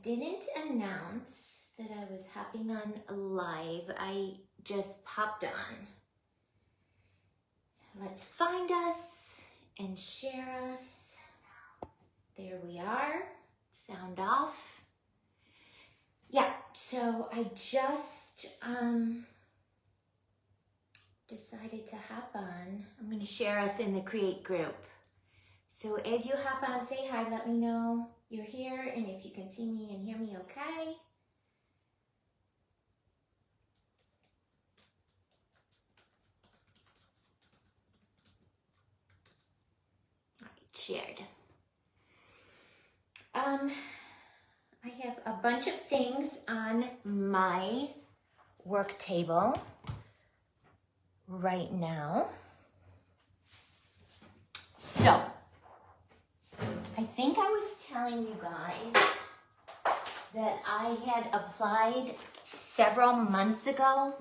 didn't announce that I was hopping on live. I just popped on. Let's find us and share us. There we are. Sound off. Yeah, so I just decided to hop on. I'm going to share us in the Create group. So as you hop on, say hi, let me know you're here, and if you can see me and hear me okay. All right, shared. I have a bunch of things on my work table right now. So, I think I was telling you guys that I had applied several months ago.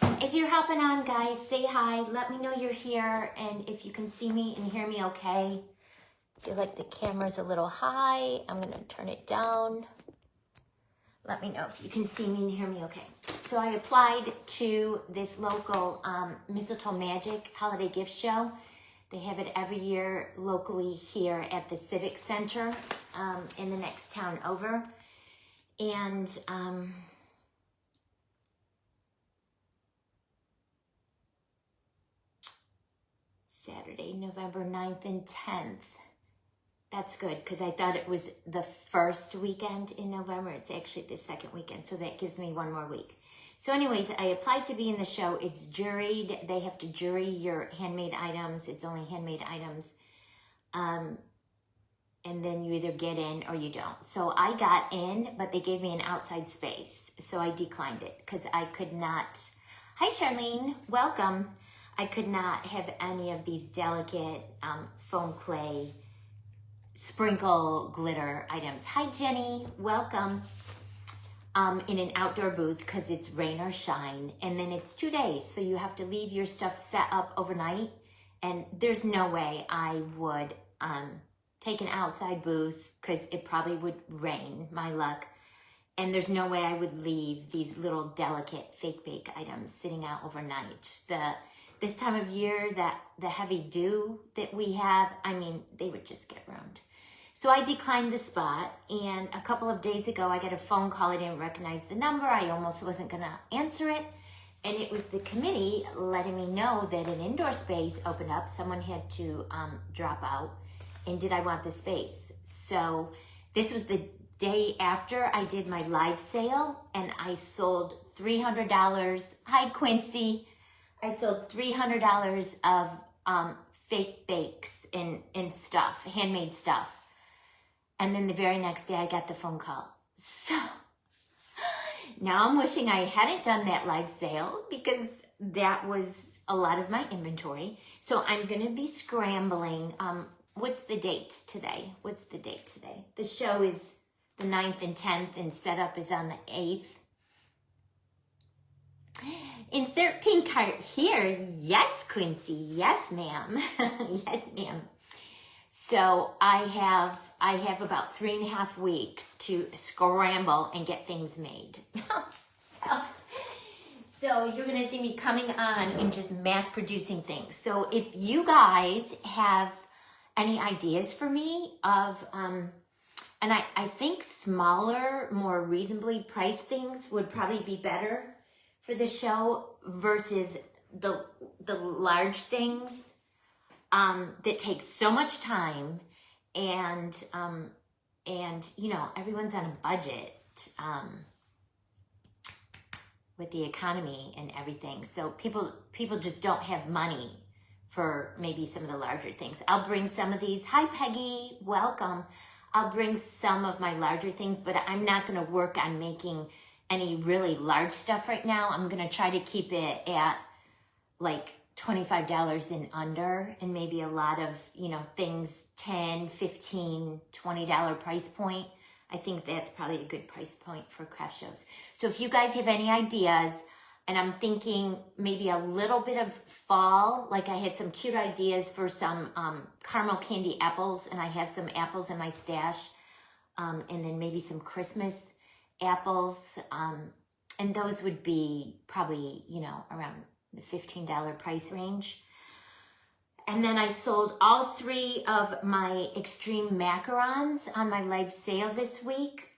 As you're hopping on, guys, say hi, let me know you're here, and if you can see me and hear me okay. I feel like the camera's a little high. I'm gonna turn it down. Let me know if you can see me and hear me okay. So I applied to this local Mistletoe Magic holiday gift show. They have it every year locally here at the Civic Center in the next town over. And Saturday, November 9th and 10th. That's good, because I thought it was the first weekend in November. It's actually the second weekend, so that gives me one more week. So anyways, I applied to be in the show. It's juried. They have to jury your handmade items. It's only handmade items. And then you either get in or you don't. So I got in, but they gave me an outside space. So I declined it because I could not. Hi, Charlene. Welcome. I could not have any of these delicate foam clay sprinkle glitter items. Hi, Jenny. Welcome. In an outdoor booth because it's rain or shine, and then it's 2 days, so you have to leave your stuff set up overnight, and there's no way I would take an outside booth because it probably would rain, my luck, and there's no way I would leave these little delicate fake bake items sitting out overnight. This time of year, that the heavy dew that we have, I mean, they would just get ruined. So I declined the spot, and a couple of days ago, I got a phone call. I didn't recognize the number. I almost wasn't gonna answer it. And it was the committee letting me know that an indoor space opened up. Someone had to drop out, and did I want the space? So this was the day after I did my live sale, and I sold $300. Hi, Quincy. I sold $300 of fake bakes and stuff, handmade stuff. And then the very next day I got the phone call. So now I'm wishing I hadn't done that live sale because that was a lot of my inventory. So I'm gonna be scrambling. What's the date today? What's the date today? The show is the 9th and 10th, and setup is on the 8th. Insert pink heart here. Yes, Quincy. Yes, ma'am. Yes, ma'am. So I have about 3.5 weeks to scramble and get things made. So you're going to see me coming on and just mass producing things. So if you guys have any ideas for me of, and I think smaller, more reasonably priced things would probably be better for the show versus the large things that take so much time, and you know, everyone's on a budget with the economy and everything. So people just don't have money for maybe some of the larger things. I'll bring some of these. Hi, Peggy. Welcome. I'll bring some of my larger things, but I'm not going to work on making any really large stuff right now. I'm going to try to keep it at like $25 and under, and maybe a lot of, you know, things $10, $15, $20 price point. I think that's probably a good price point for craft shows. So if you guys have any ideas, and I'm thinking maybe a little bit of fall, like I had some cute ideas for some caramel candy apples, and I have some apples in my stash. and then maybe some Christmas apples. And those would be probably, you know, around the $15 price range. And then I sold all 3 of my extreme macarons on my live sale this week.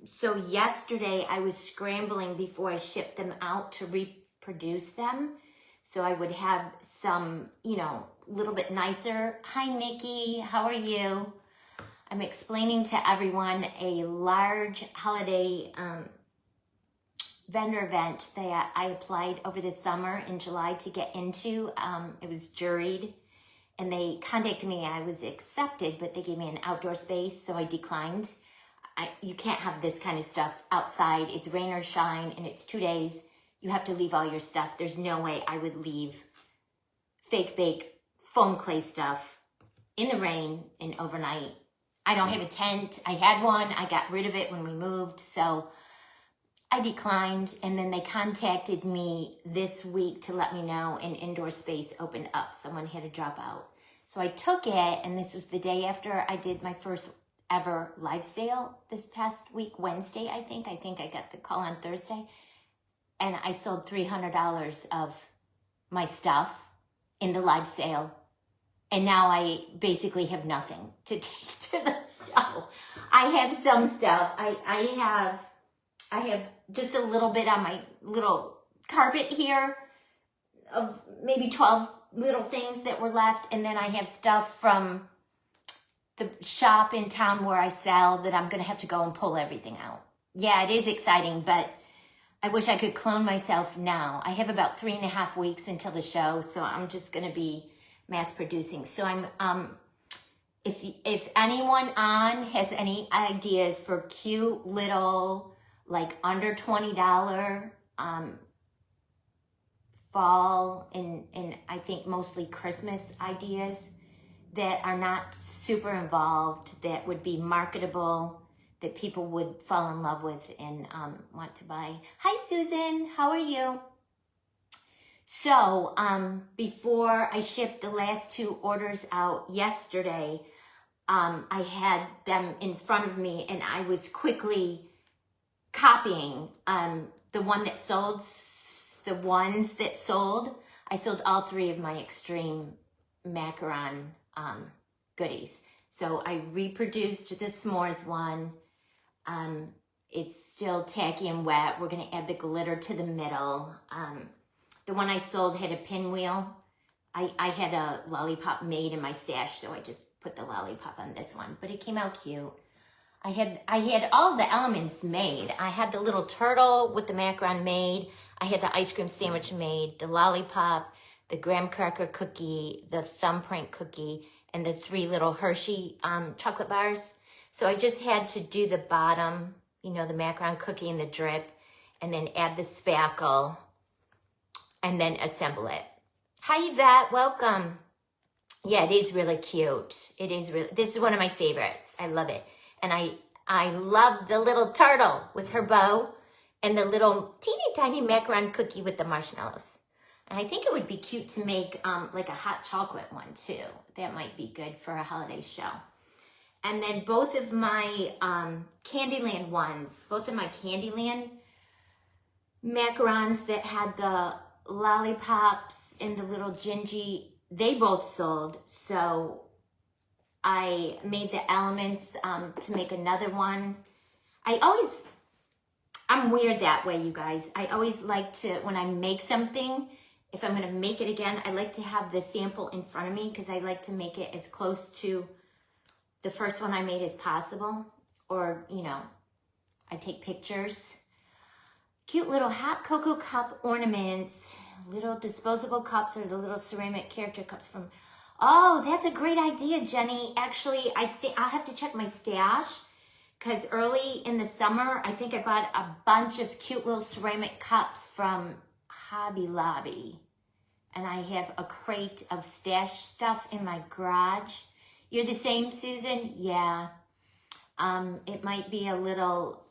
So yesterday I was scrambling before I shipped them out to reproduce them. So I would have some, you know, a little bit nicer. Hi, Nikki. How are you? I'm explaining to everyone a large holiday vendor event that I applied over the summer in July to get into. It was juried, and they contacted me. I was accepted, but they gave me an outdoor space, so I declined. You can't have this kind of stuff outside. It's rain or shine, and it's 2 days. You have to leave all your stuff. There's no way I would leave fake bake foam clay stuff in the rain and overnight. I don't have a tent. I had one. I got rid of it when we moved, so I declined. And then they contacted me this week to let me know an indoor space opened up. Someone had to drop out. So I took it, and this was the day after I did my first ever live sale this past week, Wednesday, I think. I got the call on Thursday. And I sold $300 of my stuff in the live sale. And now I basically have nothing to take to the show. I have some stuff. I have just a little bit on my little carpet here of maybe 12 little things that were left. And then I have stuff from the shop in town where I sell that I'm going to have to go and pull everything out. Yeah, it is exciting, but I wish I could clone myself now. I have about 3.5 weeks until the show, so I'm just going to be mass producing. So I'm, if anyone on has any ideas for cute little, like under $20, fall and I think mostly Christmas ideas that are not super involved, that would be marketable, that people would fall in love with and want to buy. Hi, Susan. How are you? So before I shipped the last 2 orders out yesterday, I had them in front of me, and I was quickly copying the ones that sold. I sold all 3 of my extreme macaron goodies. So I reproduced the s'mores one. It's still tacky and wet. We're going to add the glitter to the middle. The one I sold had a pinwheel. I had a lollipop made in my stash, so I just put the lollipop on this one, but it came out cute. I had all the elements made. I had the little turtle with the macaron made. I had the ice cream sandwich made, the lollipop, the graham cracker cookie, the thumbprint cookie, and the 3 little Hershey chocolate bars. So I just had to do the bottom, you know, the macaron cookie and the drip, and then add the spackle, and then assemble it. Hi, Yvette, welcome. Yeah, it is really cute. It is really, this is one of my favorites. I love it. And I love the little turtle with her bow and the little teeny tiny macaron cookie with the marshmallows. And I think it would be cute to make like a hot chocolate one too. That might be good for a holiday show. And then both of my Candyland ones, both of my Candyland macarons that had the lollipops and the little gingie, they both sold. So I made the elements to make another one. I'm weird that way, you guys. I always like to, when I make something, if I'm gonna make it again, I like to have the sample in front of me because I like to make it as close to the first one I made as possible. Or, you know, I take pictures. Cute little hot cocoa cup ornaments, little disposable cups, or the little ceramic character cups from, oh, that's a great idea, Jenny. Actually, I think I'll have to check my stash because early in the summer, I think I bought a bunch of cute little ceramic cups from Hobby Lobby. And I have a crate of stash stuff in my garage. You're the same, Susan? Yeah. It might be a little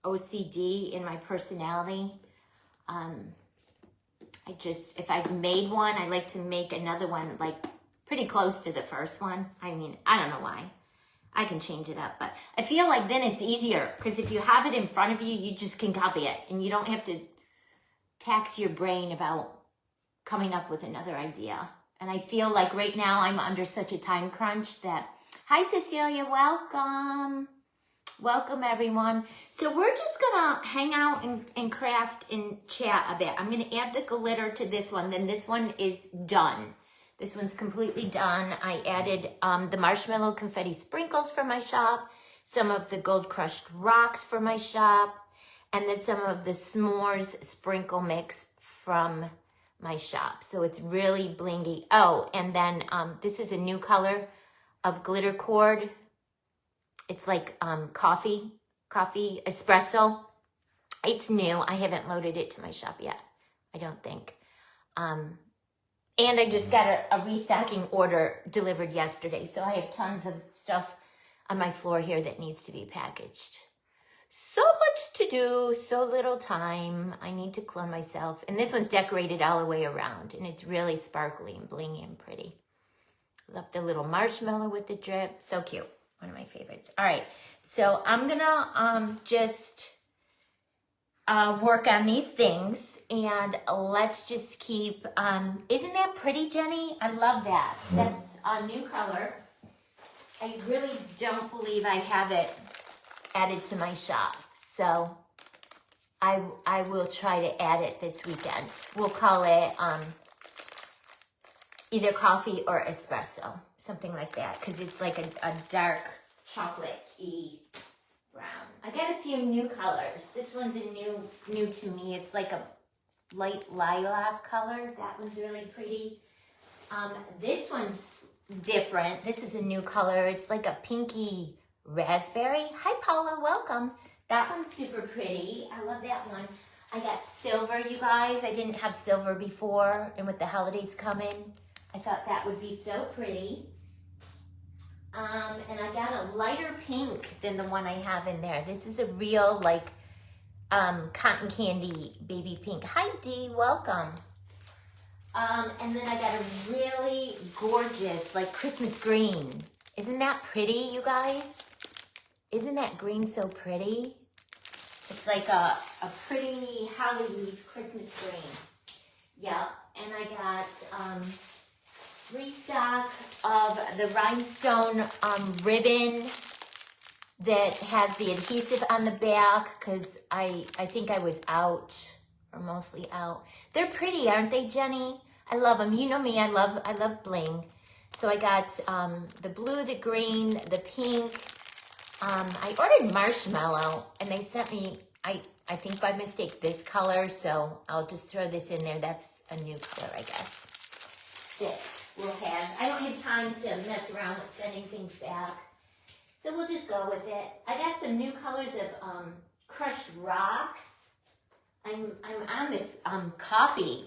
OCD in my personality. If I've made one, I like to make another one like pretty close to the first one. I mean, I don't know why. I can change it up, but I feel like then it's easier because if you have it in front of you, you just can copy it and you don't have to tax your brain about coming up with another idea. And I feel like right now I'm under such a time crunch that, hi Cecilia, welcome. Welcome everyone. So we're just gonna hang out and craft and chat a bit. I'm gonna add the glitter to this one, then this one is done. This one's completely done. I added the marshmallow confetti sprinkles for my shop, some of the gold crushed rocks for my shop, and then some of the s'mores sprinkle mix from my shop. So it's really blingy. Oh, and then this is a new color of glitter cord. It's like coffee espresso. It's new. I haven't loaded it to my shop yet, I don't think. And I just got a restocking order delivered yesterday. So I have tons of stuff on my floor here that needs to be packaged. So much to do, so little time. I need to clone myself. And this one's decorated all the way around. And it's really sparkly and blingy and pretty. Love the little marshmallow with the drip. So cute. One of my favorites. All right. So I'm going to just work on these things. And let's just keep, isn't that pretty, Jenny? I love that. That's a new color. I really don't believe I have it added to my shop. So I will try to add it this weekend. We'll call it either coffee or espresso, something like that, because it's like a dark chocolate-y brown. I got a few new colors. This one's a new to me. It's like a light lilac color. That one's really pretty. This one's different. This is a new color. It's like a pinky raspberry. Hi Paula, welcome. That one's super pretty. I love that one. I got silver, you guys. I didn't have silver before, and with the holidays coming, I thought that would be so pretty. And I got a lighter pink than the one I have in there. This is a real like cotton candy baby pink. Hi Dee, welcome. And then I got a really gorgeous like Christmas green. Isn't that pretty, you guys? Isn't that green so pretty? It's like a pretty holly leaf Christmas green. Yeah, and I got restock of the rhinestone ribbon that has the adhesive on the back because I think I was out or mostly out. They're pretty, aren't they, Jenny? I love them. You know me, I love bling. So I got the blue, the green, the pink. I ordered marshmallow and they sent me, I think by mistake, this color. So I'll just throw this in there. That's a new color, I guess. That we'll have. I don't have time to mess around with sending things back. So we'll just go with it. I got some new colors of crushed rocks. I'm on this coffee.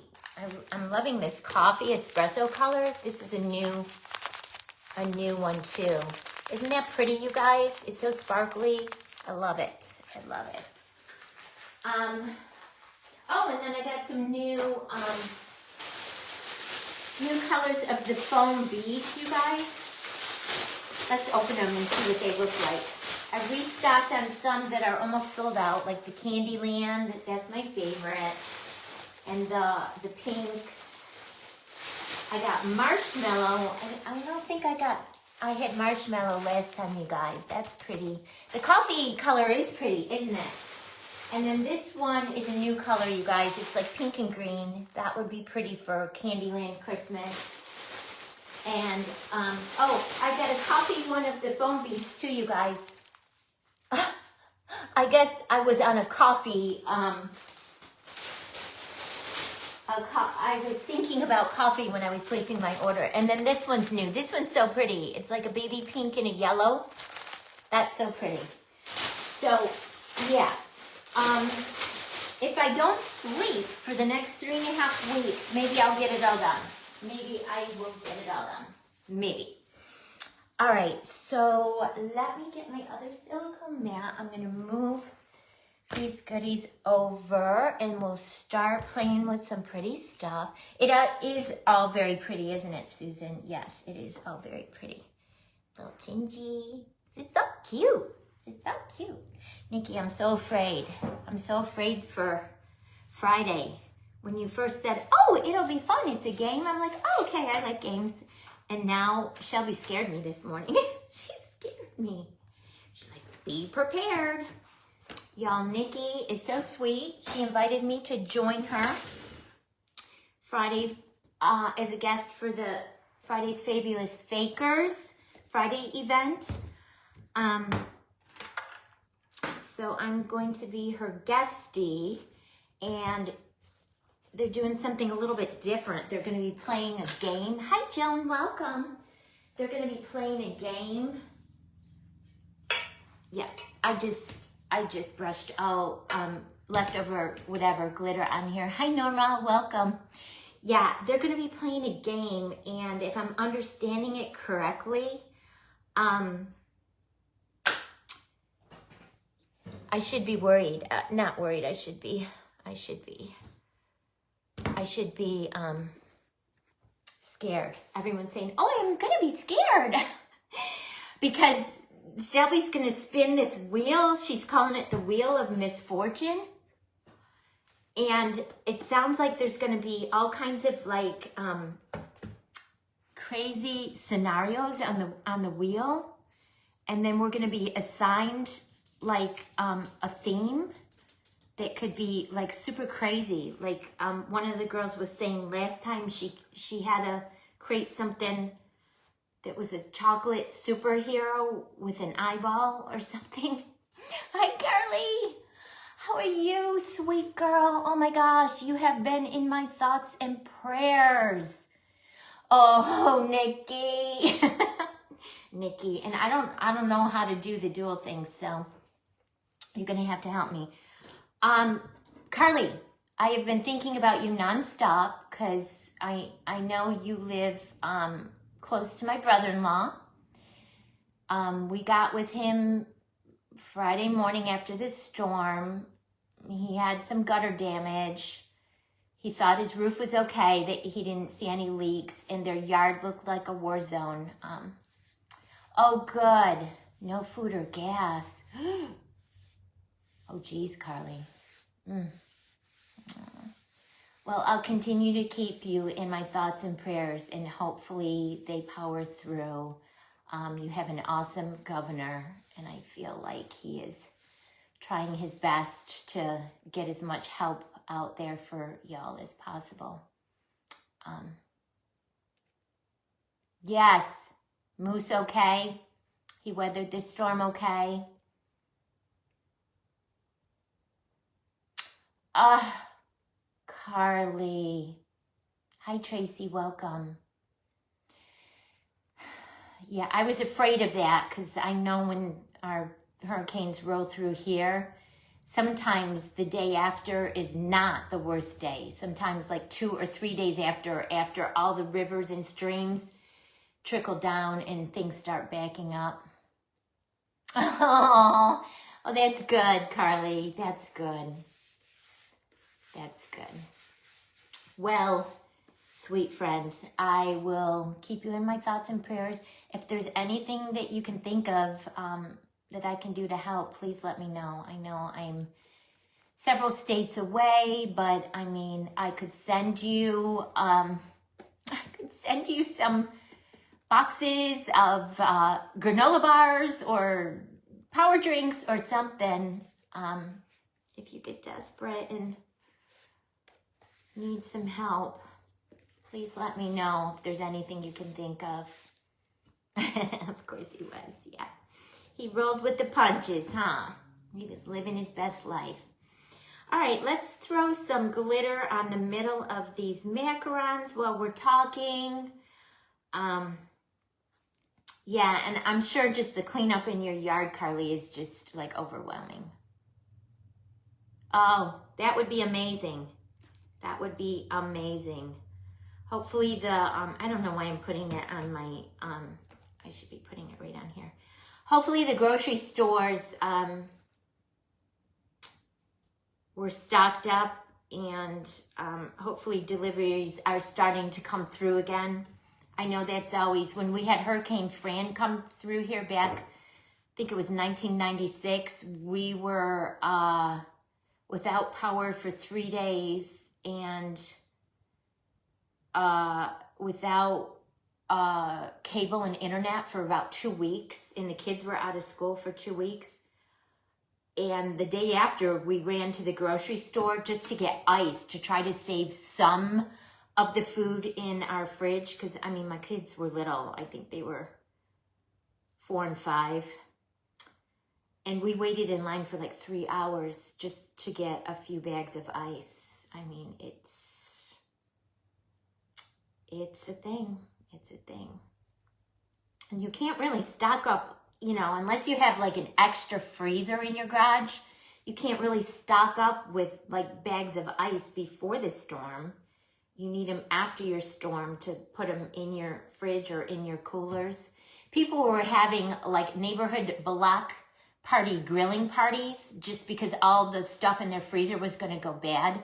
I'm loving this coffee espresso color. This is a new one too. Isn't that pretty, you guys? It's so sparkly. I love it. I love it. Oh, and then I got some new colors of the foam beads, you guys. Let's open them and see what they look like. I restocked on some that are almost sold out, like the Candyland. That's my favorite. And the pinks. I got marshmallow. I don't think I had marshmallow last time, you guys. That's pretty. The coffee color is pretty, isn't it? And then this one is a new color, you guys. It's like pink and green. That would be pretty for Candyland Christmas. And, oh, I got a coffee one of the foam beads too, you guys. I guess I was on a coffee, I was thinking about coffee when I was placing my order. And then this one's new. This one's so pretty. It's like a baby pink and a yellow. That's so pretty. So, yeah. If I don't sleep for the next 3.5 weeks, maybe I'll get it all done. Maybe I will get it all done. Maybe. All right, so let me get my other silicone mat. I'm going to move these goodies over and we'll start playing with some pretty stuff. It is all very pretty, isn't it, Susan? Yes, it is all very pretty. Little gingy It's so cute. It's so cute. Nikki, I'm so afraid. I'm so afraid for Friday. When you first said, oh, it'll be fun, it's a game, I'm like, oh, okay, I like games. And now Shelby scared me this morning. She scared me. She's like, be prepared. Y'all, Nikki is so sweet. She invited me to join her Friday as a guest for the Friday's Fabulous Fakers Friday event. So I'm going to be her guestie, and they're doing something a little bit different. They're going to be playing a game. Hi, Joan, welcome. They're going to be playing a game. Yeah, I just brushed all leftover whatever glitter on here. Hi, Norma, welcome. Yeah, they're going to be playing a game, and if I'm understanding it correctly, I should be worried. Not worried. I should be scared. Everyone's saying, "Oh, I'm gonna be scared," because Shelby's gonna spin this wheel. She's calling it the Wheel of Misfortune, and it sounds like there's gonna be all kinds of like crazy scenarios on the wheel, and then we're gonna be assigned like a theme that could be like super crazy. Like one of the girls was saying last time she had to create something that was a chocolate superhero with an eyeball or something. Hi, Carly. How are you, sweet girl? Oh my gosh, you have been in my thoughts and prayers. Oh, Nikki. Nikki, and I don't know how to do the dual thing, so you're gonna have to help me. Carly, I have been thinking about you nonstop because I know you live close to my brother-in-law. We got with him Friday morning after the storm. He had some gutter damage. He thought his roof was okay, that he didn't see any leaks, and their yard looked like a war zone. Oh, good. No food or gas. Oh, geez, Carly. Well, I'll continue to keep you in my thoughts and prayers, and hopefully they power through. You have an awesome governor, and I feel like he is trying his best to get as much help out there for y'all as possible. Yes, Moose okay? He weathered the storm okay? Carly. Hi, Tracy, welcome. Yeah, I was afraid of that because I know when our hurricanes roll through here, sometimes the day after is not the worst day. Sometimes like 2 or 3 days after all the rivers and streams trickle down and things start backing up. Oh, that's good, Carly. That's good. That's good. Well, sweet friend, I will keep you in my thoughts and prayers. If there's anything that you can think of that I can do to help, please let me know. I know I'm several states away, but I mean, I could send you some boxes of granola bars or power drinks or something. If you get desperate and need some help, please let me know if there's anything you can think of. Of course he was, yeah. He rolled with the punches, huh? He was living his best life. All right, let's throw some glitter on the middle of these macarons while we're talking. Yeah, and I'm sure just the cleanup in your yard, Carly, is just like overwhelming. Oh, that would be amazing. That would be amazing. Hopefully the, I don't know why I'm putting it on my, I should be putting it right on here. Hopefully the grocery stores were stocked up, and hopefully deliveries are starting to come through again. I know that's always, when we had Hurricane Fran come through here back think it was 1996, we were without power for 3 days and without cable and internet for about 2 weeks, and the kids were out of school for 2 weeks. And the day after, we ran to the grocery store just to get ice to try to save some of the food in our fridge. Because, I mean, my kids were little. I think they were 4 and 5. And we waited in line for like 3 hours just to get a few bags of ice. I mean, it's a thing. It's a thing. And you can't really stock up, you know, unless you have like an extra freezer in your garage. You can't really stock up with like bags of ice before the storm. You need them after your storm to put them in your fridge or in your coolers. People were having like neighborhood block party grilling parties just because all the stuff in their freezer was going to go bad.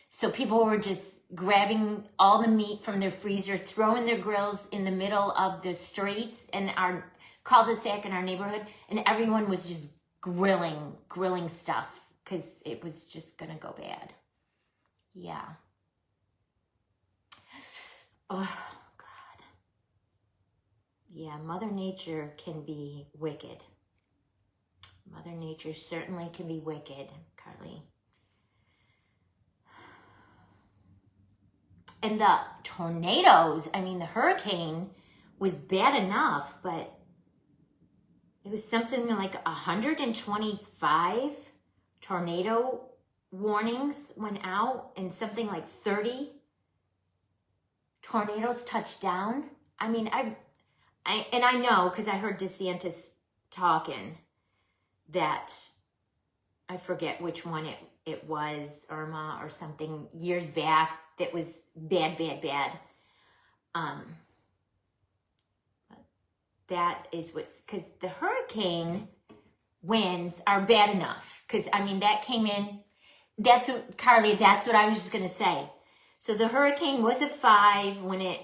So people were just grabbing all the meat from their freezer, throwing their grills in the middle of the streets and our cul-de-sac in our neighborhood, and everyone was just grilling stuff because it was just going to go bad. Yeah. Oh, God. Yeah, Mother Nature can be wicked. Mother Nature certainly can be wicked, Carly. And the tornadoes, I mean, the hurricane was bad enough, but it was something like 125 tornado warnings went out and something like 30 tornadoes touched down. I mean, I know because I heard DeSantis talking that I forget which one it was, Irma or something, years back that was bad. That is what's, because the hurricane winds are bad enough. Because, I mean, that came in, that's what, Carly, that's what I was just going to say. So the hurricane was a 5. When it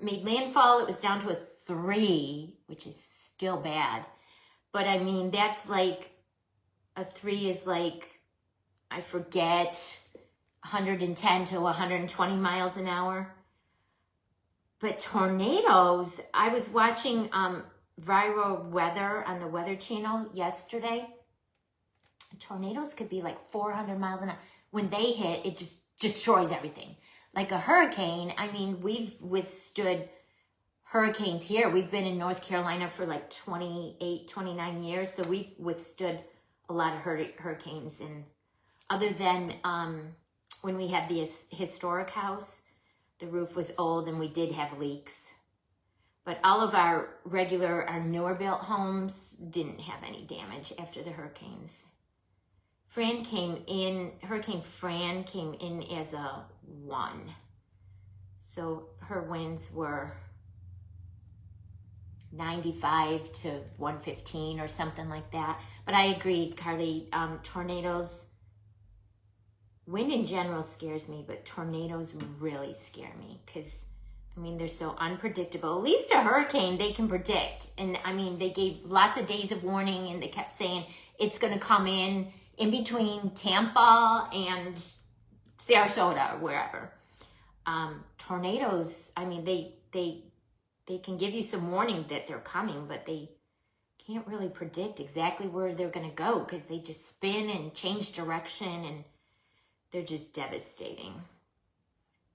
made landfall, it was down to a 3, which is still bad. But I mean, that's like, a 3 is like, I forget, 110 to 120 miles an hour. But tornadoes, I was watching viral weather on the Weather Channel yesterday. Tornadoes could be like 400 miles an hour. When they hit, it just destroys everything. Like a hurricane, I mean, we've withstood hurricanes here. We've been in North Carolina for like 28, 29 years. So we've withstood a lot of hurricanes. And other than when we had the historic house, the roof was old and we did have leaks. But all of our newer built homes didn't have any damage after the hurricanes. Hurricane Fran came in as a 1. So her winds were 95 to 115 or something like that. But I agree, Carly, tornadoes, wind in general scares me, but tornadoes really scare me because, I mean, they're so unpredictable. At least a hurricane, they can predict. And, I mean, they gave lots of days of warning, and they kept saying it's going to come in between Tampa and Sarasota or wherever. Tornadoes, I mean, they can give you some warning that they're coming, but they can't really predict exactly where they're going to go because they just spin and change direction, and they're just devastating.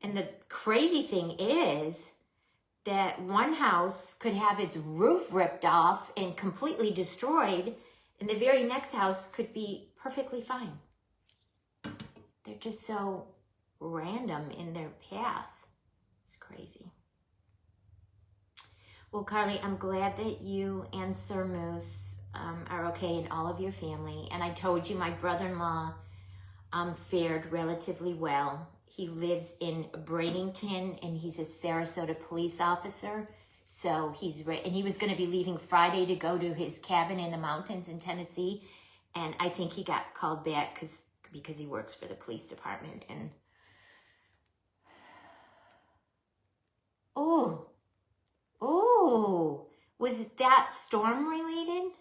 And the crazy thing is that one house could have its roof ripped off and completely destroyed, and the very next house could be perfectly fine. They're just so random in their path. It's crazy. Well, Carly, I'm glad that you and Sir Moose are okay and all of your family. And I told you my brother-in-law fared relatively well. He lives in Bradenton, and he's a Sarasota police officer. So and he was going to be leaving Friday to go to his cabin in the mountains in Tennessee. And I think he got called back because he works for the police department. And oh, was that storm related?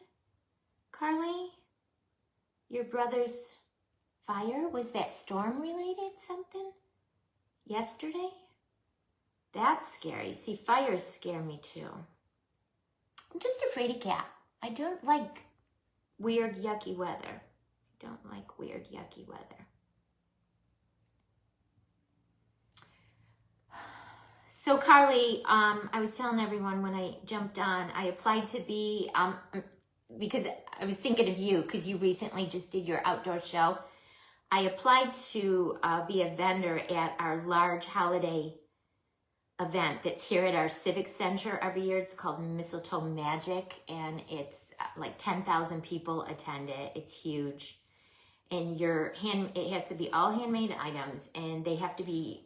Carly? Your brother's fire? Was that storm related something? Yesterday? That's scary. See, fires scare me too. I'm just a fraidy cat. I don't like weird, yucky weather. I don't like weird, yucky weather. So Carly, I was telling everyone when I jumped on, I applied to be, because I was thinking of you, because you recently just did your outdoor show. I applied to be a vendor at our large holiday event that's here at our Civic Center every year. It's called Mistletoe Magic, and it's like 10,000 people attend it. It's huge. And it has to be all handmade items, and they have to be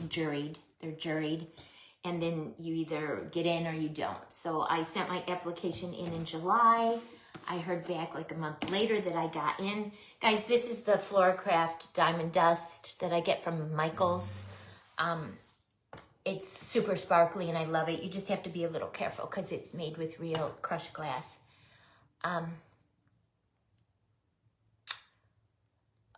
juried. They're juried, and then you either get in or you don't. So I sent my application in July. I heard back like a month later that I got in. Guys, this is the Floracraft Diamond Dust that I get from Michael's. It's super sparkly and I love it. You just have to be a little careful because it's made with real crushed glass.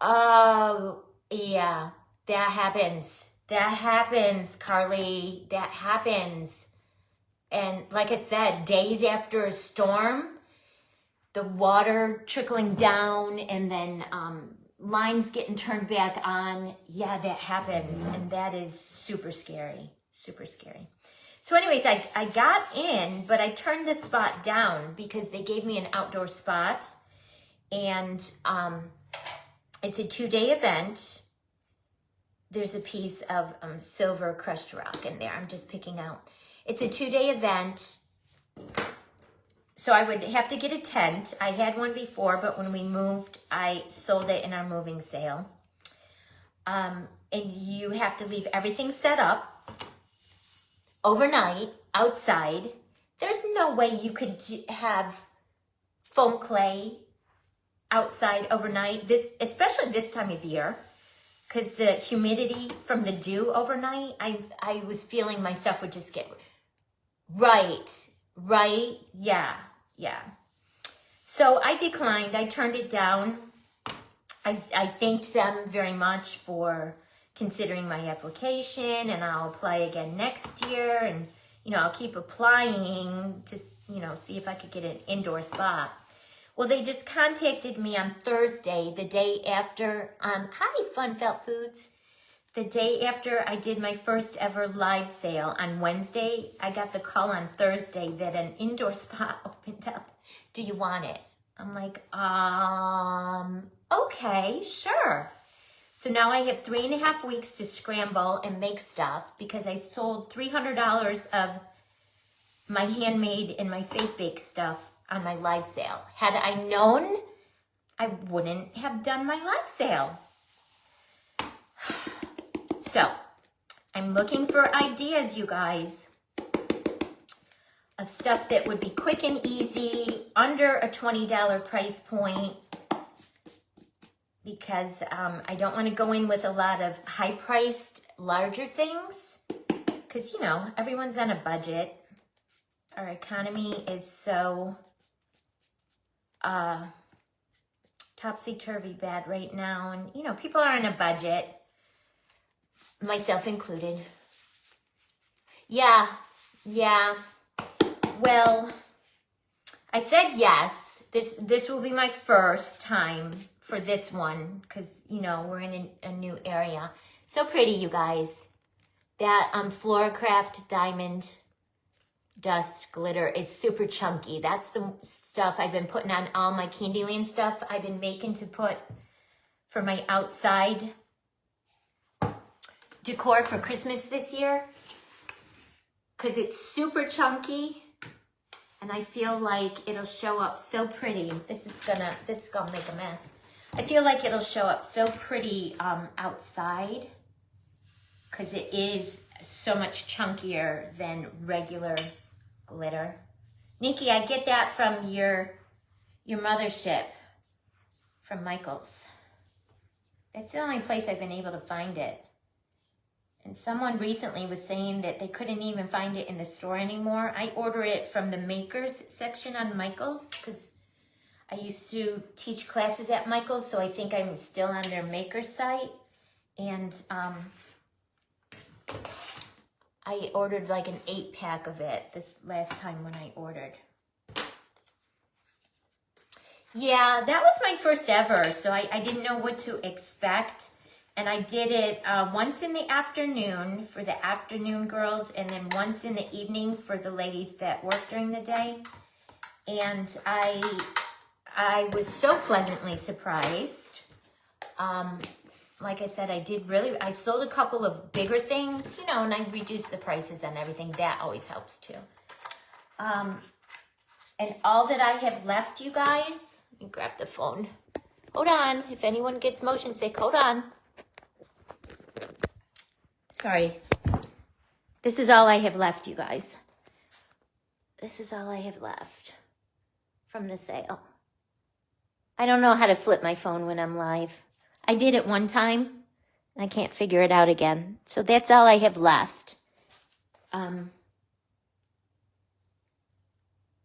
Oh, yeah, that happens. That happens, Carly. That happens. And like I said, days after a storm, the water trickling down and then lines getting turned back on. Yeah, that happens. And that is super scary. Super scary. So anyways, I got in, but I turned the spot down because they gave me an outdoor spot. And it's a 2-day event. There's a piece of silver crushed rock in there. I'm just picking out. It's a 2-day event. So I would have to get a tent. I had one before, but when we moved, I sold it in our moving sale. And you have to leave everything set up overnight outside. There's no way you could have foam clay outside overnight, especially this time of year. Because the humidity from the dew overnight, I was feeling my stuff would just get right, yeah. So I declined, I turned it down. I thanked them very much for considering my application, and I'll apply again next year, and I'll keep applying to see if I could get an indoor spot. Well, they just contacted me on Thursday, the day after, hi, Fun Felt Foods. The day after I did my first ever live sale on Wednesday, I got the call on Thursday that an indoor spot opened up. Do you want it? I'm like, okay, sure. So now I have 3.5 weeks to scramble and make stuff because I sold $300 of my handmade and my fake bake stuff on my live sale. Had I known, I wouldn't have done my live sale. So, I'm looking for ideas, you guys, of stuff that would be quick and easy, under a $20 price point, because I don't want to go in with a lot of high-priced, larger things, because, everyone's on a budget. Our economy is so topsy-turvy bad right now, and people are on a budget, myself included. Yeah. Well, I said yes. This will be my first time for this one because we're in a new area. So pretty, you guys. That Floracraft Diamond Dust glitter is super chunky. That's the stuff I've been putting on all my Candyland stuff I've been making to put for my outside decor for Christmas this year. Because it's super chunky and I feel like it'll show up so pretty. This is gonna make a mess. I feel like it'll show up so pretty outside because it is so much chunkier than regular glitter. Nikki, I get that from your mothership, from Michael's. That's the only place I've been able to find it. And someone recently was saying that they couldn't even find it in the store anymore. I order it from the makers section on Michael's because I used to teach classes at Michael's, so I think I'm still on their maker site. And I ordered like an 8-pack of it this last time when I ordered. Yeah, that was my first ever, so I didn't know what to expect. And I did it once in the afternoon for the afternoon girls, and then once in the evening for the ladies that work during the day. And I was so pleasantly surprised. Like I said, I sold a couple of bigger things, you know, and I reduced the prices on everything. That always helps too. And all that I have left, you guys, let me grab the phone. Hold on. If anyone gets motion sick, hold on. Sorry. This is all I have left, you guys. This is all I have left from the sale. I don't know how to flip my phone when I'm live. I did it one time, and I can't figure it out again. So that's all I have left.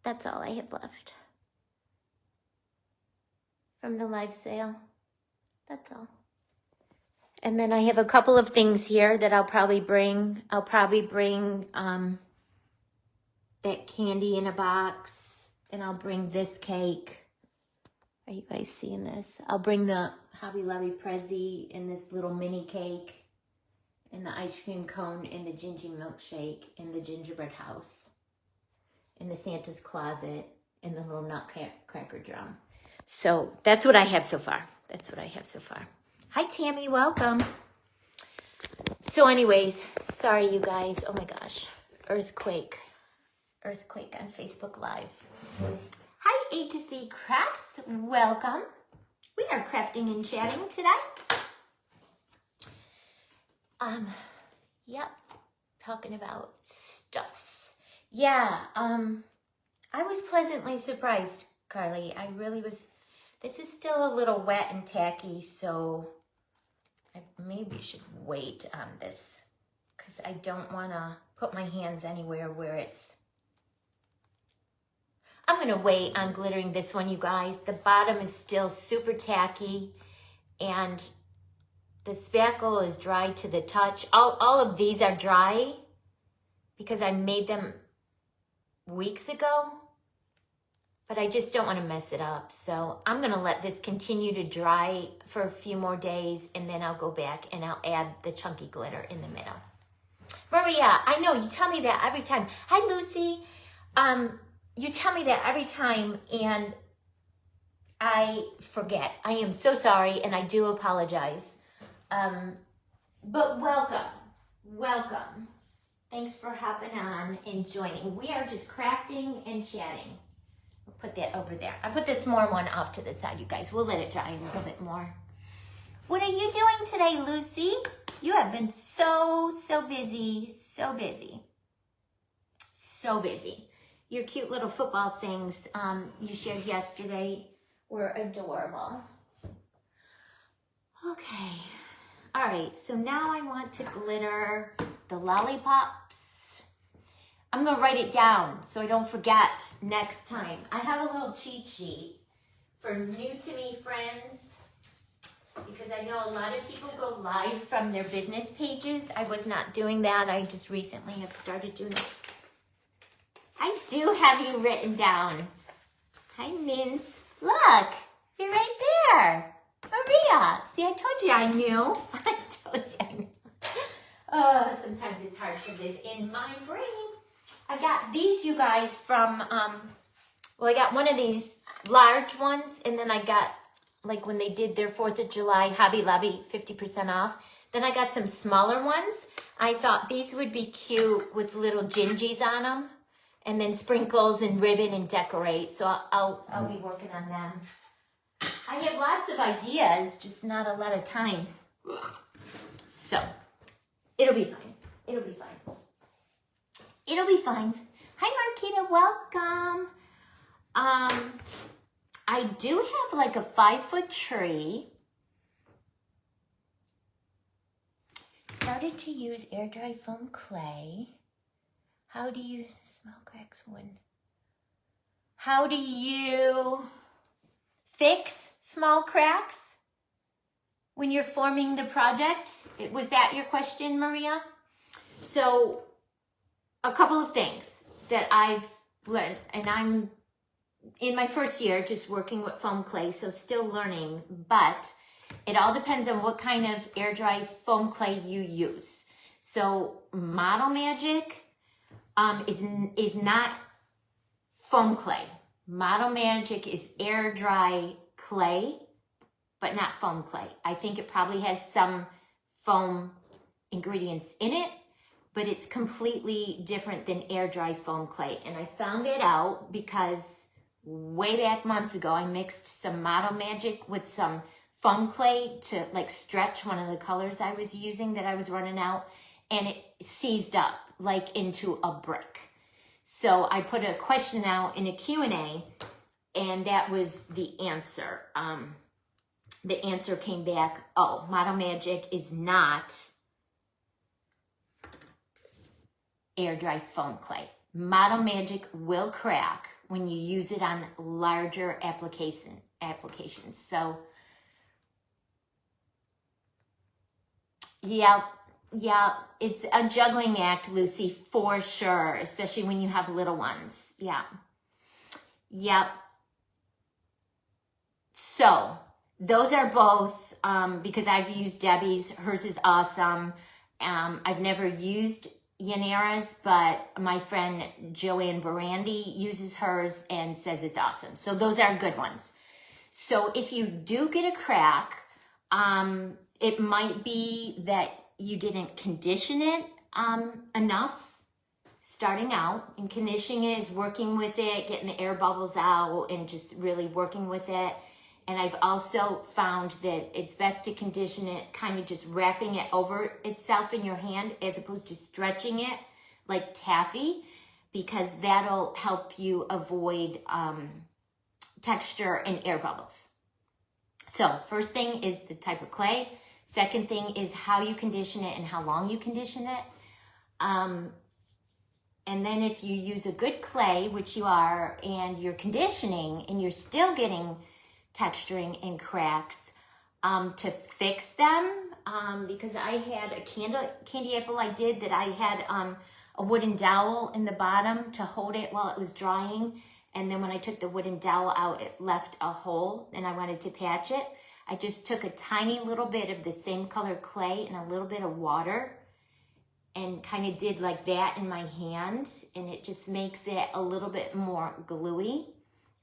That's all I have left from the live sale. That's all. And then I have a couple of things here that I'll probably bring. I'll probably bring that candy in a box, and I'll bring this cake. Are you guys seeing this? I'll bring the Hobby Lobby Prezi and this little mini cake and the ice cream cone and the gingie milkshake and the gingerbread house and the Santa's closet and the little nutcracker drum. So that's what I have so far. That's what I have so far. Hi, Tammy. Welcome. So anyways, sorry, you guys. Oh, my gosh. Earthquake on Facebook Live. Hi, A to C Crafts. Welcome. We are crafting and chatting today. Yep. Talking about stuffs. Yeah, I was pleasantly surprised, Carly. I really was. This is still a little wet and tacky, so I maybe should wait on this because I don't want to put my hands anywhere where it's... I'm going to wait on glittering this one, you guys. The bottom is still super tacky, and the spackle is dry to the touch. All of these are dry because I made them weeks ago, but I just don't want to mess it up. So I'm going to let this continue to dry for a few more days, and then I'll go back and I'll add the chunky glitter in the middle. Maria, I know you tell me that every time. Hi, Lucy. You tell me that every time, and I forget. I am so sorry, and I do apologize. But welcome. Thanks for hopping on and joining. We are just crafting and chatting. We'll put that over there. I put the smaller one off to the side, you guys. We'll let it dry a little bit more. What are you doing today, Lucy? You have been so busy, so busy. So busy. Your cute little football things you shared yesterday were adorable. Okay. All right, so now I want to glitter the lollipops. I'm going to write it down so I don't forget next time. I have a little cheat sheet for new to me friends because I know a lot of people go live from their business pages. I was not doing that. I just recently have started doing it. I do have you written down. Hi, Mince. Look, you're right there. Maria. See, I told you I knew. I told you I knew. Oh, sometimes it's hard to live in my brain. I got these, you guys, from, I got one of these large ones, and then I got, like, when they did their 4th of July Hobby Lobby 50% off. Then I got some smaller ones. I thought these would be cute with little gingies on them. And then sprinkles and ribbon and decorate. So I'll be working on them. I have lots of ideas, just not a lot of time. So it'll be fine. It'll be fine. It'll be fine. Hi, Marquita. Welcome. I do have like a 5-foot tree. Started to use air dry foam clay. How do you smell cracks wood? How do you fix small cracks when you're forming the project? Was that your question, Maria? So a couple of things that I've learned, and I'm in my first year just working with foam clay, so still learning, but it all depends on what kind of air dry foam clay you use. So Model Magic is not foam clay. Model Magic is air dry clay, but not foam clay. I think it probably has some foam ingredients in it, but it's completely different than air dry foam clay. And I found that out because way back months ago, I mixed some Model Magic with some foam clay to like stretch one of the colors I was using that I was running out, and it seized up like into a brick. So I put a question out in a Q&A, and that was the answer. The answer came back, oh, Model Magic is not air dry foam clay. Model Magic will crack when you use it on larger applications. So yeah, it's a juggling act, Lucy, for sure, especially when you have little ones. Yeah. So those are both, because I've used Debbie's, hers is awesome. I've never used Yanira's, but my friend Joanne Barandi uses hers and says it's awesome. So those are good ones. So if you do get a crack, it might be that you didn't condition it enough starting out. And conditioning it is working with it, getting the air bubbles out and just really working with it. And I've also found that it's best to condition it kind of just wrapping it over itself in your hand as opposed to stretching it like taffy, because that'll help you avoid texture and air bubbles. So first thing is the type of clay. Second thing is how you condition it and how long you condition it. And then if you use a good clay, which you are, and you're conditioning and you're still getting texturing and cracks, to fix them, because I had a candy apple I did that I had a wooden dowel in the bottom to hold it while it was drying, and then when I took the wooden dowel out, it left a hole and I wanted to patch it. I just took a tiny little bit of the same color clay and a little bit of water and kind of did like that in my hand, and it just makes it a little bit more gluey.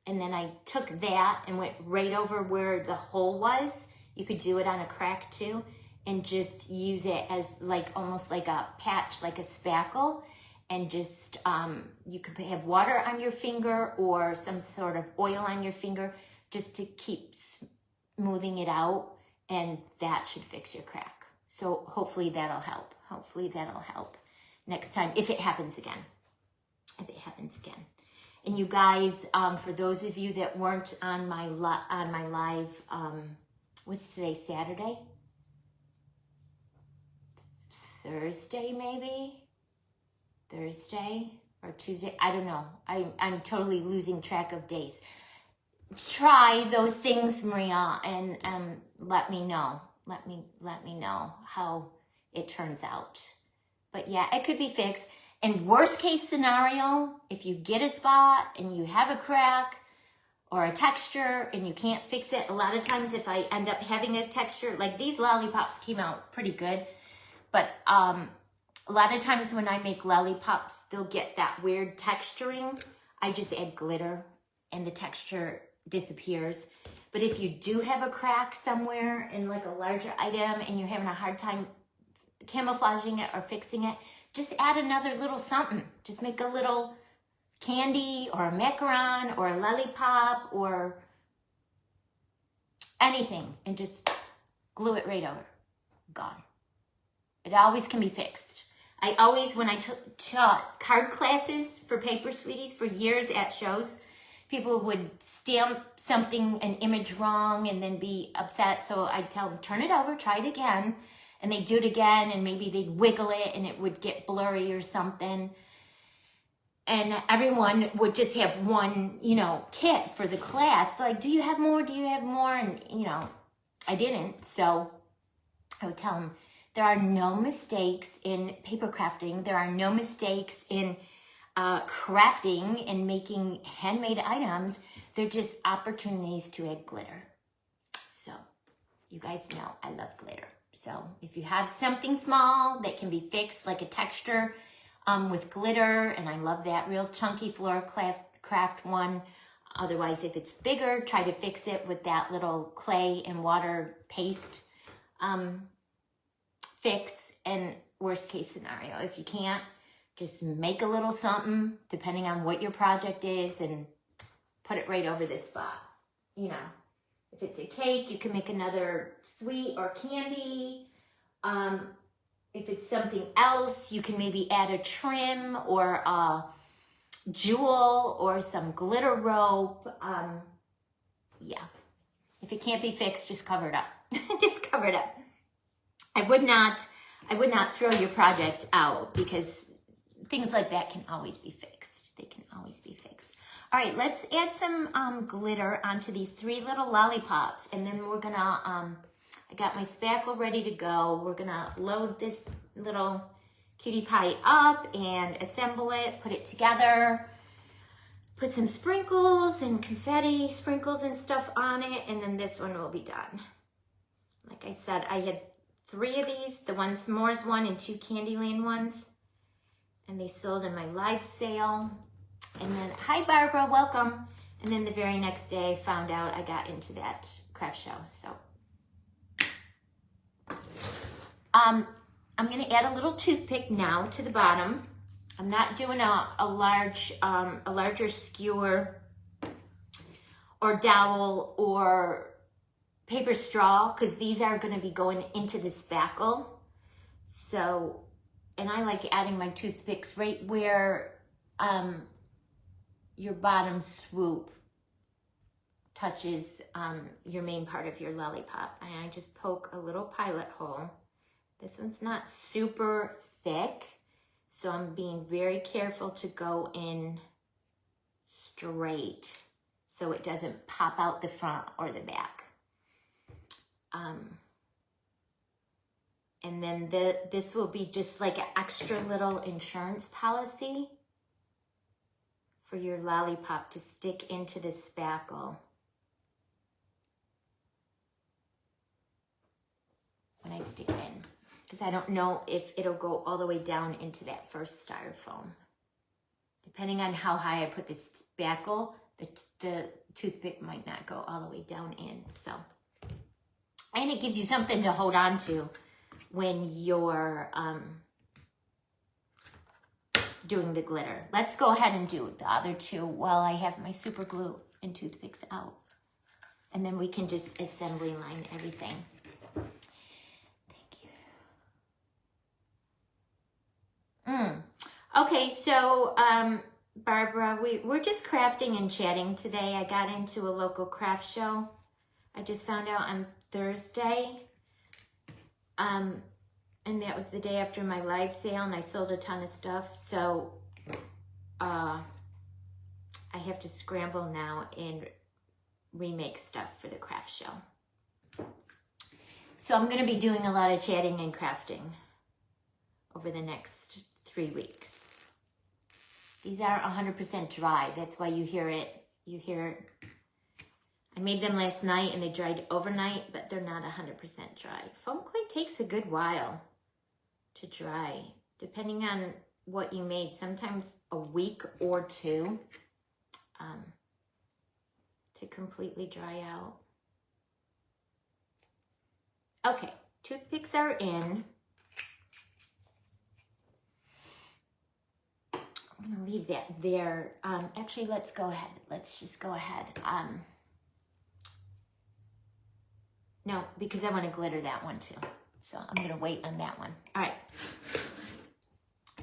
And then I took that and went right over where the hole was. You could do it on a crack too, and just use it as like almost like a patch, like a spackle. And just, you could have water on your finger or some sort of oil on your finger just to keep smoothing it out. And that should fix your crack. So hopefully that'll help. Hopefully that'll help next time if it happens again. And you guys, for those of you that weren't on my live, what's today, Saturday? Thursday, maybe? Thursday or Tuesday? I don't know. I'm totally losing track of days. Try those things, Maria, and let me know. Let me know how it turns out. But yeah, it could be fixed. And worst case scenario, if you get a spot and you have a crack or a texture and you can't fix it, a lot of times if I end up having a texture, like these lollipops came out pretty good, but a lot of times when I make lollipops, they'll get that weird texturing. I just add glitter and the texture disappears. But if you do have a crack somewhere in like a larger item and you're having a hard time camouflaging it or fixing it, just add another little something. Just make a little candy or a macaron or a lollipop or anything and just glue it right over. Gone. It always can be fixed. I always, when I taught card classes for Paper Sweeties for years at shows, people would stamp something, an image wrong, and then be upset. So I'd tell them, turn it over, try it again. And they'd do it again, and maybe they'd wiggle it, and it would get blurry or something. and everyone would just have one, you know, kit for the class. But like, do you have more? Do you have more? And, you know, I didn't. So I would tell them, there are no mistakes in paper crafting. There are no mistakes in crafting and making handmade items. They're just opportunities to add glitter. So you guys know I love glitter. So if you have something small that can be fixed, like a texture with glitter, and I love that real chunky floor craft one. Otherwise, if it's bigger, try to fix it with that little clay and water paste fix. And worst case scenario, if you can't, just make a little something depending on what your project is and put it right over this spot. You know, if it's a cake, you can make another sweet or candy. If it's something else, you can maybe add a trim or a jewel or some glitter rope. Yeah, if it can't be fixed, just cover it up. Just cover it up. I would not throw your project out, because things like that can always be fixed. They can always be fixed. All right, let's add some glitter onto these 3 little lollipops, and then we're gonna, I got my spackle ready to go. We're gonna load this little cutie pie up and assemble it, put it together, put some sprinkles and confetti sprinkles and stuff on it, and then this one will be done. Like I said, I had 3 of these, the one s'mores one and 2 Candyland ones, and they sold in my live sale. And then, hi Barbara, welcome. And then the very next day I found out I got into that craft show. So I'm gonna add a little toothpick now to the bottom. I'm not doing a larger skewer or dowel or paper straw, because these are gonna be going into the spackle. So, and I like adding my toothpicks right where your bottom swoop touches your main part of your lollipop. And I just poke a little pilot hole. This one's not super thick, so I'm being very careful to go in straight so it doesn't pop out the front or the back. And then this will be just like an extra little insurance policy for your lollipop to stick into the spackle when I stick it in, because I don't know if it'll go all the way down into that first styrofoam. Depending on how high I put this spackle, the toothpick might not go all the way down in. So, and it gives you something to hold on to when you're doing the glitter. Let's go ahead and do the other 2 while I have my super glue and toothpicks out. And then we can just assembly line everything. Thank you. Okay, so Barbara, we're just crafting and chatting today. I got into a local craft show. I just found out on Thursday. And that was the day after my live sale, and I sold a ton of stuff. So I have to scramble now and remake stuff for the craft show. So I'm going to be doing a lot of chatting and crafting over the next 3 weeks. These are 100% dry. That's why you hear it. You hear it. I made them last night and they dried overnight, but they're not 100% dry. Foam clay takes a good while to dry, depending on what you made. Sometimes a week or 2 to completely dry out. Okay, toothpicks are in. I'm gonna leave that there. Actually, let's go ahead. Let's just go ahead. No, because I want to glitter that one too. So I'm going to wait on that one. All right.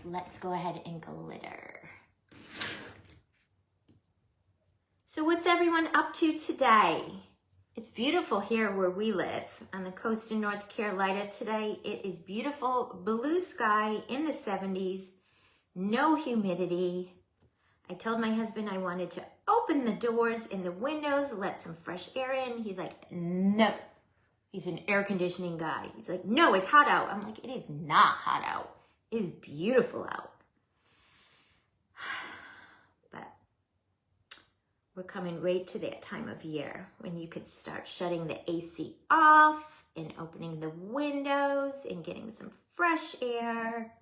Let's go ahead and glitter. So what's everyone up to today? It's beautiful here where we live on the coast of North Carolina today. It is beautiful, blue sky in the 70s, no humidity. I told my husband I wanted to open the doors and the windows, let some fresh air in. He's like, no. He's an air conditioning guy. He's like, no, it's hot out. I'm like, it is not hot out. It is beautiful out. But we're coming right to that time of year when you could start shutting the AC off and opening the windows and getting some fresh air.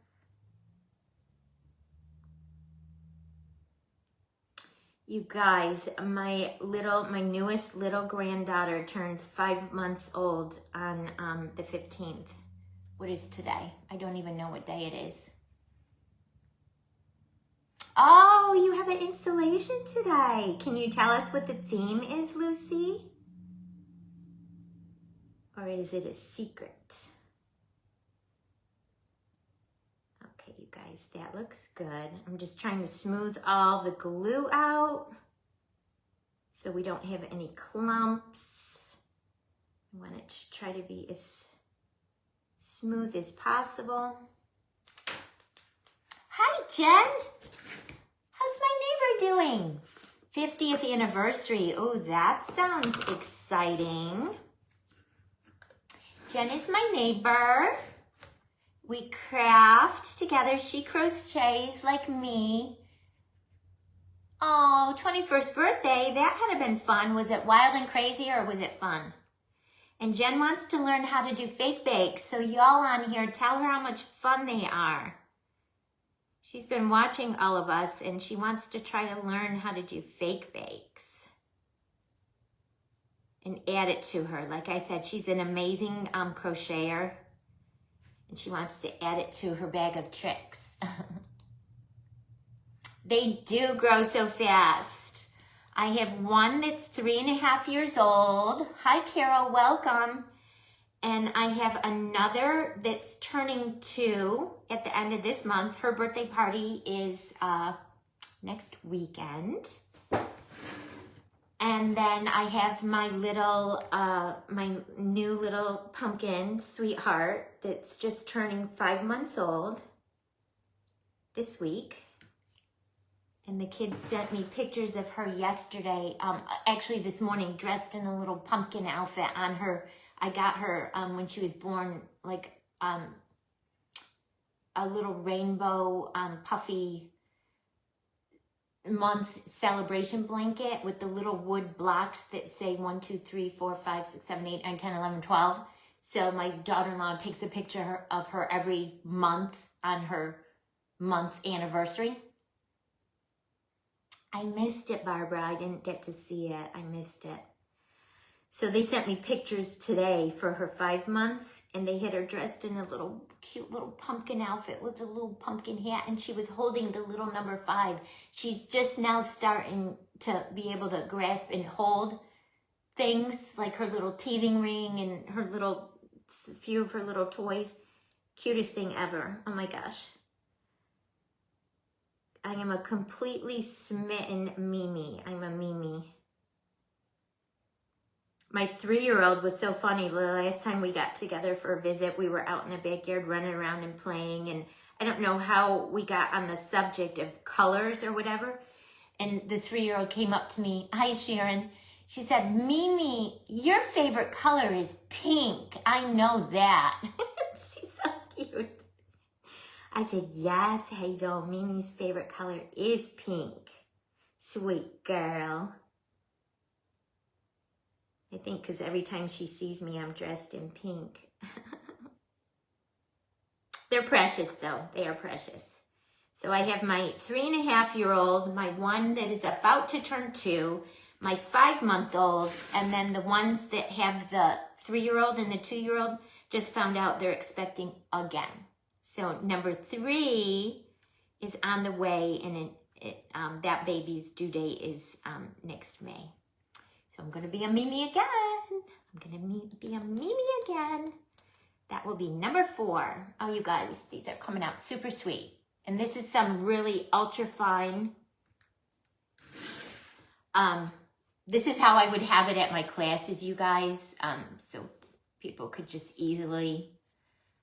You guys, my newest little granddaughter turns 5 months old on the 15th. What is today? I don't even know what day it is. Oh, you have an installation today. Can you tell us what the theme is, Lucy? Or is it a secret? Okay, you guys, that looks good. I'm just trying to smooth all the glue out so we don't have any clumps. I want it to try to be as smooth as possible. Hi, Jen. How's my neighbor doing? 50th anniversary. Oh, that sounds exciting. Jen is my neighbor. We craft together. She crochets like me. Oh, 21st birthday. That had been fun. Was it wild and crazy or was it fun? And Jen wants to learn how to do fake bakes. So y'all on here, tell her how much fun they are. She's been watching all of us and she wants to try to learn how to do fake bakes and add it to her. Like I said, she's an amazing crocheter and she wants to add it to her bag of tricks. They do grow so fast. I have one that's 3.5 years old. Hi, Carol, welcome. And I have another that's turning 2 at the end of this month. Her birthday party is next weekend. And then I have my little, my new little pumpkin, Sweetheart, that's just turning 5 months old this week. And the kids sent me pictures of her yesterday, actually this morning, dressed in a little pumpkin outfit on her. I got her when she was born, like a little rainbow puffy month celebration blanket with the little wood blocks that say 1, 2, 3, 4, 5, 6, 7, 8, 9, 10, 11, 12. So my daughter-in-law takes a picture of her every month on her month anniversary. I missed it, Barbara. I didn't get to see it. I missed it. So they sent me pictures today for her 5 month, and they had her dressed in a little cute little pumpkin outfit with a little pumpkin hat, and she was holding the little number 5. She's just now starting to be able to grasp and hold things like her little teething ring and her little, few of her little toys. Cutest thing ever. Oh my gosh. I am a completely smitten Mimi. I'm a Mimi. My 3-year-old was so funny. The last time we got together for a visit, we were out in the backyard running around and playing. And I don't know how we got on the subject of colors or whatever. And the 3-year-old came up to me. Hi, Sharon. She said, Mimi, your favorite color is pink. I know that. She's so cute. I said, yes, Hazel, Mimi's favorite color is pink. Sweet girl. I think because every time she sees me, I'm dressed in pink. They're precious, though. They are precious. So I have my 3.5-year-old, my one that is about to turn 2, my 5-month-old, and then the ones that have the 3-year-old and the 2-year-old just found out they're expecting again. So number 3 is on the way, and that baby's due date is next May. So I'm going to be a Mimi again. I'm going to be a Mimi again. That will be number 4. Oh, you guys, these are coming out super sweet. And this is some really ultra fine. This is how I would have it at my classes, you guys. So people could just easily,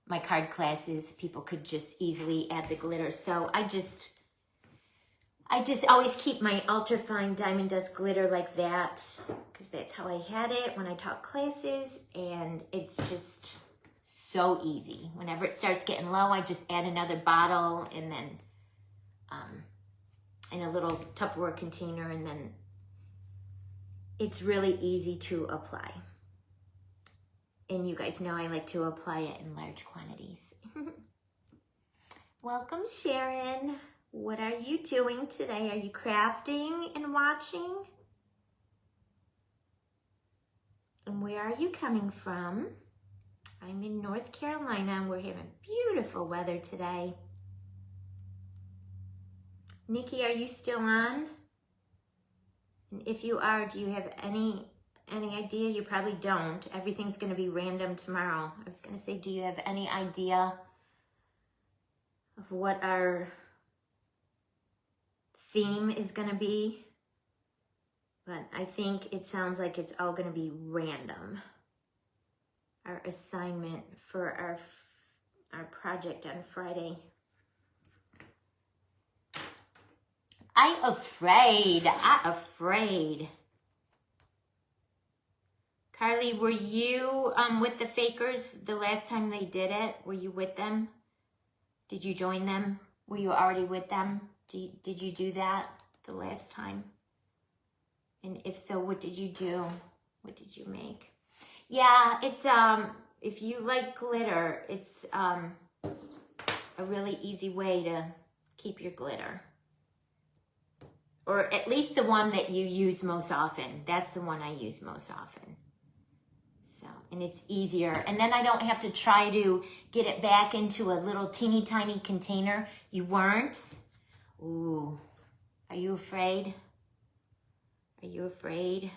my card classes, people could just easily add the glitter. So I just, I just always keep my ultra fine diamond dust glitter like that because that's how I had it when I taught classes, and it's just so easy. Whenever it starts getting low, I just add another bottle and then in a little Tupperware container, and then it's really easy to apply. And you guys know I like to apply it in large quantities. Welcome, Sharon. What are you doing today? Are you crafting and watching? And where are you coming from? I'm in North Carolina and we're having beautiful weather today. Nikki, are you still on? And if you are, do you have any idea? You probably don't. Everything's going to be random tomorrow. I was going to say, do you have any idea of what our theme is going to be? But I think it sounds like it's all going to be random. Our assignment for our project on Friday. I'm afraid. Carly, were you with the Fakers the last time they did it? Were you with them? Did you join them? Were you already with them? Did you do that the last time? And if so, what did you do? What did you make? Yeah, it's if you like glitter, it's a really easy way to keep your glitter. Or at least the one that you use most often. That's the one I use most often. So, and it's easier. And then I don't have to try to get it back into a little teeny tiny container. You weren't? Ooh, are you afraid? Are you afraid?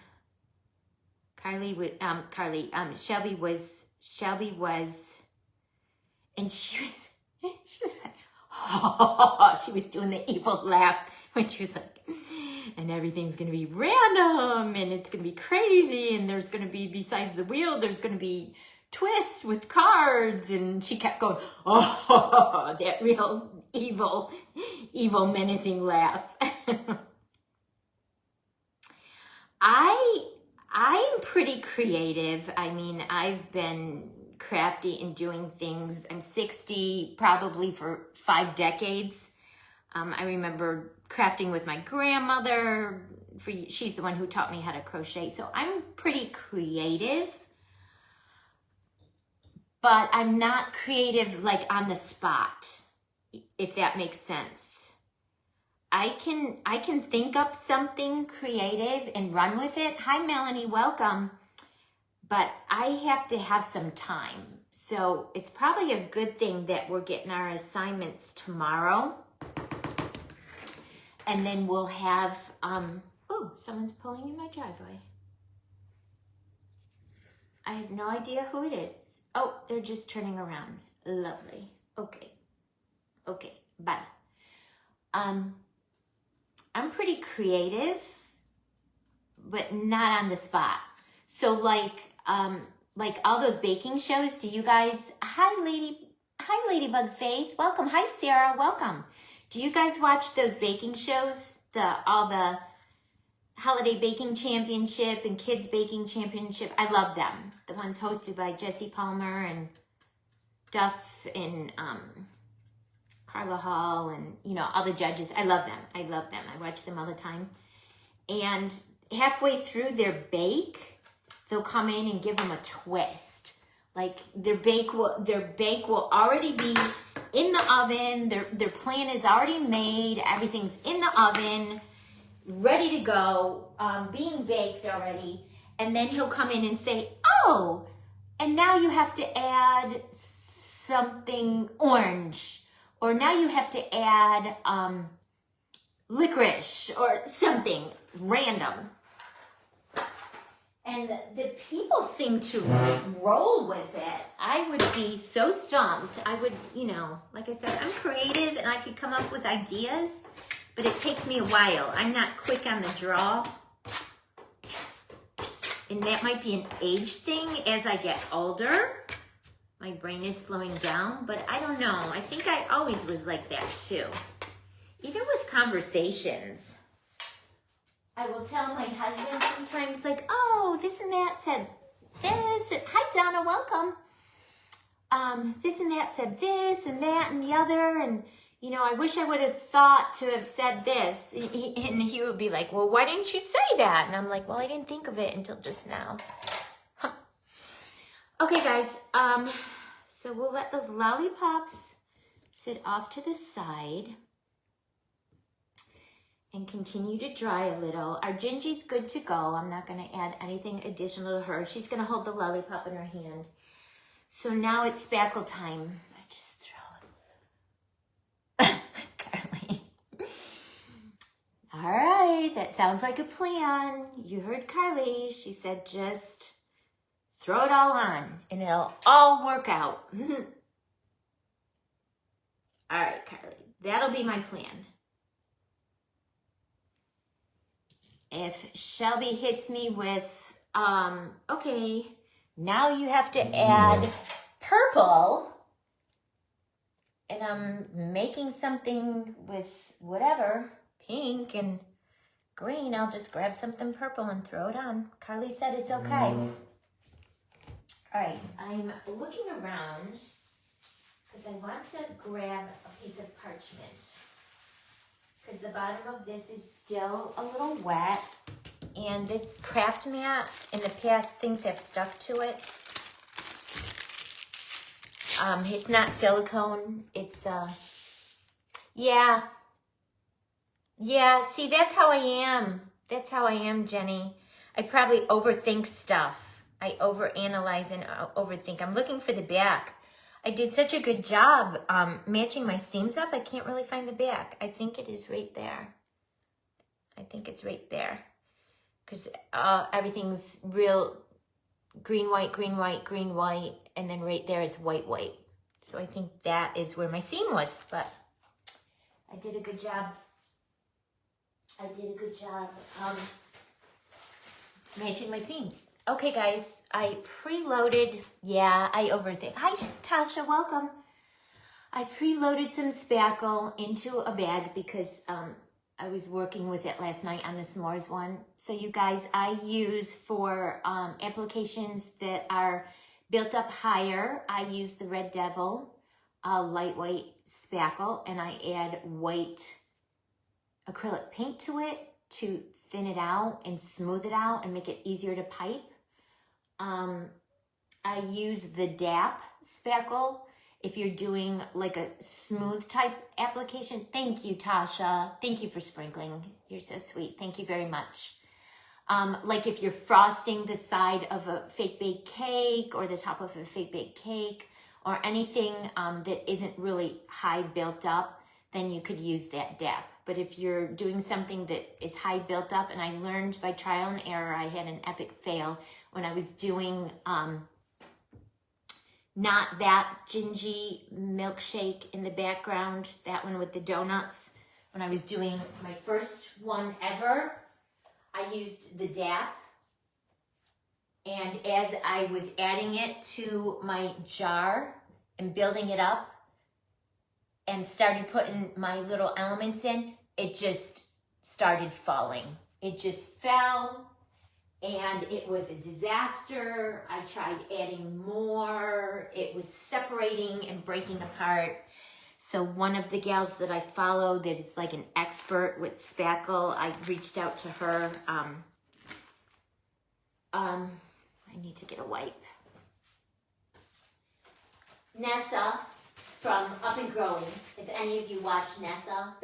Shelby was, and she was like, oh, she was doing the evil laugh when she was like, and everything's going to be random and it's going to be crazy and there's going to be, besides the wheel, there's going to be twists with cards. And she kept going, oh, that real evil menacing laugh. I'm pretty creative. I mean, I've been crafty and doing things. I'm 60 probably for 5 decades. I remember crafting with my grandmother. She's the one who taught me how to crochet. So I'm pretty creative, but I'm not creative like on the spot, if that makes sense. I can think up something creative and run with it. Hi, Melanie, welcome. But I have to have some time. So it's probably a good thing that we're getting our assignments tomorrow. And then we'll have, oh, someone's pulling in my driveway. I have no idea who it is. Oh, they're just turning around. Lovely. Okay, bye. I'm pretty creative, but not on the spot. So like all those baking shows, do you guys, hi Ladybug Faith, welcome. Hi Sarah, welcome. Do you guys watch those baking shows? All the Holiday Baking Championship and Kids Baking Championship? I love them. The ones hosted by Jesse Palmer and Duff and Carla Hall and, you know, all the judges. I love them. I watch them all the time. And halfway through their bake, they'll come in and give them a twist. Like their bake will already be in the oven. Their plan is already made. Everything's in the oven, ready to go, being baked already. And then he'll come in and say, oh, and now you have to add something orange. Or now you have to add licorice or something random. And the people seem to roll with it. I would be so stumped. I would, you know, like I said, I'm creative and I could come up with ideas, but it takes me a while. I'm not quick on the draw. And that might be an age thing as I get older. My brain is slowing down, but I don't know. I think I always was like that too. even with conversations, I will tell my husband sometimes like, oh, this and that said this. And, hi, Donna, welcome. This and that said this and that and the other. And, you know, I wish I would have thought to have said this. And he would be like, well, why didn't you say that? And I'm like, well, I didn't think of it until just now. Huh. Okay, guys. So we'll let those lollipops sit off to the side and continue to dry a little. Our Gingie's good to go. I'm not going to add anything additional to her. She's going to hold the lollipop in her hand. So now it's spackle time. I just throw it. Carly. All right, that sounds like a plan. You heard Carly. She said just throw it all on and it'll all work out. All right, Carly, that'll be my plan. If Shelby hits me with, okay, now you have to add purple, and I'm making something with whatever, pink and green, I'll just grab something purple and throw it on. Carly said it's okay. All right, I'm looking around because I want to grab a piece of parchment because the bottom of this is still a little wet, and this craft mat, in the past, things have stuck to it. It's not silicone, it's, yeah, see, that's how I am. That's how I am, Jenny. I probably overthink stuff. I overanalyze and overthink. I'm looking for the back. I did such a good job matching my seams up, I can't really find the back. I think it is right there. I think it's right there. Because everything's real green, white, green, white, green, white. And then right there, it's white, white. So I think that is where my seam was. But I did a good job. I did a good job matching my seams. Okay, guys. I preloaded, yeah, I overthink. Hi, Tasha, welcome. I preloaded some spackle into a bag because I was working with it last night on the s'mores one. So you guys, I use for applications that are built up higher, I use the Red Devil lightweight spackle, and I add white acrylic paint to it to thin it out and smooth it out and make it easier to pipe. I use the DAP spackle if you're doing like a smooth type application. Thank you, Tasha. Thank you for sprinkling. You're so sweet. Thank you very much. Like if you're frosting the side of a fake baked cake or the top of a fake baked cake or anything that isn't really high built up, then you could use that DAP. But if you're doing something that is high built up, and I learned by trial and error, I had an epic fail when I was doing not that gingy milkshake in the background, that one with the donuts. When I was doing my first one ever, I used the DAP. And as I was adding it to my jar and building it up and started putting my little elements in, it just started falling. It just fell. And it was a disaster. I tried adding more. It was separating and breaking apart. So one of the gals that I follow that is like an expert with spackle, I reached out to her. I need to get a wipe. Nessa from Up and Growing. If any of you watch Vanessa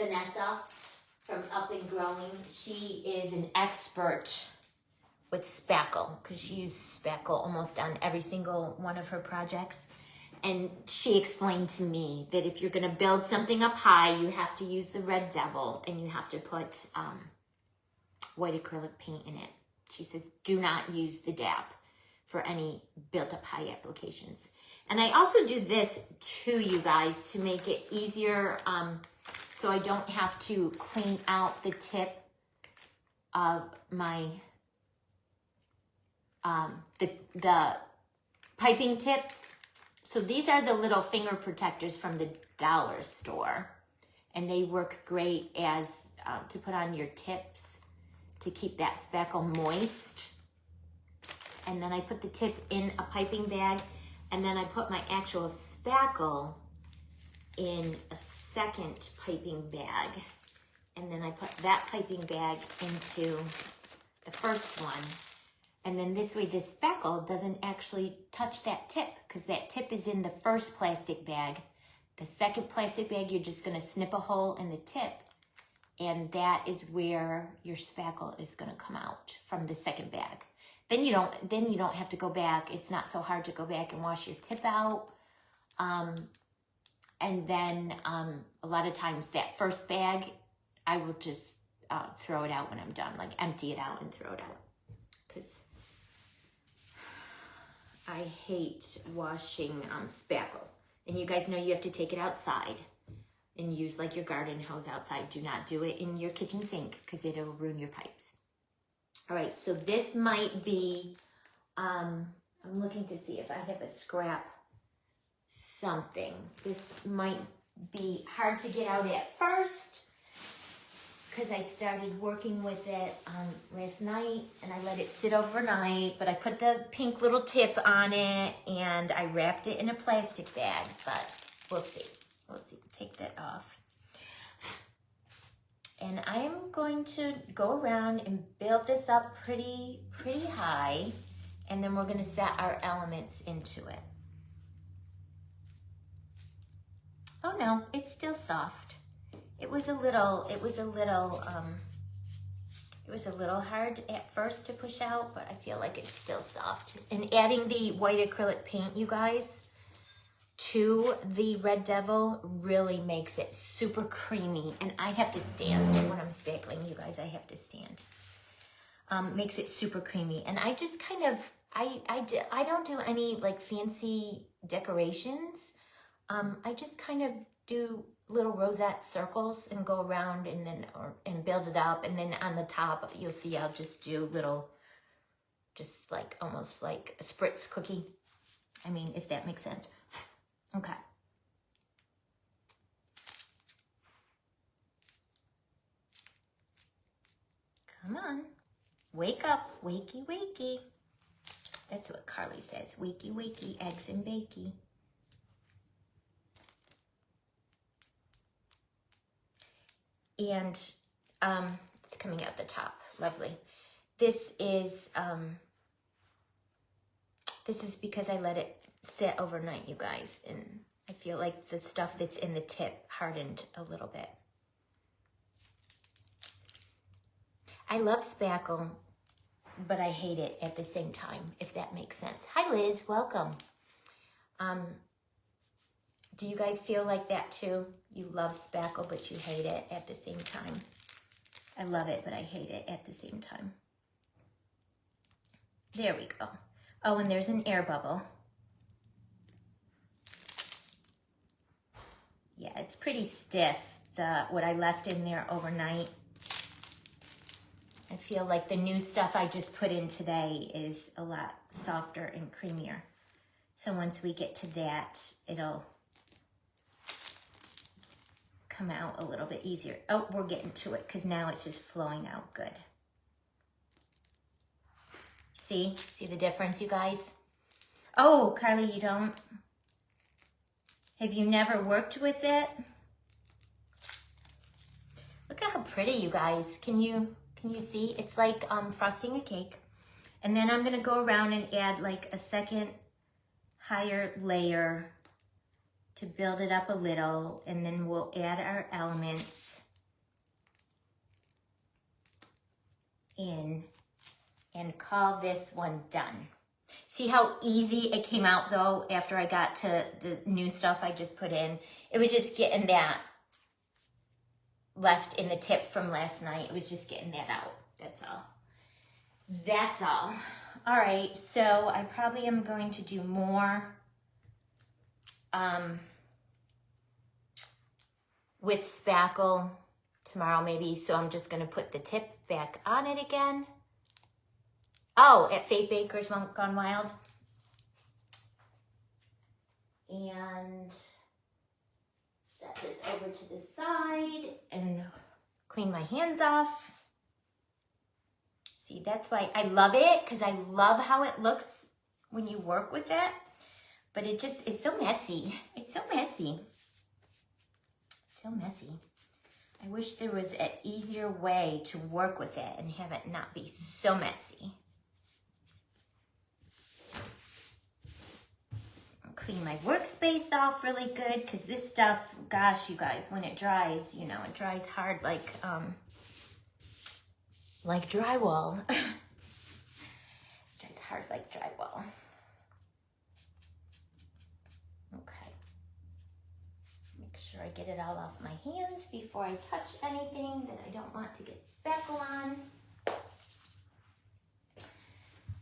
from Up and Growing, she is an expert with spackle, because she used spackle almost on every single one of her projects. And she explained to me that if you're gonna build something up high, you have to use the Red Devil and you have to put white acrylic paint in it. She says, do not use the DAP for any built up high applications. And I also do this too, you guys, to make it easier so I don't have to clean out the tip of my the piping tip. So these are the little finger protectors from the dollar store. and they work great as to put on your tips to keep that spackle moist. And then I put the tip in a piping bag, and then I put my actual spackle in a second piping bag, and then I put that piping bag into the first one. And then this way the spackle doesn't actually touch that tip, because that tip is in the first plastic bag. The second plastic bag, you're just gonna snip a hole in the tip, and that is where your spackle is gonna come out from the second bag. Then you don't have to go back. It's not so hard to go back and wash your tip out. And then a lot of times that first bag, I will just throw it out when I'm done, like empty it out and throw it out. Because I hate washing spackle. And you guys know you have to take it outside and use like your garden hose outside. Do not do it in your kitchen sink, because it'll ruin your pipes. All right, so this might be, I'm looking to see if I have a scrap something. This might be hard to get out at first, because I started working with it last night, and I let it sit overnight, but I put the pink little tip on it, and I wrapped it in a plastic bag, but we'll see. We'll see. Take that off. And I am going to go around and build this up pretty high, and then we're going to set our elements into it. Oh no, it's still soft. It was a little hard at first to push out, but I feel like it's still soft. And adding the white acrylic paint, you guys, to the Red Devil really makes it super creamy. And I have to stand when I'm spackling, you guys. I have to stand. Makes it super creamy. And I just kind of, I don't do any like fancy decorations. I just kind of do little rosette circles and go around and then and build it up, and then on the top you'll see I'll just do little, just like almost like a spritz cookie. I mean, if that makes sense. Okay. Come on. Wake up. Wakey, wakey. That's what Carly says. Wakey, wakey, eggs and bakey. And it's coming out the top. Lovely. This is because I let it sit overnight, you guys, and I feel like the stuff that's in the tip hardened a little bit. I love spackle, but I hate it at the same time, if that makes sense. Hi, Liz. Welcome. Do you guys feel like that too? You love spackle, but you hate it at the same time. I love it, but I hate it at the same time. There we go. Oh, and there's an air bubble. Yeah, it's pretty stiff, what I left in there overnight. I feel like the new stuff I just put in today is a lot softer and creamier. So once we get to that, it'll come out a little bit easier. Oh, we're getting to it, because now it's just flowing out good. See the difference, you guys? Oh, Carly, you don't? Have you never worked with it? Look at how pretty, you guys. Can you see? It's like frosting a cake. And then I'm gonna go around and add like a second higher layer to build it up a little, and then we'll add our elements in and call this one done. See how easy it came out though after I got to the new stuff I just put in? It was just getting that left in the tip from last night. It was just getting that out. That's all. That's all. All right, so I probably am going to do more with spackle tomorrow maybe. So I'm just going to put the tip back on it again. Oh, at Fate Baker's Gone Wild. And set this over to the side. side and clean my hands off. See, that's why I love it, because I love how it looks when you work with it. But it just is so messy. It's so messy. So messy. I wish there was an easier way to work with it and have it not be so messy. I'll clean my workspace off really good, because this stuff, gosh, you guys, when it dries, you know, it dries hard like drywall. It dries hard like drywall. Okay. Make sure I get it all off my hands before I touch anything that I don't want to get spackle on.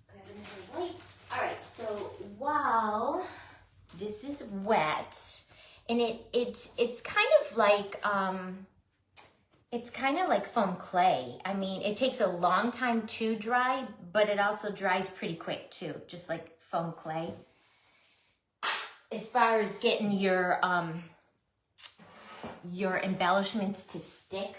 Grab another wipe. All right, so while this is wet, and it's kind of like foam clay. I mean, it takes a long time to dry, but it also dries pretty quick too, just like foam clay. As far as getting your embellishments to stick,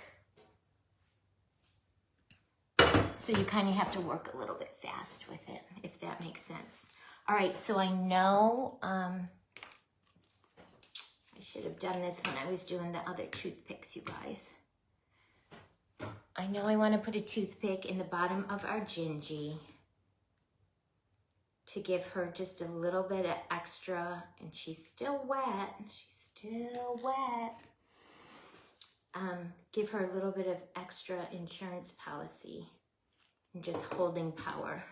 so you kind of have to work a little bit fast with it, if that makes sense. All right, so I know I should have done this when I was doing the other toothpicks, you guys. I know I want to put a toothpick in the bottom of our gingie to give her just a little bit of extra, and she's still wet. She's still wet. Give her a little bit of extra insurance policy and just holding power.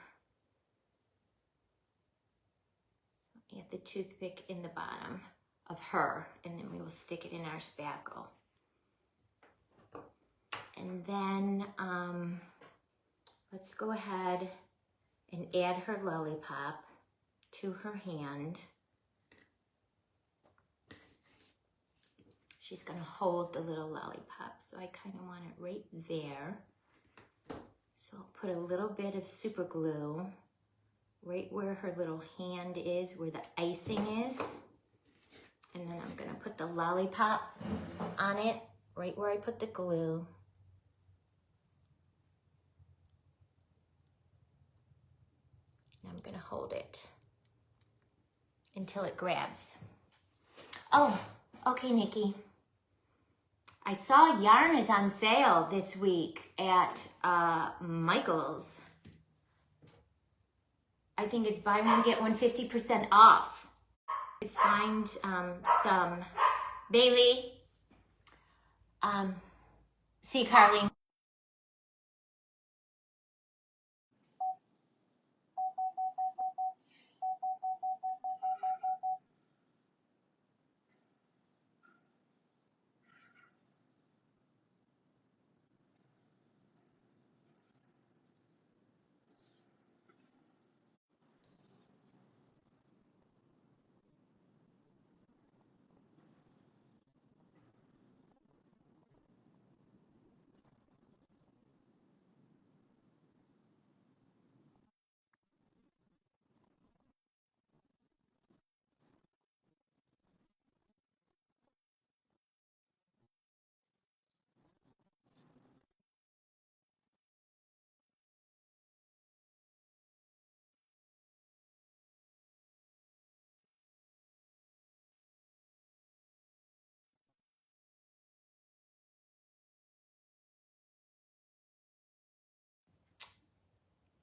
Add the toothpick in the bottom of her, and then we will stick it in our spackle. And then let's go ahead and add her lollipop to her hand. She's gonna hold the little lollipop, so I kind of want it right there. So I'll put a little bit of super glue right where her little hand is, where the icing is. And then I'm gonna put the lollipop on it, right where I put the glue. And I'm gonna hold it until it grabs. Oh, okay, Nikki. I saw yarn is on sale this week at Michael's. I think it's buy one, get one 50% off. I find some Bailey. See Carly.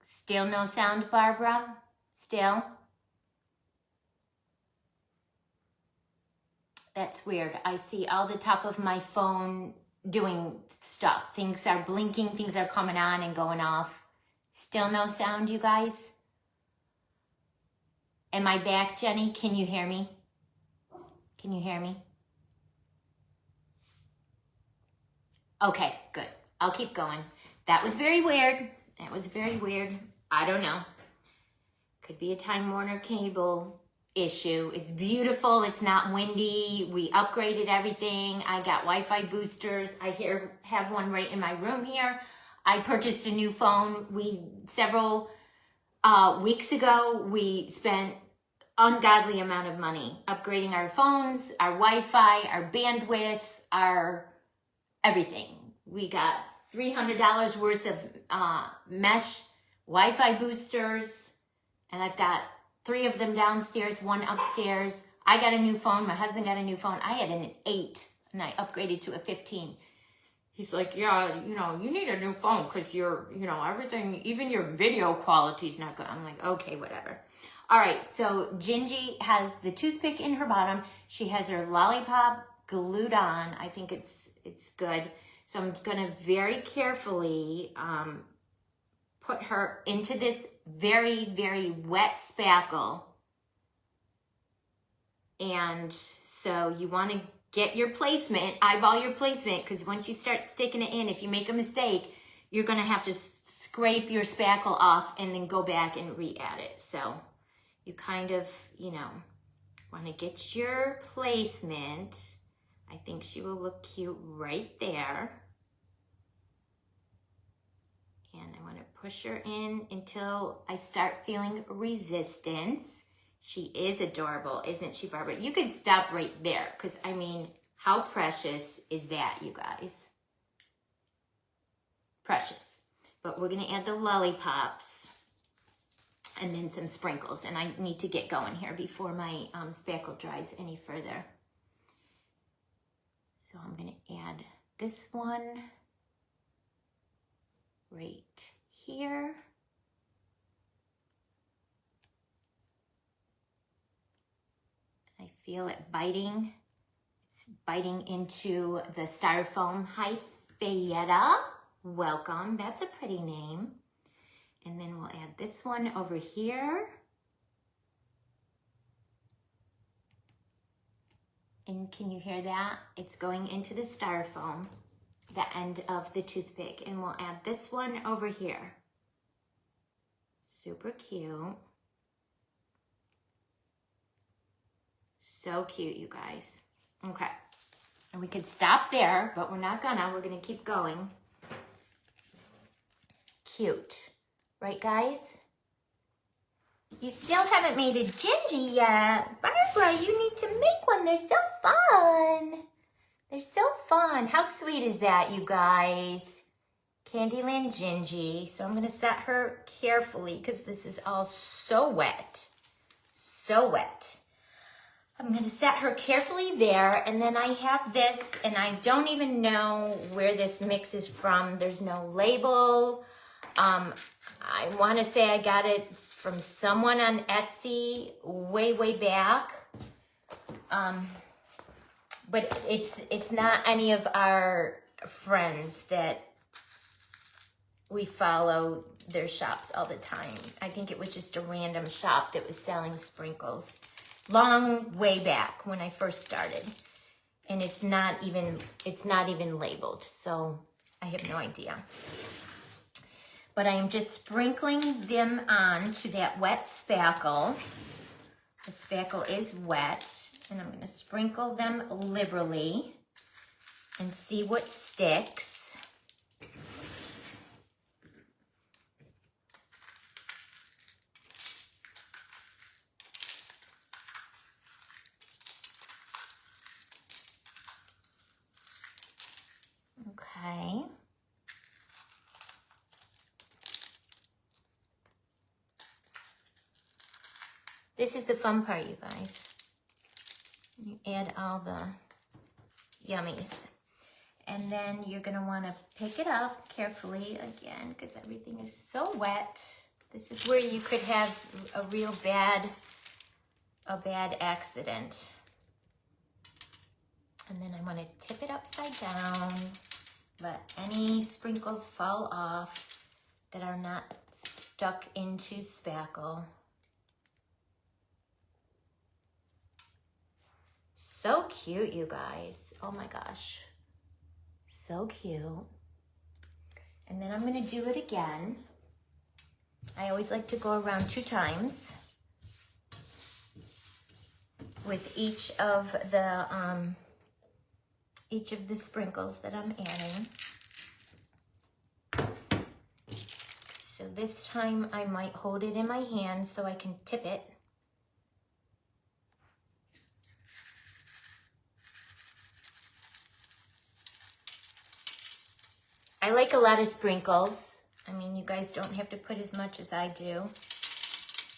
Still no sound, Barbara? Still? That's weird. I see all the top of my phone doing stuff. Things are blinking, things are coming on and going off. Still no sound, you guys? Am I back, Jenny? Can you hear me? Can you hear me? Okay, good. I'll keep going. That was very weird. That was very weird. I don't know. Could be a Time Warner cable issue. It's beautiful. It's not windy. We upgraded everything. I got Wi-Fi boosters. I have one right in my room here. I purchased a new phone. Several weeks ago, we spent ungodly amount of money upgrading our phones, our Wi-Fi, our bandwidth, our everything. We got $300 worth of mesh Wi-Fi boosters, and I've got 3 of them downstairs, 1 upstairs. I got a new phone. My husband got a new phone. I had an 8, and I upgraded to a 15. He's like, yeah, you know, you need a new phone because you're, you know, everything, even your video quality is not good. I'm like, okay, whatever. All right, so Gingy has the toothpick in her bottom. She has her lollipop glued on. I think it's good. So I'm gonna very carefully put her into this very, very wet spackle. And so you want to get your placement, eyeball your placement, because once you start sticking it in, if you make a mistake, you're going to have to scrape your spackle off and then go back and re-add it. So you kind of, you know, want to get your placement. I think she will look cute right there. And I want to push her in until I start feeling resistance. She is adorable, isn't she, Barbara? You could stop right there because, I mean, how precious is that, you guys? Precious. But we're going to add the lollipops and then some sprinkles. And I need to get going here before my spackle dries any further. So I'm going to add this one right here. I feel it biting. It's biting into the styrofoam. Hi, Fayetta. Welcome. That's a pretty name. And then we'll add this one over here. And can you hear that? It's going into the styrofoam, the end of the toothpick. And we'll add this one over here. Super cute. So cute, you guys. Okay. And we could stop there, but we're not gonna. We're gonna keep going. Cute. Right, guys? You still haven't made a gingy yet. Barbara, you need to make one. They're so fun. They're so fun. How sweet is that, you guys? Candyland gingy. So I'm gonna set her carefully because this is all so wet. So wet. I'm going to set her carefully there, and then I have this, and I don't even know where this mix is from. There's no label. I want to say I got it from someone on Etsy way, way back. But it's not any of our friends that we follow their shops all the time. I think it was just a random shop that was selling sprinkles. Long way back when I first started, and it's not even labeled, so I have no idea. But I am just sprinkling them on to that wet spackle. The spackle is wet, and I'm going to sprinkle them liberally and see what sticks. Okay. This is the fun part, you guys. You add all the yummies. And then you're going to want to pick it up carefully again because everything is so wet. This is where you could have a real bad accident. And then I want to tip it upside down. Let any sprinkles fall off that are not stuck into spackle. So cute, you guys. Oh my gosh. So cute. And then I'm going to do it again. I always like to go around 2 times with each of the sprinkles that I'm adding. So this time I might hold it in my hand so I can tip it. I like a lot of sprinkles. I mean, you guys don't have to put as much as I do,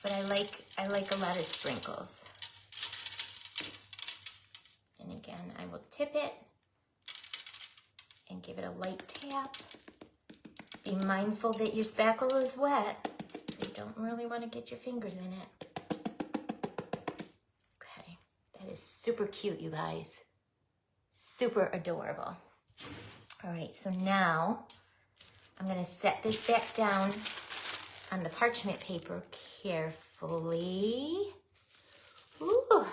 but I like a lot of sprinkles. And again, I will tip it and give it a light tap. Be mindful that your spackle is wet, so you don't really want to get your fingers in it. Okay, that is super cute, you guys. Super adorable. All right, so now I'm gonna set this back down on the parchment paper carefully. Ooh.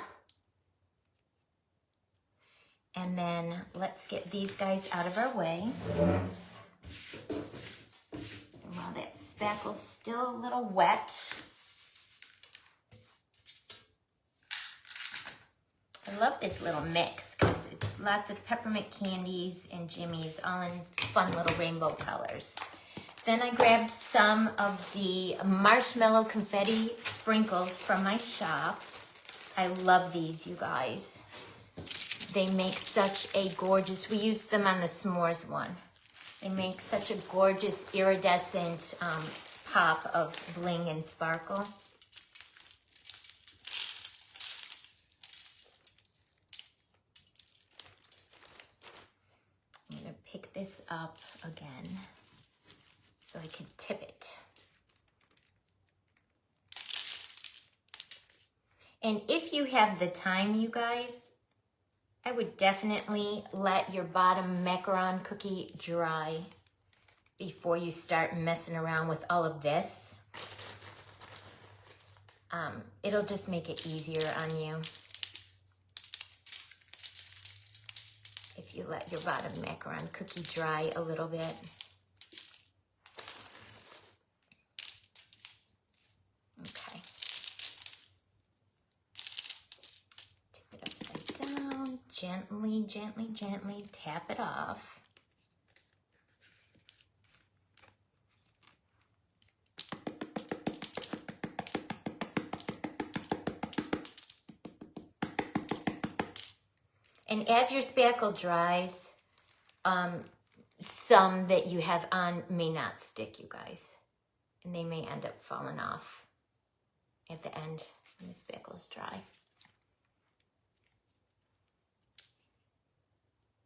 And then let's get these guys out of our way. And while that spackle's still a little wet, I love this little mix because it's lots of peppermint candies and jimmies all in fun little rainbow colors. Then I grabbed some of the marshmallow confetti sprinkles from my shop. I love these, you guys. They make such a gorgeous, we used them on the s'mores one. They make such a gorgeous iridescent pop of bling and sparkle. I'm gonna pick this up again so I can tip it. And if you have the time, you guys, I would definitely let your bottom macaron cookie dry before you start messing around with all of this. It'll just make it easier on you if you let your bottom macaron cookie dry a little bit. Okay. Tip it upside down. Gently, gently, gently tap it off. And as your spackle dries, some that you have on may not stick, you guys. And they may end up falling off at the end when the spackle is dry.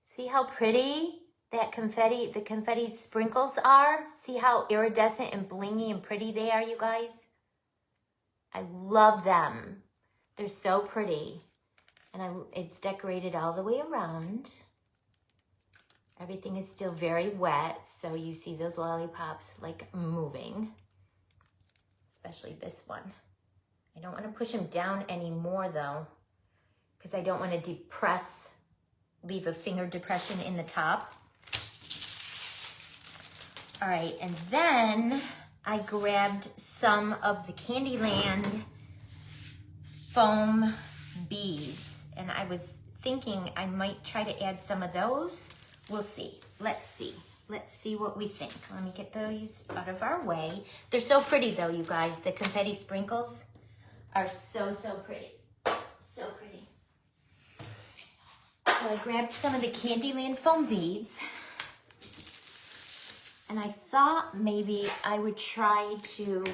See how pretty that confetti, the confetti sprinkles are? See how iridescent and blingy and pretty they are, you guys? I love them. They're so pretty. And it's decorated all the way around. Everything is still very wet, so you see those lollipops like moving. Especially this one. I don't want to push them down anymore though, because I don't want to leave a finger depression in the top. All right, and then I grabbed some of the Candyland foam beads. And I was thinking I might try to add some of those. We'll see. Let's see. Let's see what we think. Let me get those out of our way. They're so pretty though, you guys. The confetti sprinkles are so, so pretty. So pretty. So I grabbed some of the Candyland foam beads. And I thought maybe I would try to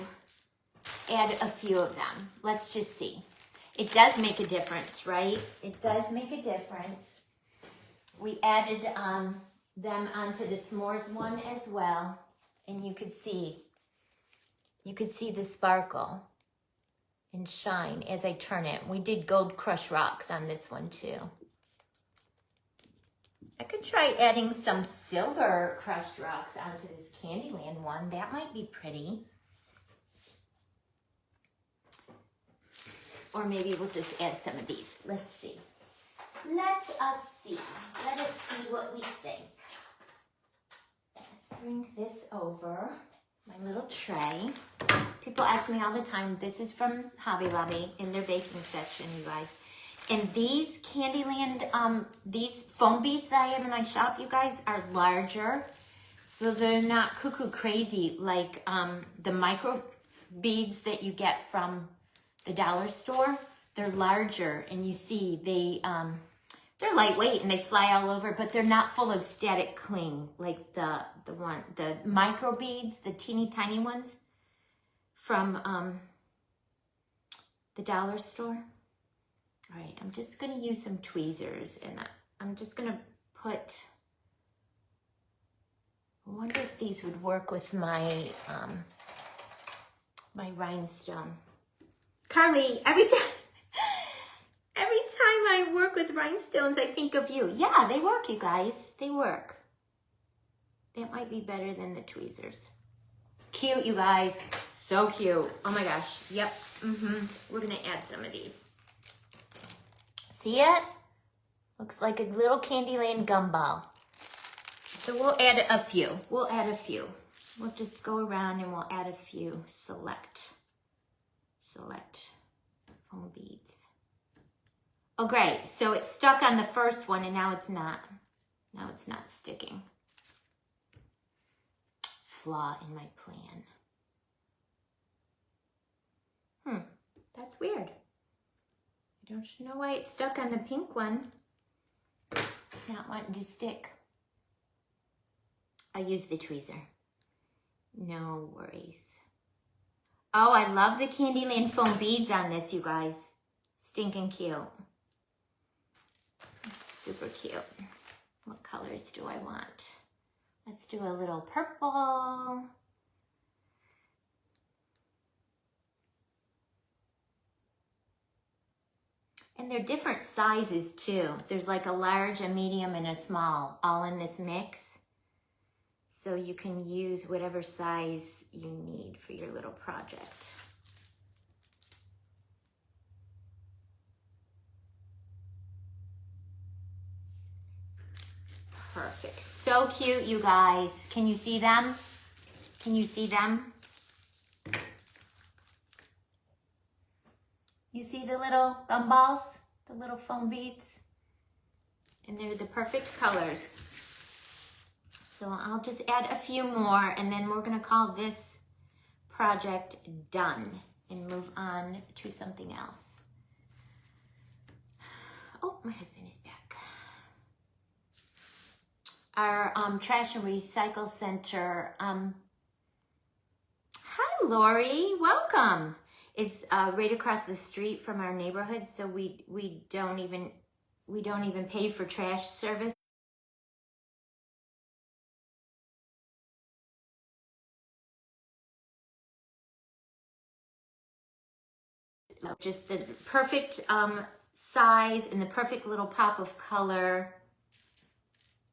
add a few of them. Let's just see. It does make a difference, right? It does make a difference. We added them onto the s'mores one as well. And you could see the sparkle and shine as I turn it. We did gold crush rocks on this one too. I could try adding some silver crushed rocks onto this Candyland one. That might be pretty. Or maybe we'll just add some of these. Let's see. Let us see. Let us see what we think. Let's bring this over. My little tray. People ask me all the time, this is from Hobby Lobby in their baking section, you guys. And these Candyland, these foam beads that I have in my shop, you guys, are larger. So they're not cuckoo crazy like the micro beads that you get from the dollar store. They're larger, and you see They're lightweight and they fly all over, but they're not full of static cling like the micro beads, the teeny tiny ones from the dollar store. All right, I'm just gonna use some tweezers and I'm just gonna put, I wonder if these would work with my my rhinestone. Carly, every time I work with rhinestones, I think of you. Yeah, they work, you guys. They work. That might be better than the tweezers. Cute, you guys. So cute. Oh my gosh. Yep. We're going to add some of these. See it? Looks like a little Candyland gumball. So we'll add a few. We'll just go around and we'll add a few. Select foam beads. Oh, great. So it's stuck on the first one and now it's not. Now it's not sticking. Flaw in my plan. That's weird. I don't know why it's stuck on the pink one. It's not wanting to stick. I use the tweezer. No worries. Oh, I love the Candyland foam beads on this, you guys. Stinking cute. Super cute. What colors do I want? Let's do a little purple. And they're different sizes too. There's like a large, a medium, and a small, all in this mix. So you can use whatever size you need for your little project. Perfect. So cute, you guys. Can you see them? Can you see them? You see the little gumballs? The little foam beads? And they're the perfect colors. So I'll just add a few more and then we're gonna call this project done and move on to something else. Oh, my husband is back. Our trash and recycle center. Hi, Lori, welcome. Is right across the street from our neighborhood, so we don't even pay for trash service. Just the perfect size and the perfect little pop of color.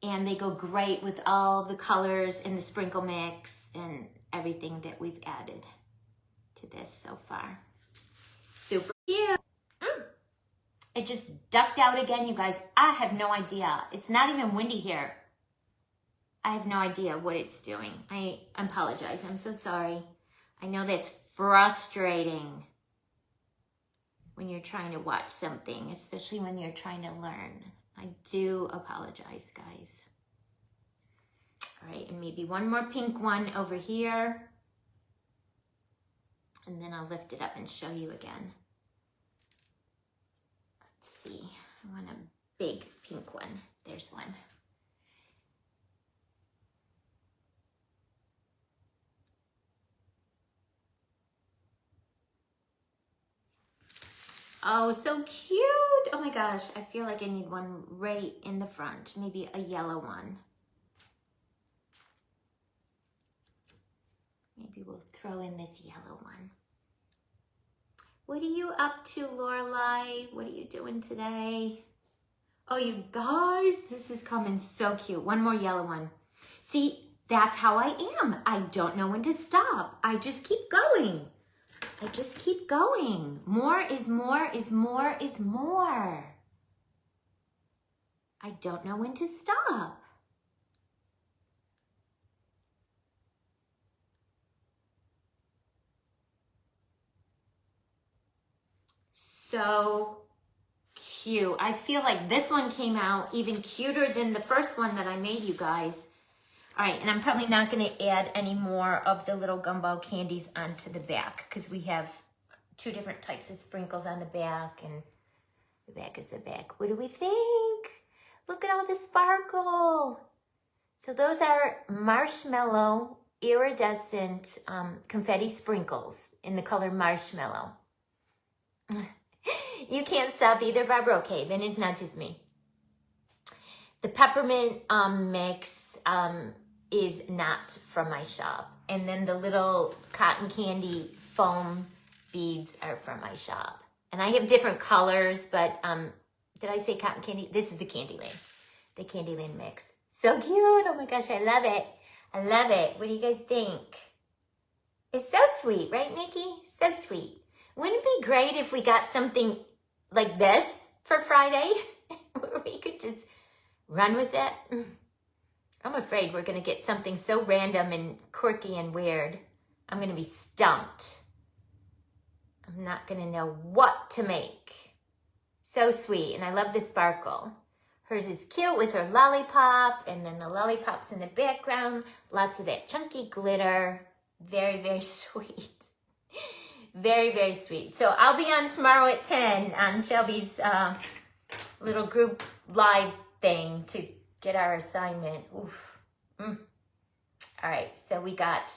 And they go great with all the colors and the sprinkle mix and everything that we've added to this so far. Super cute. It just ducked out again, you guys. I have no idea. It's not even windy here. I have no idea what it's doing. I apologize. I'm so sorry. I know that's frustrating when you're trying to watch something, especially when you're trying to learn. I do apologize, guys. All right, and maybe one more pink one over here. And then I'll lift it up and show you again. Let's see, I want a big pink one. There's one. Oh, so cute. Oh my gosh, I feel like I need one right in the front. Maybe a yellow one. Maybe we'll throw in this yellow one. What are you up to, Lorelai? What are you doing today? Oh, you guys, this is coming so cute. One more yellow one. See, that's how I am. I don't know when to stop. I just keep going. I just keep going. More is more is more is more. I don't know when to stop. So cute. I feel like this one came out even cuter than the first one that I made, you guys. All right, and I'm probably not going to add any more of the little gumball candies onto the back because we have two different types of sprinkles on the back, and the back is the back. What do we think? Look at all the sparkle. So those are marshmallow iridescent confetti sprinkles in the color marshmallow. You can't stop either, Barbara? Okay, then it's not just me. The peppermint mix is not from my shop. And then the little cotton candy foam beads are from my shop. And I have different colors, but did I say cotton candy? This is the Candyland. The Candyland mix. So cute. Oh my gosh, I love it. I love it. What do you guys think? It's so sweet, right, Nikki? So sweet. Wouldn't it be great if we got something like this for Friday? Where we could just run with it? I'm afraid we're going to get something so random and quirky and weird. I'm going to be stumped. I'm not going to know what to make. So sweet. And I love the sparkle. Hers is cute with her lollipop. And then the lollipop's in the background. Lots of that chunky glitter. Very, very sweet. Very, very sweet. So I'll be on tomorrow at 10 on Shelby's little group live thing to get our assignment. Oof. All right, so we got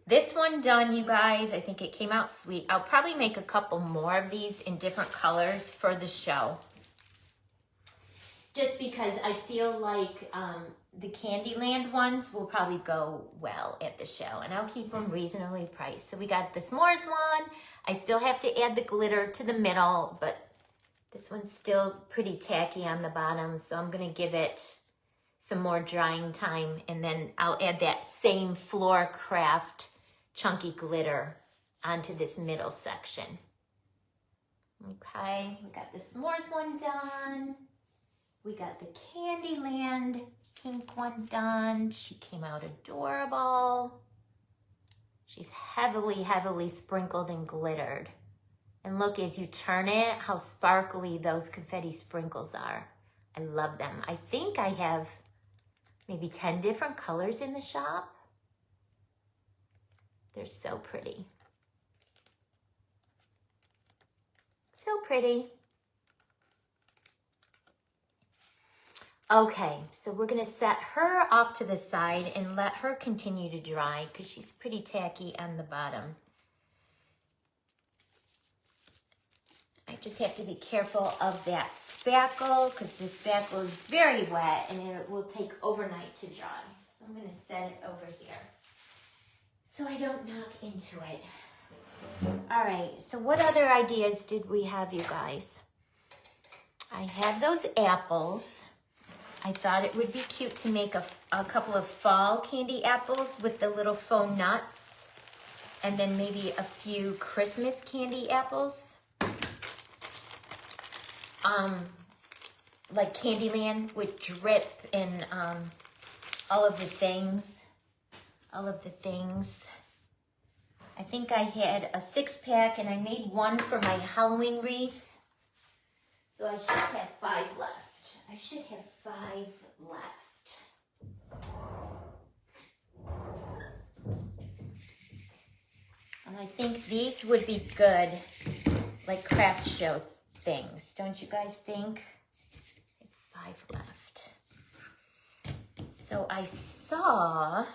this one done, you guys. I think it came out sweet. I'll probably make a couple more of these in different colors for the show. Just because I feel like the Candyland ones will probably go well at the show. And I'll keep them reasonably priced. So we got the s'mores one. I still have to add the glitter to the middle, but this one's still pretty tacky on the bottom. So I'm going to give it some more drying time. And then I'll add that same Floor Craft chunky glitter onto this middle section. Okay, we got the s'mores one done. We got the Candyland pink one done. She came out adorable. She's heavily, heavily sprinkled and glittered. And look, as you turn it, how sparkly those confetti sprinkles are. I love them. I think I have maybe 10 different colors in the shop. They're so pretty. So pretty. Okay, so we're gonna set her off to the side and let her continue to dry because she's pretty tacky on the bottom. I just have to be careful of that spackle because the spackle is very wet and it will take overnight to dry. So I'm gonna set it over here so I don't knock into it. All right, so what other ideas did we have, you guys? I had those apples. I thought it would be cute to make a couple of fall candy apples with the little faux nuts. And then maybe a few Christmas candy apples. Like Candyland with drip and all of the things. I think I had a 6-pack and I made one for my Halloween wreath. So I should have 5 left. I should have 5 left. And I think these would be good, like craft show things. Don't you guys think? 5 left. So I saw,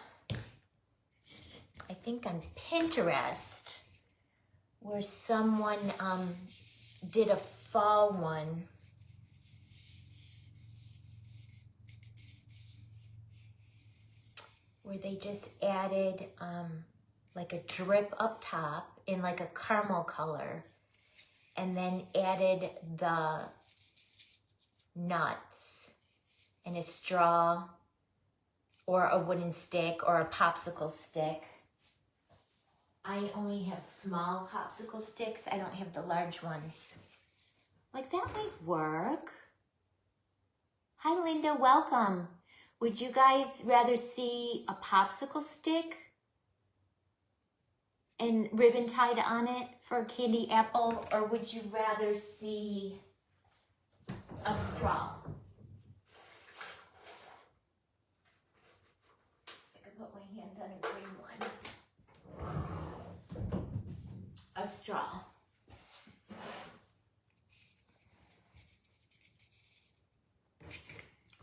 I think on Pinterest, where someone did a fall one. Where they just added like a drip up top in like a caramel color and then added the nuts in a straw or a wooden stick or a popsicle stick. I only have small popsicle sticks. I don't have the large ones. Like that might work. Hi Linda, welcome. Would you guys rather see a popsicle stick and ribbon tied on it for a candy apple, or would you rather see a straw? I can put my hands on a green one. A straw.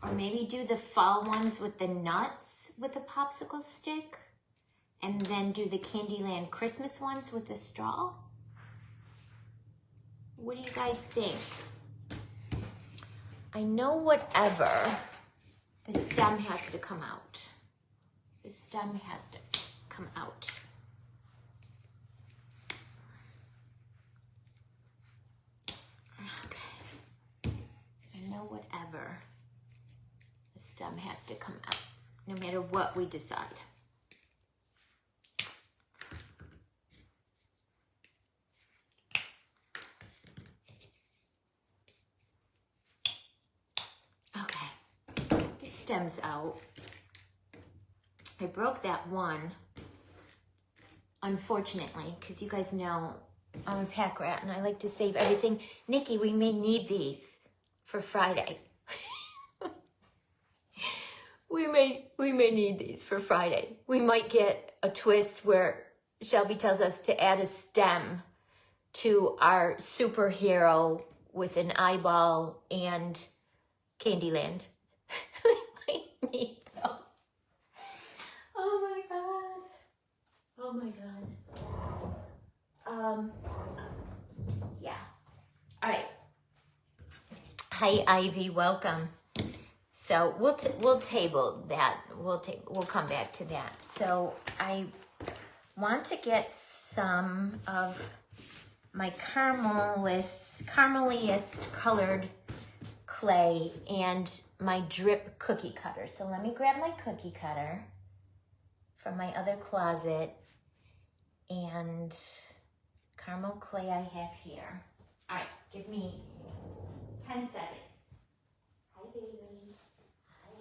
Or maybe do the fall ones with the nuts with a popsicle stick. And then do the Candyland Christmas ones with a straw. What do you guys think? I know whatever, the stem has to come out. The stem has to come out. Okay. I know whatever, the stem has to come out, no matter what we decide. Stems out. I broke that one, unfortunately, because you guys know I'm a pack rat and I like to save everything. Nikki, we may need these for Friday. we may need these for Friday. We might get a twist where Shelby tells us to add a stem to our superhero with an eyeball and Candyland. Need those. Oh my god. Oh my god. Yeah. All right. Hi Ivy, welcome. So we'll table that. We'll come back to that. So I want to get some of my carameliest colored clay and my drip cookie cutter. So let me grab my cookie cutter from my other closet and caramel clay I have here. All right, give me 10 seconds. Hi, baby. Hi.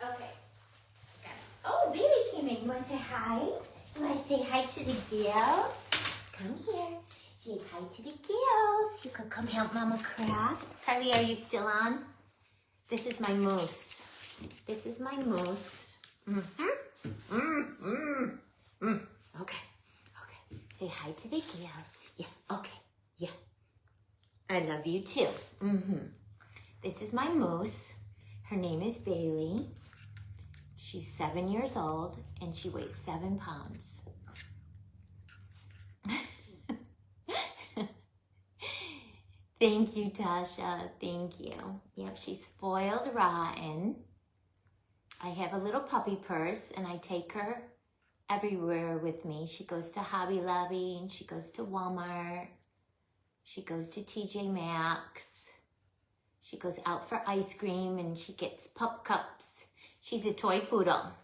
Hi. Okay. Oh, baby came in. You want to say hi? You want to say hi to the girls? Come here. Say hi to the girls. You could come help Mama craft. Carly, are you still on? This is my mousse. This is my mousse. Okay. Say hi to the girls. Yeah, okay. Yeah. I love you too. This is my mousse. Her name is Bailey. She's 7 years old and she weighs 7 pounds. Thank you, Tasha. Thank you. Yep, she's spoiled rotten. I have a little puppy purse and I take her everywhere with me. She goes to Hobby Lobby and she goes to Walmart. She goes to TJ Maxx. She goes out for ice cream and she gets pup cups. She's a toy poodle.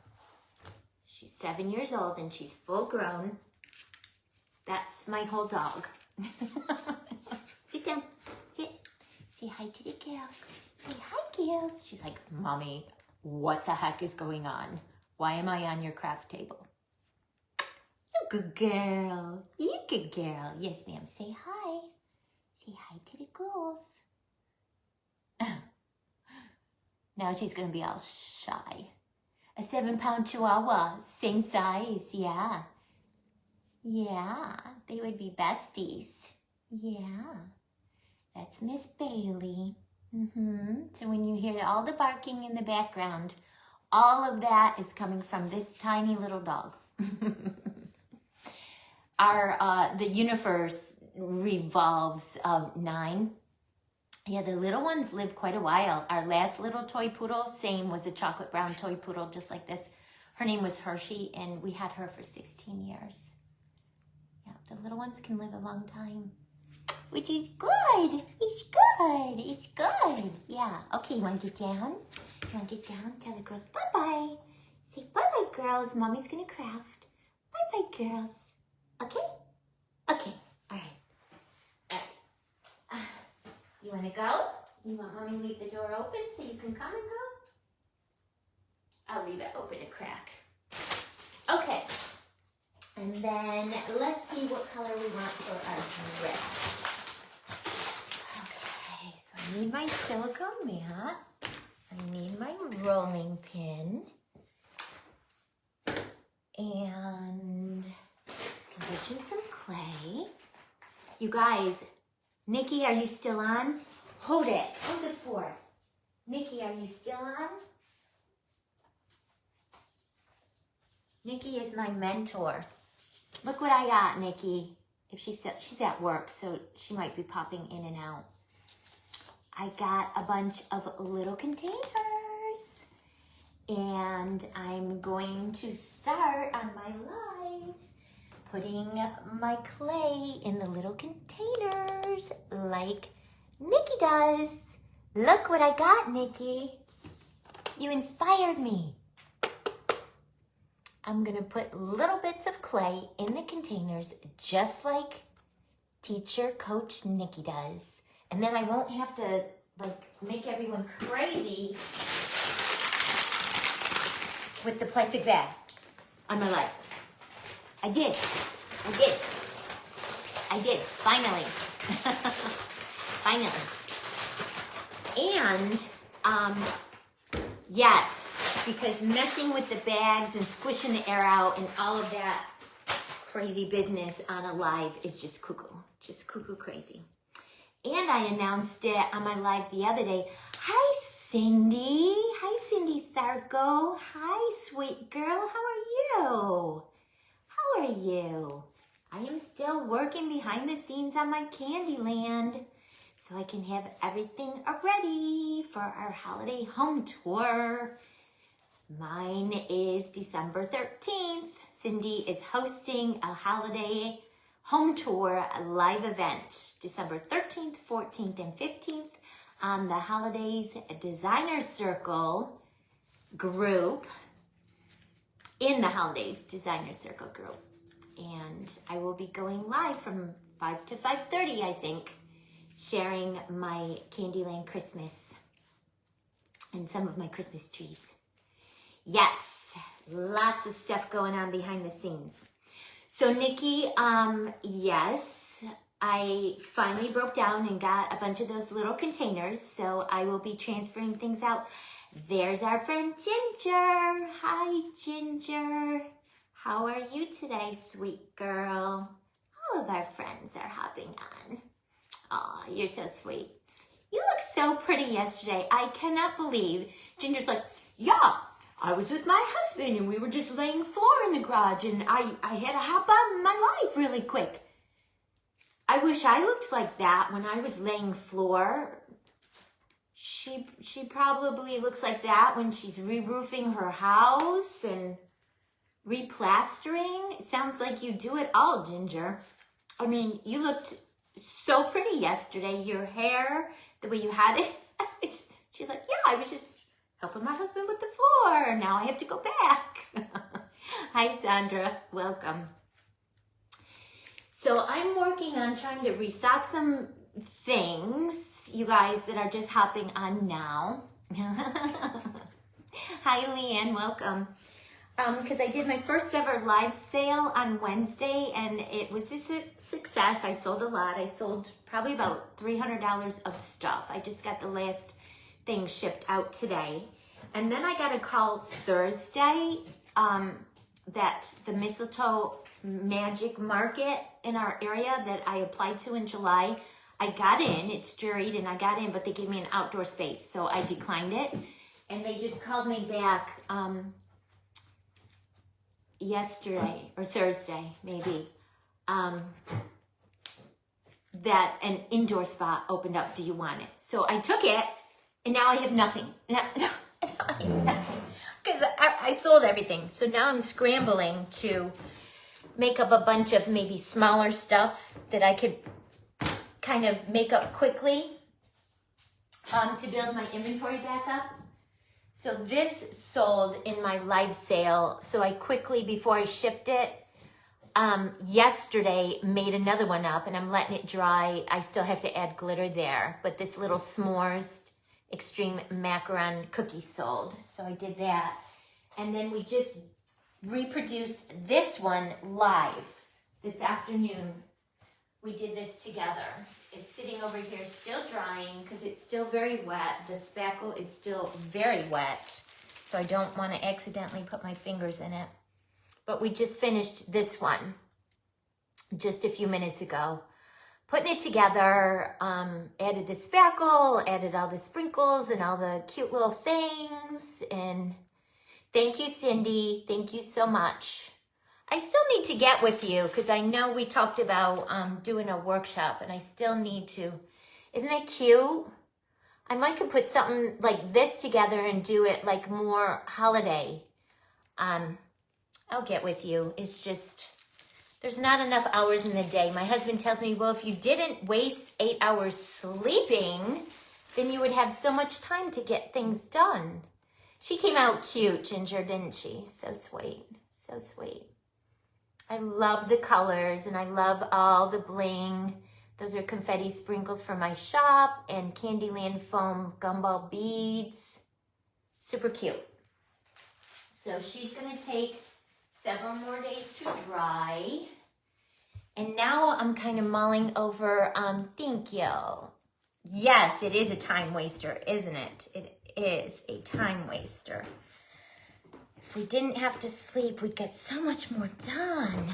She's 7 years old and she's full grown. That's my whole dog. Sit down. Sit. Say hi to the girls. Say hi, girls. She's like, Mommy, what the heck is going on? Why am I on your craft table? You good girl. You good girl. Yes, ma'am. Say hi. Say hi to the girls. Now she's going to be all shy. A 7-pound Chihuahua, same size, yeah. Yeah, they would be besties. Yeah, that's Miss Bailey. So when you hear all the barking in the background, all of that is coming from this tiny little dog. The universe revolves 9. Yeah, the little ones live quite a while. Our last little toy poodle, same, was a chocolate brown toy poodle just like this. Her name was Hershey, and we had her for 16 years. Yeah, the little ones can live a long time, which is good. It's good. It's good. Yeah. Okay, you want to get down? You want to get down? Tell the girls bye-bye. Say bye-bye, girls. Mommy's going to craft. Bye-bye, girls. Okay? Okay. All right. You want to go? You want Mommy to leave the door open so you can come and go? I'll leave it open a crack. Okay. And then let's see what color we want for our drip. Okay, so I need my silicone mat. I need my rolling pin. And squishing some clay. You guys, Nikki, are you still on? Hold it. Hold the fork. Nikki, are you still on? Nikki is my mentor. Look what I got, Nikki. If she's at work, so she might be popping in and out. I got a bunch of little containers, and I'm going to start on my lives putting my clay in the little containers like Nikki does. Look what I got, Nikki. You inspired me. I'm gonna put little bits of clay in the containers just like teacher coach Nikki does. And then I won't have to like make everyone crazy with the plastic bags on my life. I did, finally. Finally. And, yes, because messing with the bags and squishing the air out and all of that crazy business on a live is just cuckoo crazy. And I announced it on my live the other day. Hi, Cindy. Hi, Cindy Sarko. Hi, sweet girl. How are you? How are you? I am still working behind the scenes on my Candyland so I can have everything ready for our holiday home tour. Mine is December 13th. Cindy is hosting a holiday home tour live event December 13th, 14th, and 15th on the Holidays Designer Circle group, in the Holidays Designer Circle group. And I will be going live from 5 to 5:30, I think, sharing my Candyland Christmas and some of my Christmas trees. Yes, lots of stuff going on behind the scenes. So Nikki, yes, I finally broke down and got a bunch of those little containers, so I will be transferring things out. There's our friend Ginger. Hi, Ginger. How are you today, sweet girl? All of our friends are hopping on. Aw, you're so sweet. You look so pretty yesterday. I cannot believe. Ginger's like, yeah, I was with my husband and we were just laying floor in the garage and I had to hop on my life really quick. I wish I looked like that when I was laying floor. She probably looks like that when she's re-roofing her house and replastering. It sounds like you do it all, Ginger. I mean, you looked so pretty yesterday. Your hair, the way you had it. She's like, yeah, I was just helping my husband with the floor. Now I have to go back. Hi, Sandra. Welcome. So I'm working on trying to restock some things, you guys that are just hopping on now. Hi, Leanne. Welcome. Because I did my first ever live sale on Wednesday, and it was a success. I sold a lot. I sold probably about $300 of stuff. I just got the last thing shipped out today. And then I got a call Thursday that the mistletoe magic market in our area that I applied to in July, I got in. It's juried, and I got in, but they gave me an outdoor space, so I declined it. And they just called me back yesterday or Thursday, maybe, that an indoor spot opened up. Do you want it? So I took it, and now I have nothing. Because I sold everything. So now I'm scrambling to make up a bunch of maybe smaller stuff that I could kind of make up quickly to build my inventory back up. So this sold in my live sale. So I quickly, before I shipped it, yesterday made another one up, and I'm letting it dry. I still have to add glitter there, but this little s'mores extreme macaron cookie sold. So I did that. And then we just reproduced this one live this afternoon. We did this together. It's sitting over here still drying because it's still very wet. The spackle is still very wet, so I don't want to accidentally put my fingers in it. But we just finished this one. just a few minutes ago. Putting it together, added the spackle, added all the sprinkles and all the cute little things. And thank you, Cindy. Thank you so much. I still need to get with you because I know we talked about doing a workshop, and I still need to. Isn't that cute? I might could put something like this together and do it like more holiday. I'll get with you. It's just, there's not enough hours in the day. My husband tells me, well, if you didn't waste 8 hours sleeping, then you would have so much time to get things done. She came out cute, Ginger, didn't she? So sweet. So sweet. I love the colors, and I love all the bling. Those are confetti sprinkles from my shop and Candyland foam gumball beads. Super cute. So she's going to take several more days to dry. And now I'm kind of mulling over, thank you. Yes, it is a time waster, isn't it? It is a time waster. If we didn't have to sleep, we'd get so much more done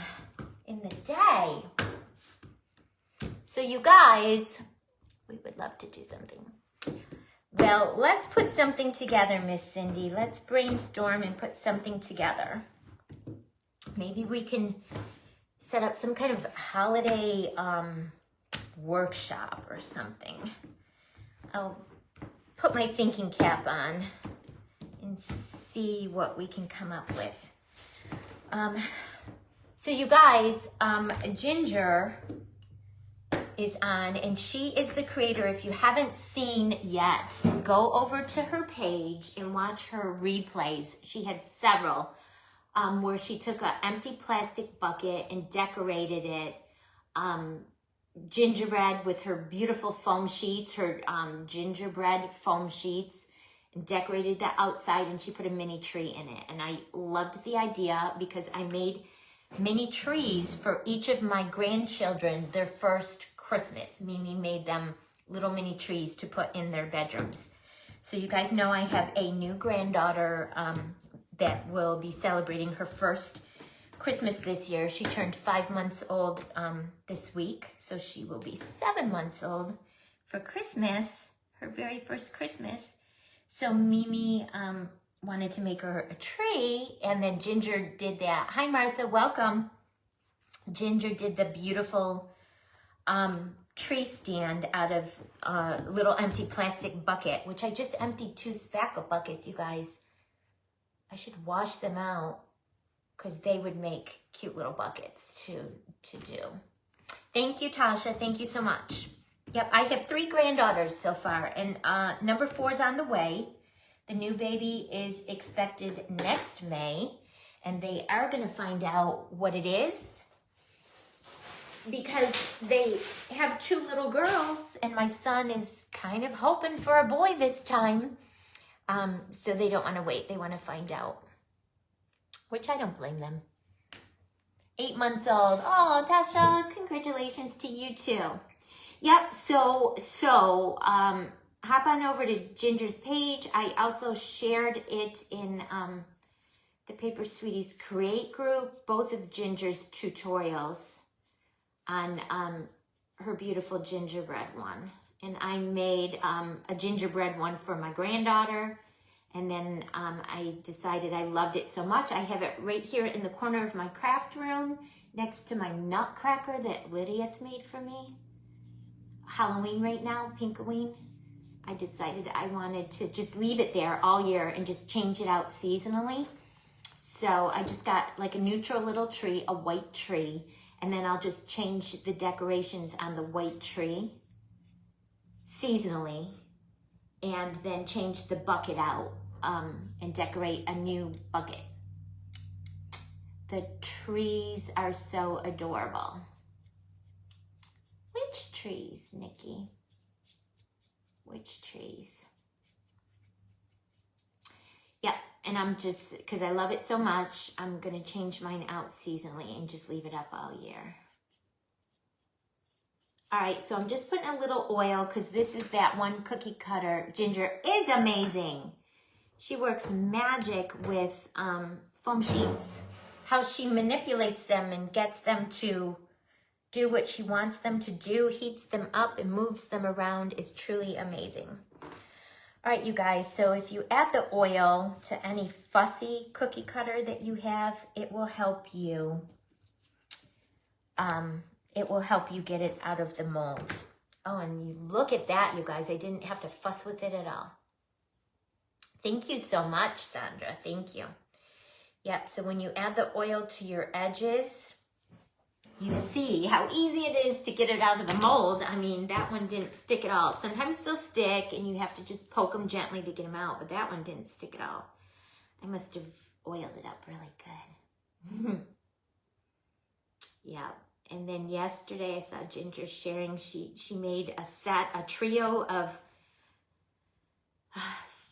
in the day. So you guys, we would love to do something. Well, let's put something together, Miss Cindy. Let's brainstorm and put something together. Maybe we can set up some kind of holiday workshop or something. I'll put my thinking cap on and see what we can come up with. So you guys, Ginger is on, and she is the creator. If you haven't seen yet, go over to her page and watch her replays. She had several where she took an empty plastic bucket and decorated it gingerbread with her beautiful foam sheets, her gingerbread foam sheets, and decorated the outside, and she put a mini tree in it. And I loved the idea because I made mini trees for each of my grandchildren their first Christmas. Mimi made them little mini trees to put in their bedrooms. So you guys know I have a new granddaughter that will be celebrating her first Christmas this year. She turned 5 months old this week, so she will be 7 months old for Christmas, her very first Christmas. So Mimi wanted to make her a tree, and then Ginger did that. Hi, Martha, welcome. Ginger did the beautiful tree stand out of a little empty plastic bucket, which I just emptied 2 spackle buckets, you guys. I should wash them out because they would make cute little buckets to do. Thank you, Tasha. Thank you so much. Yep, I have 3 granddaughters so far, and number 4 is on the way. The new baby is expected next May, and they are going to find out what it is because they have 2 little girls, and my son is kind of hoping for a boy this time. So they don't want to wait. They want to find out, which I don't blame them. 8 months old. Oh, Tasha, congratulations to you too. Yep, so hop on over to Ginger's page. I also shared it in the Paper Sweeties Create group, both of Ginger's tutorials on her beautiful gingerbread one. And I made a gingerbread one for my granddaughter. And then I decided I loved it so much. I have it right here in the corner of my craft room next to my nutcracker that Lydia made for me. Halloween right now, Pinkoween. I decided I wanted to just leave it there all year and just change it out seasonally. So I just got like a neutral little tree, a white tree, and then I'll just change the decorations on the white tree seasonally, and then change the bucket out and decorate a new bucket. The trees are so adorable. Which trees, Nikki? Which trees? Yep, and I'm just, because I love it so much, I'm going to change mine out seasonally and just leave it up all year. All right, so I'm just putting a little oil because this is that one cookie cutter. Ginger is amazing. She works magic with foam sheets, how she manipulates them and gets them to do what she wants them to do, heats them up and moves them around, is truly amazing. All right, you guys, so if you add the oil to any fussy cookie cutter that you have, it will help you. It will help you get it out of the mold. Oh, and you look at that, you guys. I didn't have to fuss with it at all. Thank you so much, Sandra. Thank you. Yep, so when you add the oil to your edges, you see how easy it is to get it out of the mold. I mean, that one didn't stick at all. Sometimes they'll stick and you have to just poke them gently to get them out, but that one didn't stick at all. I must have oiled it up really good. Yeah. And then yesterday I saw Ginger sharing, she made a trio of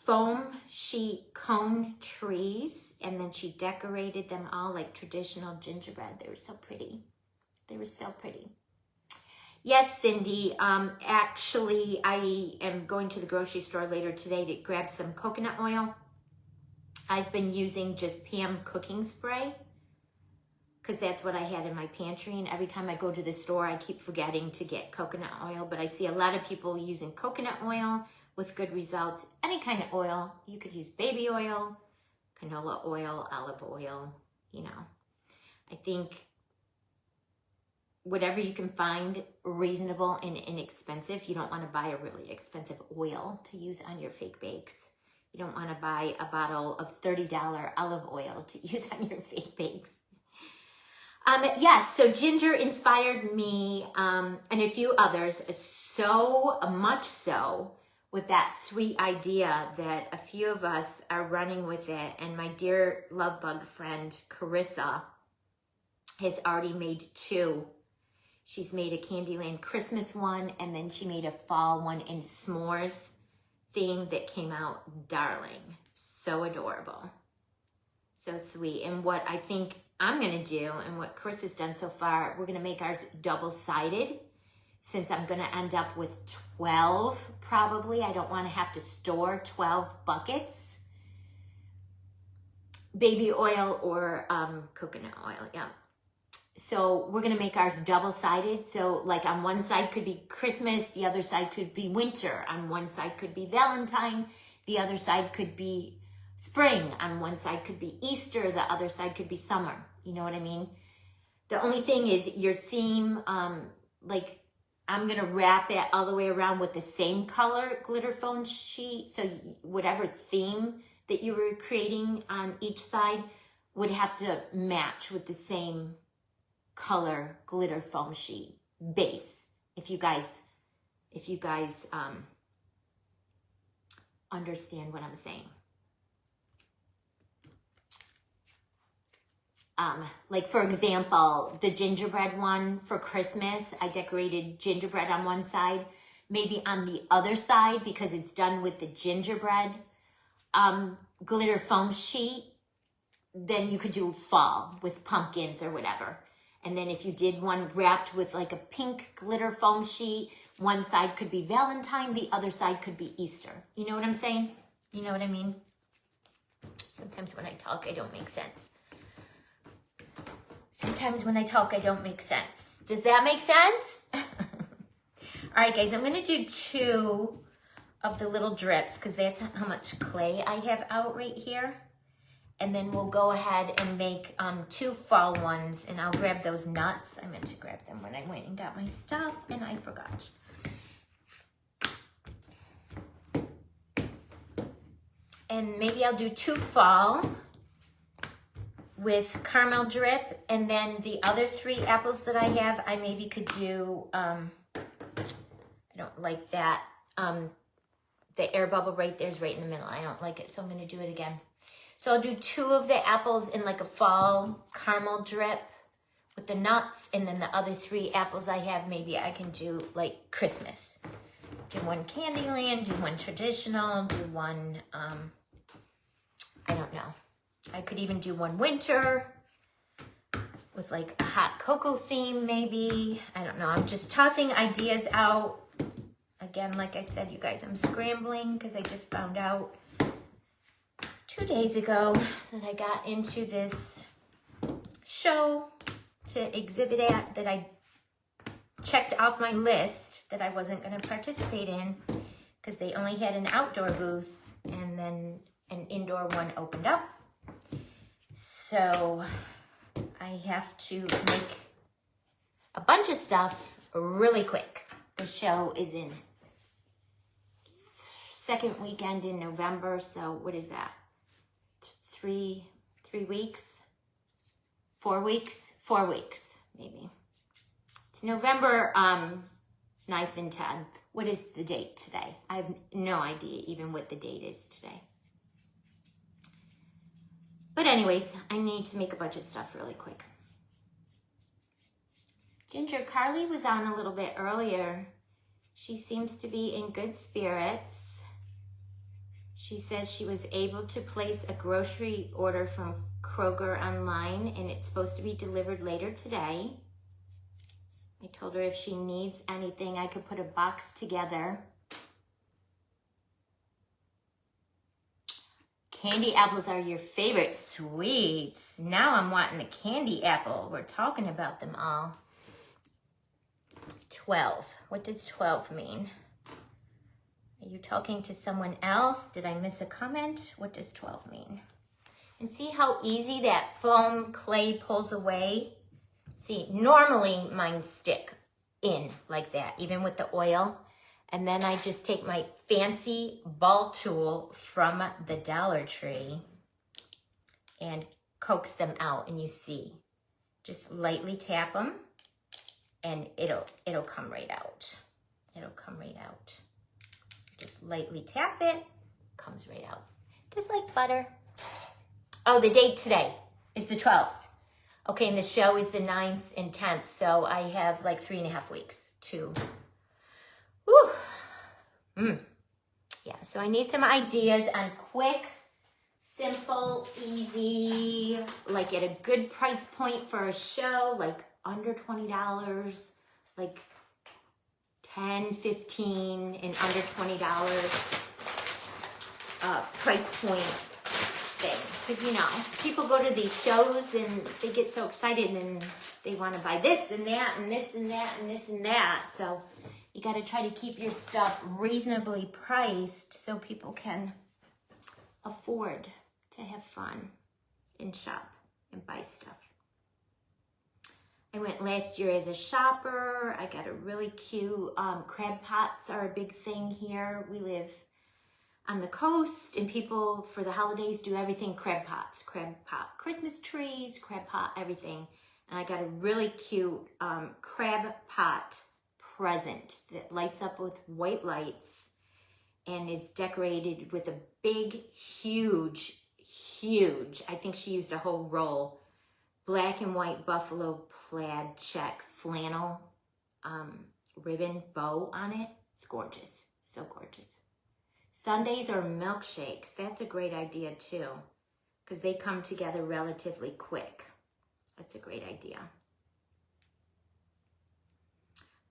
foam sheet cone trees, and then she decorated them all like traditional gingerbread. They were so pretty. They were so pretty. Yes, Cindy, actually I am going to the grocery store later today to grab some coconut oil. I've been using just Pam cooking spray, because that's what I had in my pantry, and every time I go to the store, I keep forgetting to get coconut oil, but I see a lot of people using coconut oil with good results. Any kind of oil. You could use baby oil, canola oil, olive oil, you know. I think whatever you can find reasonable and inexpensive. You don't want to buy a really expensive oil to use on your fake bakes. You don't want to buy a bottle of $30 olive oil to use on your fake bakes. Yes, so Ginger inspired me and a few others, so much so with that sweet idea that a few of us are running with it. And my dear love bug friend, Carissa, has already made 2. She's made a Candyland Christmas one, and then she made a fall one in s'mores theme that came out darling. So adorable. So sweet. And what I think I'm going to do, and what Chris has done so far, we're going to make ours double-sided, since I'm going to end up with 12 probably. I don't want to have to store 12 buckets. Baby oil or coconut oil, yeah. So we're going to make ours double-sided. So like on one side could be Christmas, the other side could be winter. On one side could be Valentine, the other side could be spring. On one side could be Easter, the other side could be summer. You know what I mean? The only thing is your theme, like I'm going to wrap it all the way around with the same color glitter foam sheet. So whatever theme that you were creating on each side would have to match with the same color glitter foam sheet base. If you guys understand what I'm saying. Like for example, the gingerbread one for Christmas, I decorated gingerbread on one side, maybe on the other side, because it's done with the gingerbread glitter foam sheet, then you could do fall with pumpkins or whatever. And then if you did one wrapped with like a pink glitter foam sheet, one side could be Valentine, the other side could be Easter. You know what I'm saying? You know what I mean? Sometimes when I talk, I don't make sense. Sometimes when I talk, I don't make sense. Does that make sense? All right, guys, I'm going to do 2 of the little drips because that's how much clay I have out right here. And then we'll go ahead and make 2 fall ones, and I'll grab those nuts. I meant to grab them when I went and got my stuff, and I forgot. And maybe I'll do 2 fall with caramel drip, and then the other 3 apples that I have, I maybe could do, I don't like that, the air bubble right there's right in the middle. I don't like it, so I'm going to do it again. So I'll do 2 of the apples in like a fall caramel drip with the nuts, and then the other 3 apples I have, maybe I can do like Christmas. Do one Candyland, do one traditional, do one, I don't know. I could even do one winter with like a hot cocoa theme maybe. I don't know. I'm just tossing ideas out. Again, like I said, you guys, I'm scrambling because I just found out 2 days ago that I got into this show to exhibit at that I checked off my list that I wasn't going to participate in because they only had an outdoor booth and then an indoor one opened up. So I have to make a bunch of stuff really quick. The show is in second weekend in November, so what is that? 3 weeks? 4 weeks? 4 weeks, maybe. It's November 9th and 10th. What is the date today? I have no idea even what the date is today. But anyways, I need to make a bunch of stuff really quick. Ginger, Carly was on a little bit earlier. She seems to be in good spirits. She says she was able to place a grocery order from Kroger online and it's supposed to be delivered later today. I told her if she needs anything, I could put a box together. Candy apples are your favorite sweets. Now I'm wanting a candy apple. We're talking about them all. 12. What does 12 mean? Are you talking to someone else? Did I miss a comment? What does 12 mean? And see how easy that foam clay pulls away? See, normally mine stick in like that, even with the oil. And then I just take my fancy ball tool from the Dollar Tree and coax them out, and you see. Just lightly tap them and it'll come right out. It'll come right out. Just lightly tap it, comes right out. Just like butter. Oh, the date today is the 12th. Okay, and the show is the 9th and 10th, so I have like 3.5 weeks to, yeah, so I need some ideas on quick, simple, easy, like at a good price point for a show, like under $20, like 10, 15, and under $20 price point thing. Because, you know, people go to these shows and they get so excited and they want to buy this and that and this and that and this and that. So you got to try to keep your stuff reasonably priced so people can afford to have fun and shop and buy stuff. I went last year as a shopper. I got a really cute, crab pots are a big thing here. We live on the coast and people for the holidays do everything crab pots, crab pot Christmas trees, crab pot, everything. And I got a really cute crab pot present that lights up with white lights and is decorated with a big, huge, I think she used a whole roll, black and white buffalo plaid check flannel ribbon bow on it. It's gorgeous, so gorgeous. Sundaes or milkshakes, that's a great idea too, because they come together relatively quick. That's a great idea.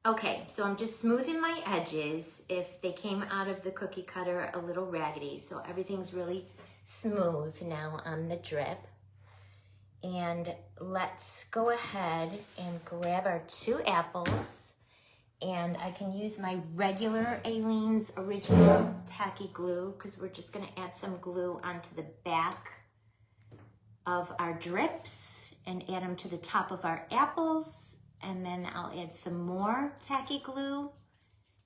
Okay, so I'm just smoothing my edges. If they came out of the cookie cutter a little raggedy, so everything's really smooth now on the drip. And let's go ahead and grab our 2 apples. And I can use my regular Aleene's Original Tacky Glue because we're just going to add some glue onto the back of our drips and add them to the top of our apples. And then I'll add some more tacky glue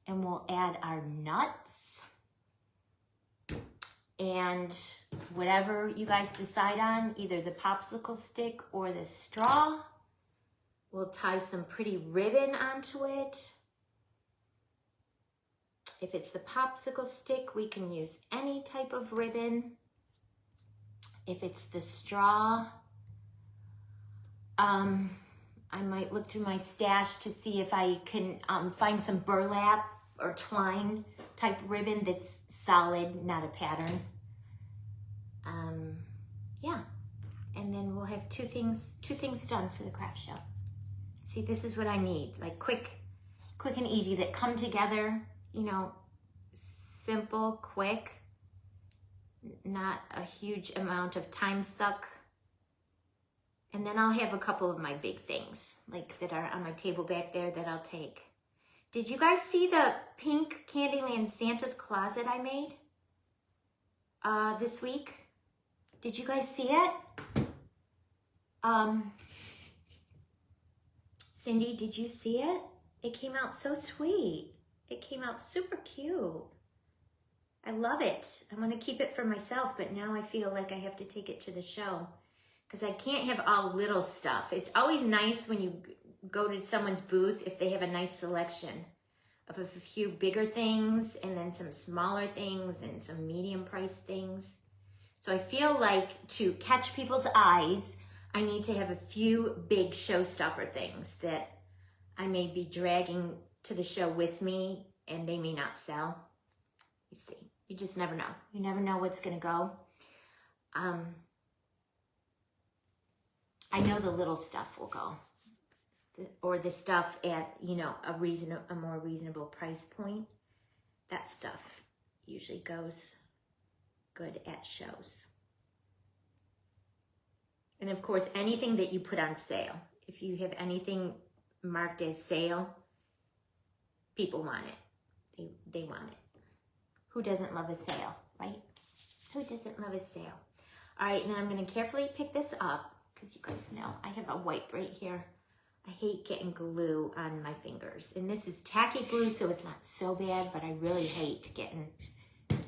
and we'll add our nuts. And whatever you guys decide on, either the popsicle stick or the straw, we'll tie some pretty ribbon onto it. If it's the popsicle stick, we can use any type of ribbon. If it's the straw, I might look through my stash to see if I can find some burlap or twine type ribbon that's solid, not a pattern. Yeah, and then we'll have two things done for the craft show. See, this is what I need, like quick and easy that come together, you know, simple, quick, not a huge amount of time suck. And then I'll have a couple of my big things, like that are on my table back there that I'll take. Did you guys see the pink Candyland Santa's Closet I made this week? Did you guys see it? Cindy, did you see it? It came out so sweet. It came out super cute. I love it. I'm going to keep it for myself, but now I feel like I have to take it to the show because I can't have all little stuff. It's always nice when you go to someone's booth if they have a nice selection of a few bigger things and then some smaller things and some medium priced things. So I feel like to catch people's eyes, I need to have a few big showstopper things that I may be dragging to the show with me and they may not sell. You see, you just never know. You never know what's gonna go. I know the little stuff will go, or the stuff at, you know, a more reasonable price point. That stuff usually goes good at shows. And of course, anything that you put on sale. If you have anything marked as sale, people want it. They want it. Who doesn't love a sale, right? Who doesn't love a sale? All right, and then I'm going to carefully pick this up because you guys know I have a wipe right here. I hate getting glue on my fingers. And this is tacky glue, so it's not so bad, but I really hate getting...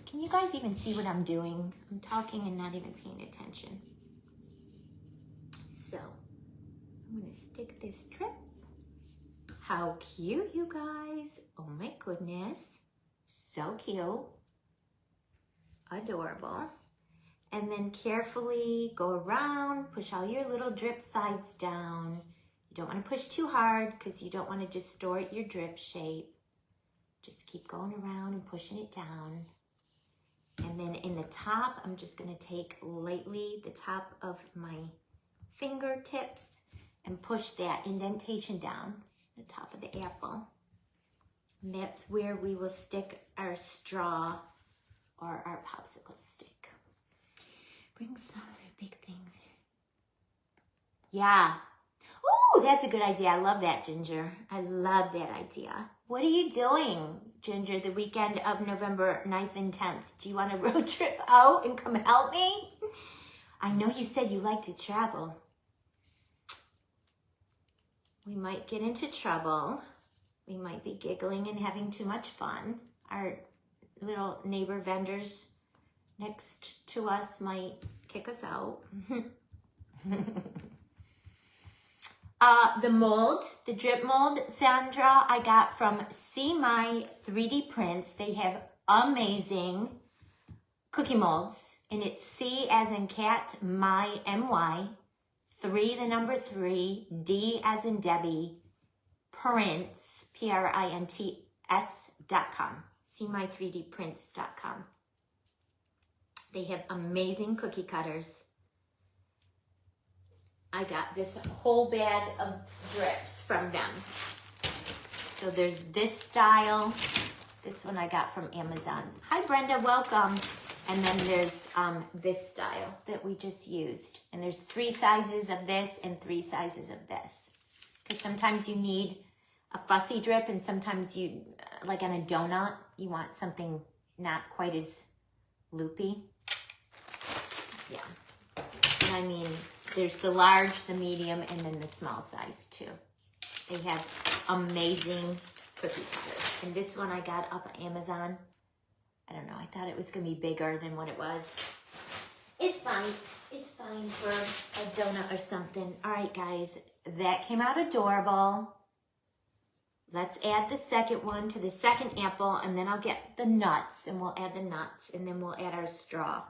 Can you guys even see what I'm doing? I'm talking and not even paying attention. So, I'm going to stick this strip. How cute, you guys. Oh my goodness. So cute. Adorable. And then carefully go around, push all your little drip sides down. You don't want to push too hard because you don't want to distort your drip shape. Just keep going around and pushing it down. And then in the top, I'm just going to take lightly the top of my fingertips and push that indentation down the top of the apple. And that's where we will stick our straw or our popsicle stick. Bring some big things. Yeah. Ooh, that's a good idea. I love that, Ginger. I love that idea. What are you doing, Ginger, the weekend of November 9th and 10th? Do you want a road trip out and come help me? I know you said you like to travel. We might get into trouble. We might be giggling and having too much fun. Our little neighbor vendors next to us might kick us out. The drip mold, Sandra, I got from See My 3D Prints. They have amazing cookie molds, and it's C as in cat, my, M-Y, 3, the number 3, D as in Debbie, prints, PRINTS.com, seemy3dprints.com. They have amazing cookie cutters. I got this whole bag of drips from them. So there's this style. This one I got from Amazon. Hi, Brenda, welcome. And then there's this style that we just used. And there's 3 sizes of this and 3 sizes of this. Because sometimes you need a fussy drip and sometimes you, like on a donut, you want something not quite as loopy. Yeah. And I mean, there's the large, the medium, and then the small size too. They have amazing cookie cutters. And this one I got off of Amazon. I don't know, I thought it was gonna be bigger than what it was. It's fine. It's fine for a donut or something. All right, guys, that came out adorable. Let's add the second one to the second apple, and then I'll get the nuts, and we'll add the nuts, and then we'll add our straw.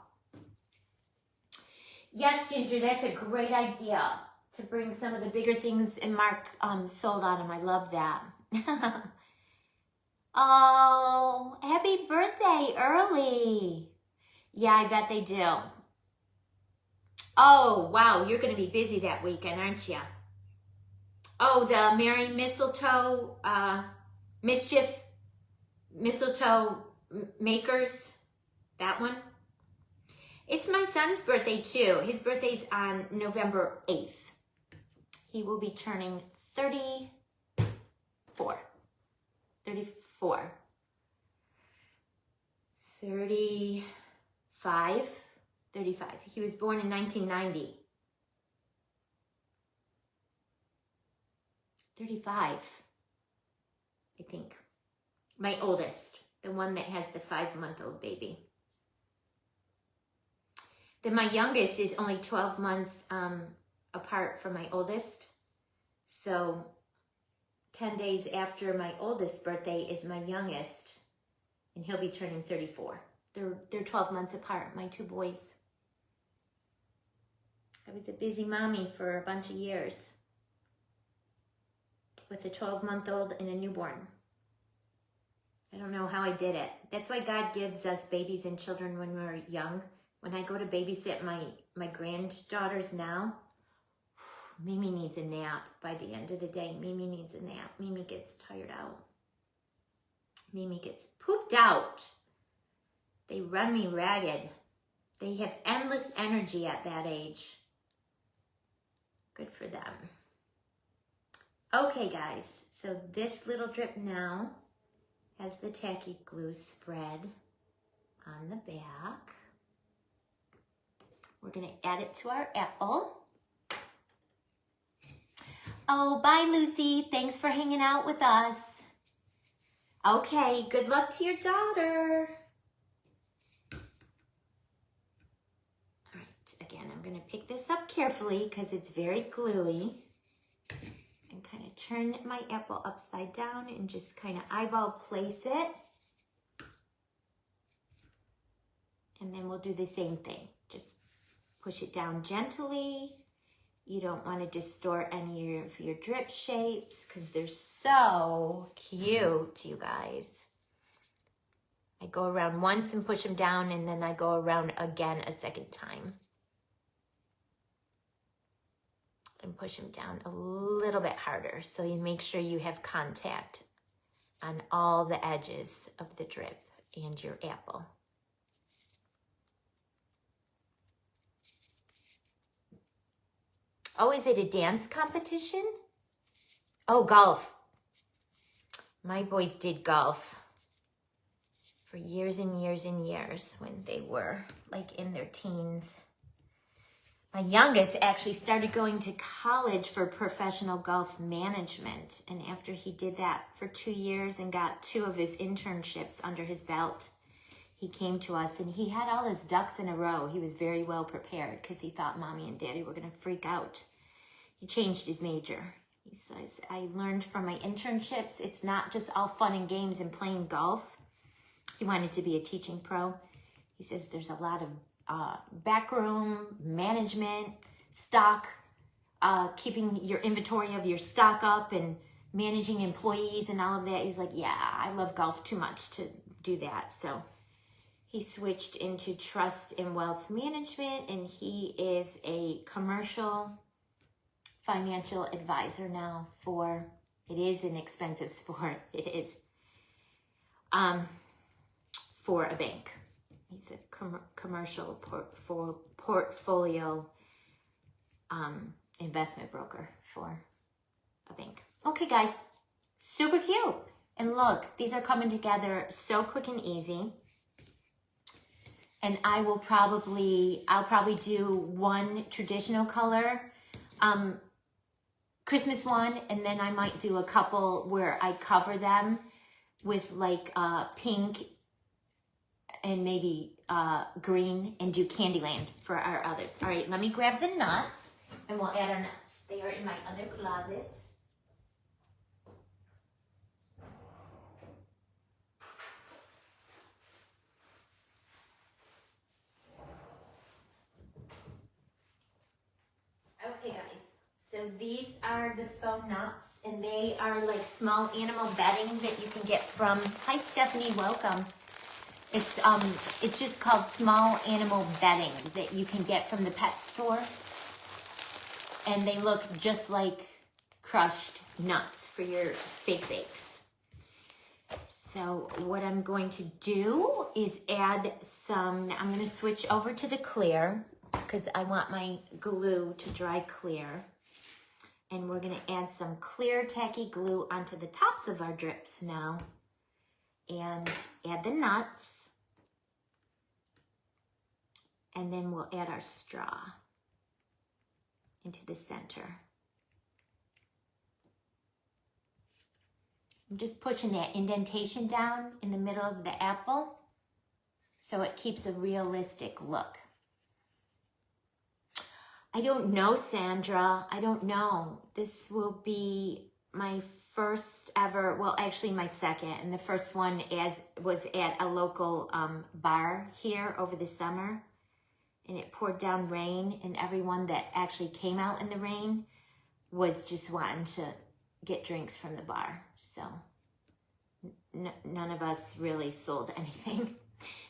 Yes, Ginger, that's a great idea to bring some of the bigger things, and Mark sold on them. I love that. Oh, happy birthday early. Yeah, I bet they do. Oh, wow, you're going to be busy that weekend, aren't you? Oh, the Merry Mistletoe, Mistletoe Makers, that one. It's my son's birthday too. His birthday's on November 8th. He will be turning 34. 34. 35. 35. He was born in 1990. 35, I think. My oldest, the one that has the 5-month-old baby. Then my youngest is only 12 months apart from my oldest. So 10 days after my oldest birthday is my youngest, and he'll be turning 34. They're 12 months apart, my 2 boys. I was a busy mommy for a bunch of years with a 12-month-old and a newborn. I don't know how I did it. That's why God gives us babies and children when we're young. When I go to babysit my granddaughters now, Mimi needs a nap by the end of the day. Mimi needs a nap. Mimi gets tired out. Mimi gets pooped out. They run me ragged. They have endless energy at that age. Good for them. Okay, guys. So this little drip now has the tacky glue spread on the back. We're going to add it to our apple. Oh, bye, Lucy. Thanks for hanging out with us. Okay, good luck to your daughter. All right, again, I'm going to pick this up carefully because it's very gluey. And kind of turn my apple upside down and just kind of eyeball place it. And then we'll do the same thing. Just push it down gently. You don't want to distort any of your drip shapes because they're so cute, you guys. I go around once and push them down, and then I go around again a second time. And push them down a little bit harder so you make sure you have contact on all the edges of the drip and your apple. Oh, is it a dance competition? Oh, golf. My boys did golf for years and years and years when they were like in their teens. My youngest actually started going to college for professional golf management. And after he did that for 2 years and got 2 of his internships under his belt, he came to us and he had all his ducks in a row. He was very well prepared because he thought mommy and daddy were going to freak out. He changed his major. He says, I learned from my internships, it's not just all fun and games and playing golf. He wanted to be a teaching pro. He says there's a lot of backroom management, stock, keeping your inventory of your stock up and managing employees and all of that. He's like, yeah, I love golf too much to do that. So he switched into trust and wealth management, and he is a commercial financial advisor now for, it is an expensive sport. It is for a bank. He's a commercial portfolio investment broker for a bank. Okay, guys, super cute. And look, these are coming together so quick and easy. And I'll probably do one traditional color, Christmas one, and then I might do a couple where I cover them with like pink and maybe green, and do Candyland for our others. All right, let me grab the nuts and we'll add our nuts. They are in my other closet. Okay, guys, so these are the faux nuts, and they are like small animal bedding that you can get from, hi Stephanie, welcome. It's just called small animal bedding that you can get from the pet store. And they look just like crushed nuts for your fake bakes. So what I'm going to do is add some, I'm going to switch over to the clear because I want my glue to dry clear. And we're gonna add some clear tacky glue onto the tops of our drips now. And add the nuts. And then we'll add our straw into the center. I'm just pushing that indentation down in the middle of the apple so it keeps a realistic look. I don't know, Sandra. I don't know. This will be my first ever, well, actually my second, and the first one was at a local bar here over the summer, and it poured down rain, and everyone that actually came out in the rain was just wanting to get drinks from the bar. So none of us really sold anything.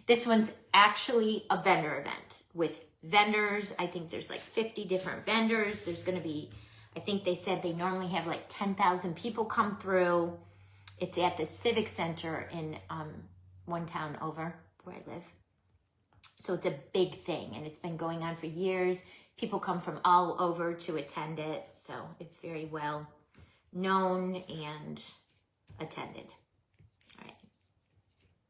This one's actually a vendor event with vendors. I think there's like 50 different vendors. There's going to be, I think they said they normally have like 10,000 people come through. It's at the Civic Center in one town over where I live. So it's a big thing, and it's been going on for years. People come from all over to attend it. So it's very well known and attended. All right.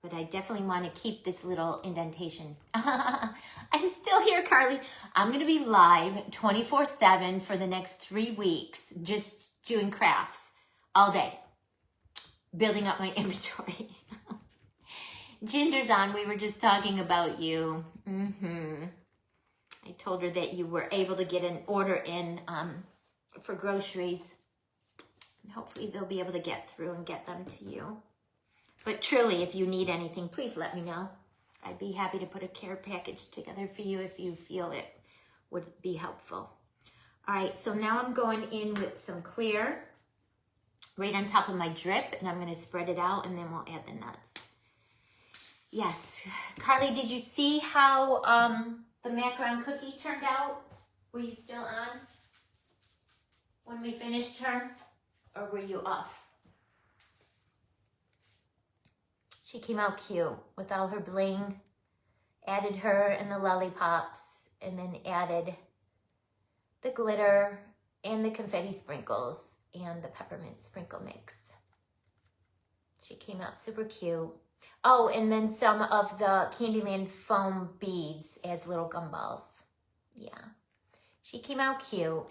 But I definitely want to keep this little indentation. I'm still here, Carly. I'm going to be live 24/7 for the next 3 weeks, just doing crafts all day, building up my inventory. Ginger's on. We were just talking about you. I told her that you were able to get an order in for groceries. And hopefully they'll be able to get through and get them to you. But truly, if you need anything, please let me know. I'd be happy to put a care package together for you if you feel it would be helpful. All right, so now I'm going in with some clear right on top of my drip, and I'm going to spread it out, and then we'll add the nuts. Yes. Carly, did you see how the macaron cookie turned out? Were you still on when we finished her, or were you off? She came out cute with all her bling, added her and the lollipops, and then added the glitter and the confetti sprinkles and the peppermint sprinkle mix. She came out super cute. Oh, and then some of the Candyland foam beads as little gumballs. Yeah, she came out cute.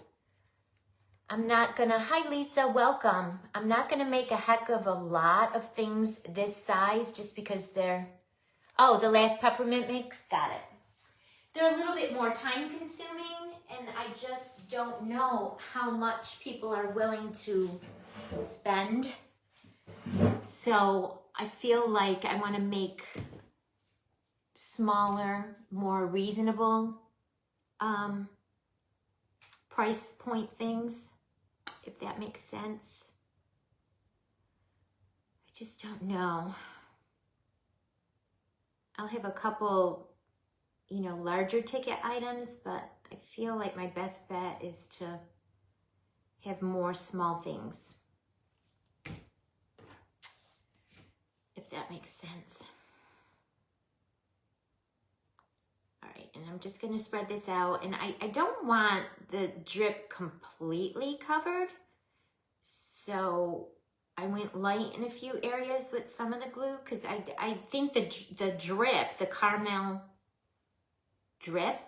I'm not gonna, hi Lisa, welcome. I'm not gonna make a heck of a lot of things this size just because they're, oh, the last peppermint mix, got it. They're a little bit more time consuming, and I just don't know how much people are willing to spend. So I feel like I wanna make smaller, more reasonable price point things, if that makes sense. I just don't know. I'll have a couple, larger ticket items, but I feel like my best bet is to have more small things, if that makes sense. All right, and I'm just gonna spread this out, and I don't want the drip completely covered, so I went light in a few areas with some of the glue, because I think the drip, the caramel drip,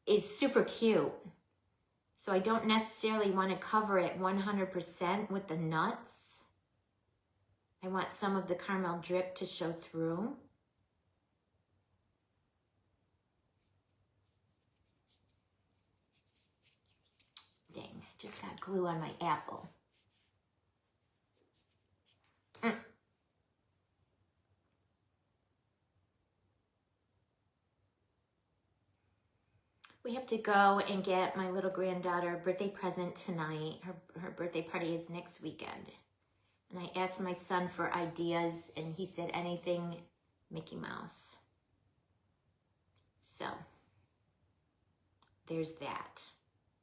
is super cute. So I don't necessarily want to cover it 100% with the nuts. I want some of the caramel drip to show through. Dang, I just got glue on my apple. We have to go and get my little granddaughter a birthday present tonight. Her birthday party is next weekend. And I asked my son for ideas, and he said anything Mickey Mouse. So, there's that.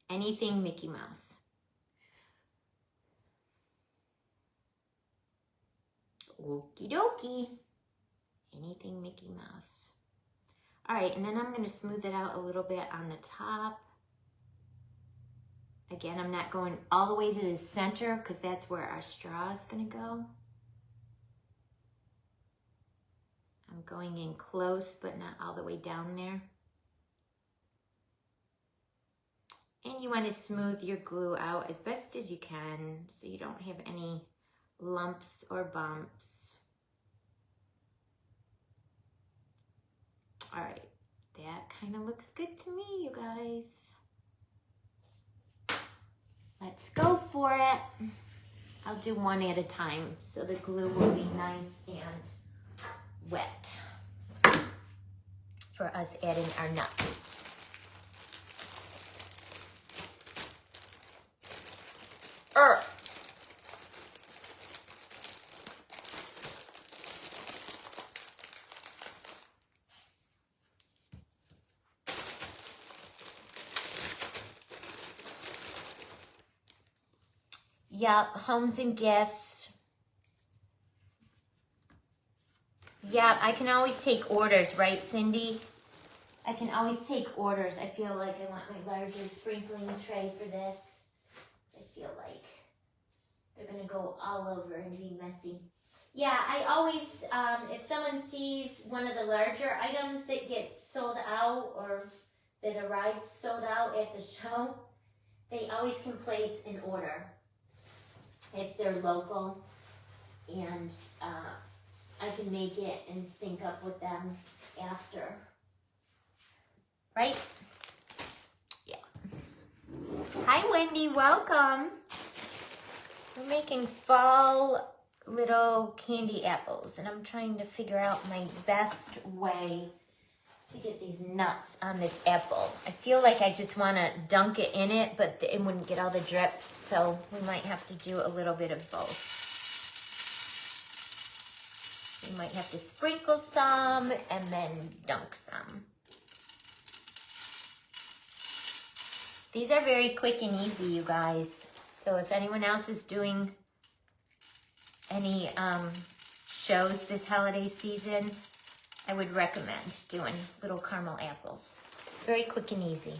Anything Mickey Mouse. Okie dokie. Anything Mickey Mouse. All right, and then I'm going to smooth it out a little bit on the top. Again, I'm not going all the way to the center because that's where our straw is going to go. I'm going in close, but not all the way down there. And you want to smooth your glue out as best as you can so you don't have any lumps or bumps. All right, that kind of looks good to me, you guys. Let's go for it. I'll do one at a time so the glue will be nice and wet for us adding our nuts. Yep, homes and gifts. Yeah, I can always take orders, right, Cindy? I can always take orders. I feel like I want my larger sprinkling tray for this. I feel like they're going to go all over and be messy. Yeah, I always, if someone sees one of the larger items that gets sold out or that arrives sold out at the show, they always can place an order if they're local, and I can make it and sync up with them after. Right? Yeah. Hi, Wendy. Welcome. We're making fall little candy apples, and I'm trying to figure out my best way to get these nuts on this apple. I feel like I just want to dunk it in it, but it wouldn't get all the drips, so we might have to do a little bit of both. We might have to sprinkle some and then dunk some. These are very quick and easy, you guys. So if anyone else is doing any shows this holiday season, I would recommend doing little caramel apples. Very quick and easy.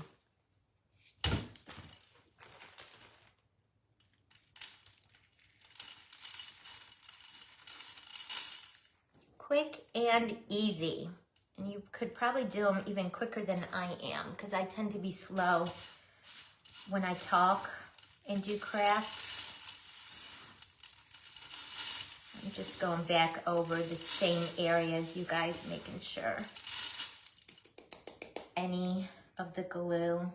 Quick and easy. And you could probably do them even quicker than I am, because I tend to be slow when I talk and do crafts. I'm just going back over the same areas, you guys, making sure any of the glue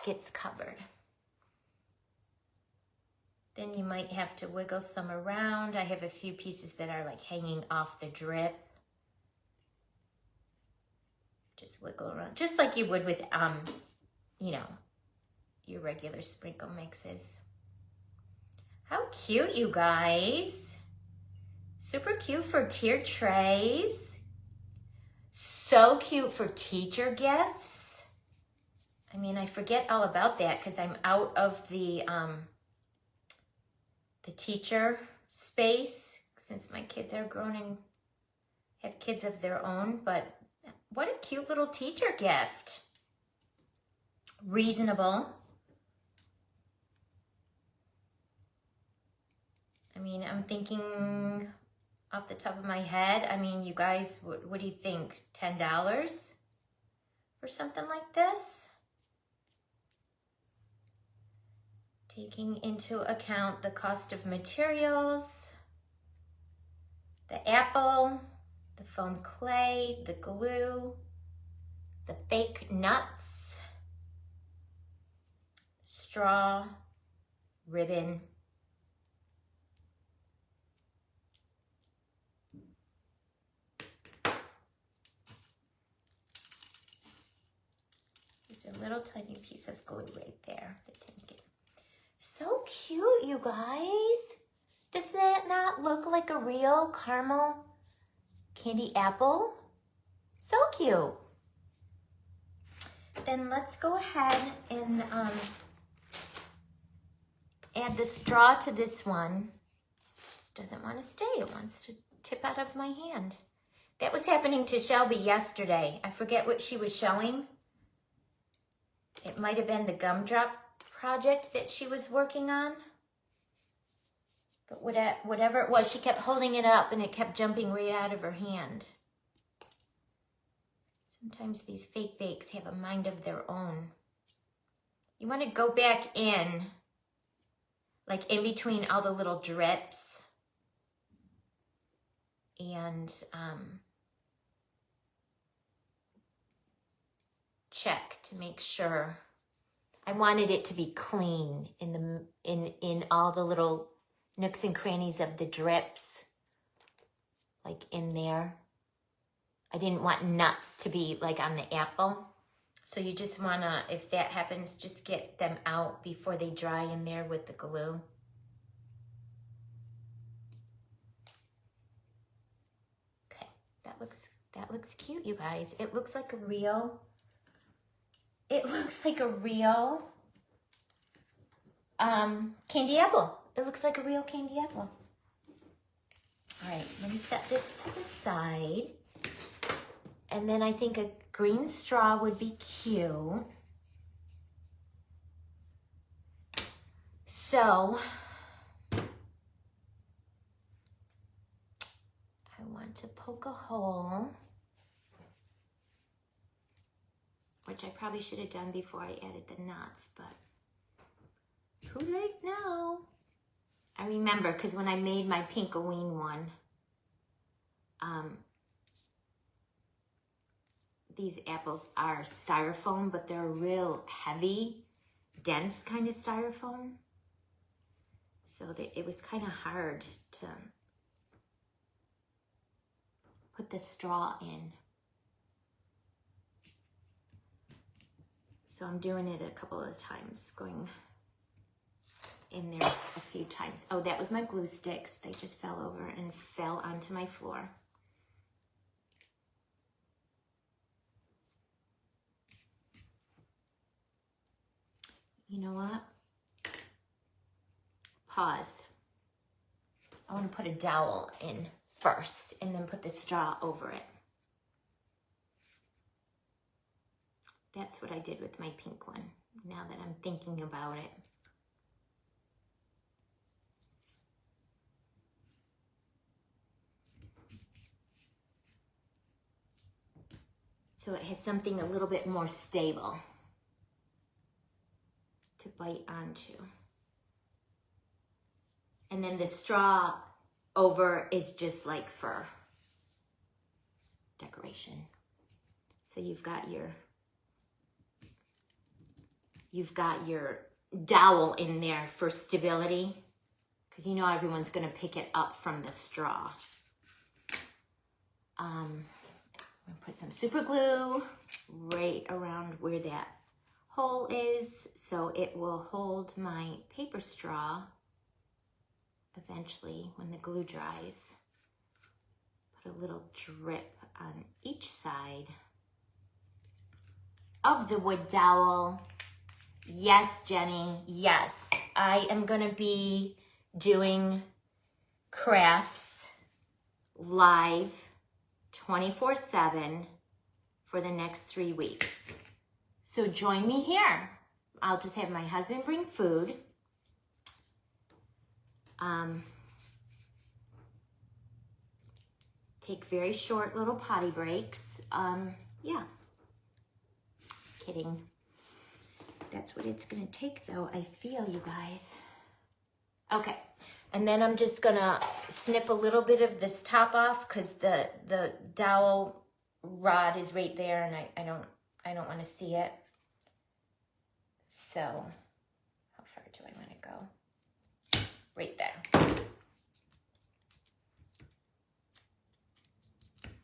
gets covered. Then you might have to wiggle some around. I have a few pieces that are like hanging off the drip. Just wiggle around, just like you would with, you know, your regular sprinkle mixes. How cute, you guys. Super cute for tier trays. So cute for teacher gifts. I mean, I forget all about that because I'm out of the teacher space since my kids are grown and have kids of their own. But what a cute little teacher gift. Reasonable. I mean, I'm thinking off the top of my head, I mean, you guys, what do you think? $10 for something like this? Taking into account the cost of materials, the apple, the foam clay, the glue, the fake nuts, straw, ribbon. There's a little tiny piece of glue right there. So cute, you guys. Does that not look like a real caramel candy apple? So cute. Then let's go ahead and add the straw to this one. It just doesn't want to stay. It wants to tip out of my hand. That was happening to Shelby yesterday. I forget what she was showing. It might have been the gumdrop project that she was working on. But whatever it was, she kept holding it up and it kept jumping right out of her hand. Sometimes these fake bakes have a mind of their own. You want to go back in, like in between all the little drips, and check to make sure. I wanted it to be clean in all the little nooks and crannies of the drips, like in there. I didn't want nuts to be like on the apple. So you just wanna, if that happens, just get them out before they dry in there with the glue. Okay, that looks cute, you guys. It looks like a real, candy apple. It looks like a real candy apple. All right, let me set this to the side. And then I think a green straw would be cute. So, I want to poke a hole, which I probably should have done before I added the nuts, but too late now. I remember, because when I made my Pinkoween one, these apples are styrofoam, but they're real heavy, dense kind of styrofoam. So it was kind of hard to put the straw in. So I'm doing it a couple of times, going in there a few times. Oh, that was my glue sticks. They just fell over and fell onto my floor. You know what? Pause. I want to put a dowel in first and then put the straw over it. That's what I did with my pink one, now that I'm thinking about it. So it has something a little bit more stable to bite onto. And then the straw over is just like for decoration. So you've got your dowel in there for stability, because you know everyone's gonna pick it up from the straw. I'm gonna put some super glue right around where that hole is, so it will hold my paper straw eventually when the glue dries. Put a little drip on each side of the wood dowel. Yes, Jenny, yes. I am gonna be doing crafts live 24/7 for the next 3 weeks. So join me here. I'll just have my husband bring food. Take very short little potty breaks. Yeah. Kidding. That's what it's gonna take though, I feel, you guys. Okay, and then I'm just gonna snip a little bit of this top off because the dowel rod is right there and I don't wanna see it. So, how far do I wanna go? Right there.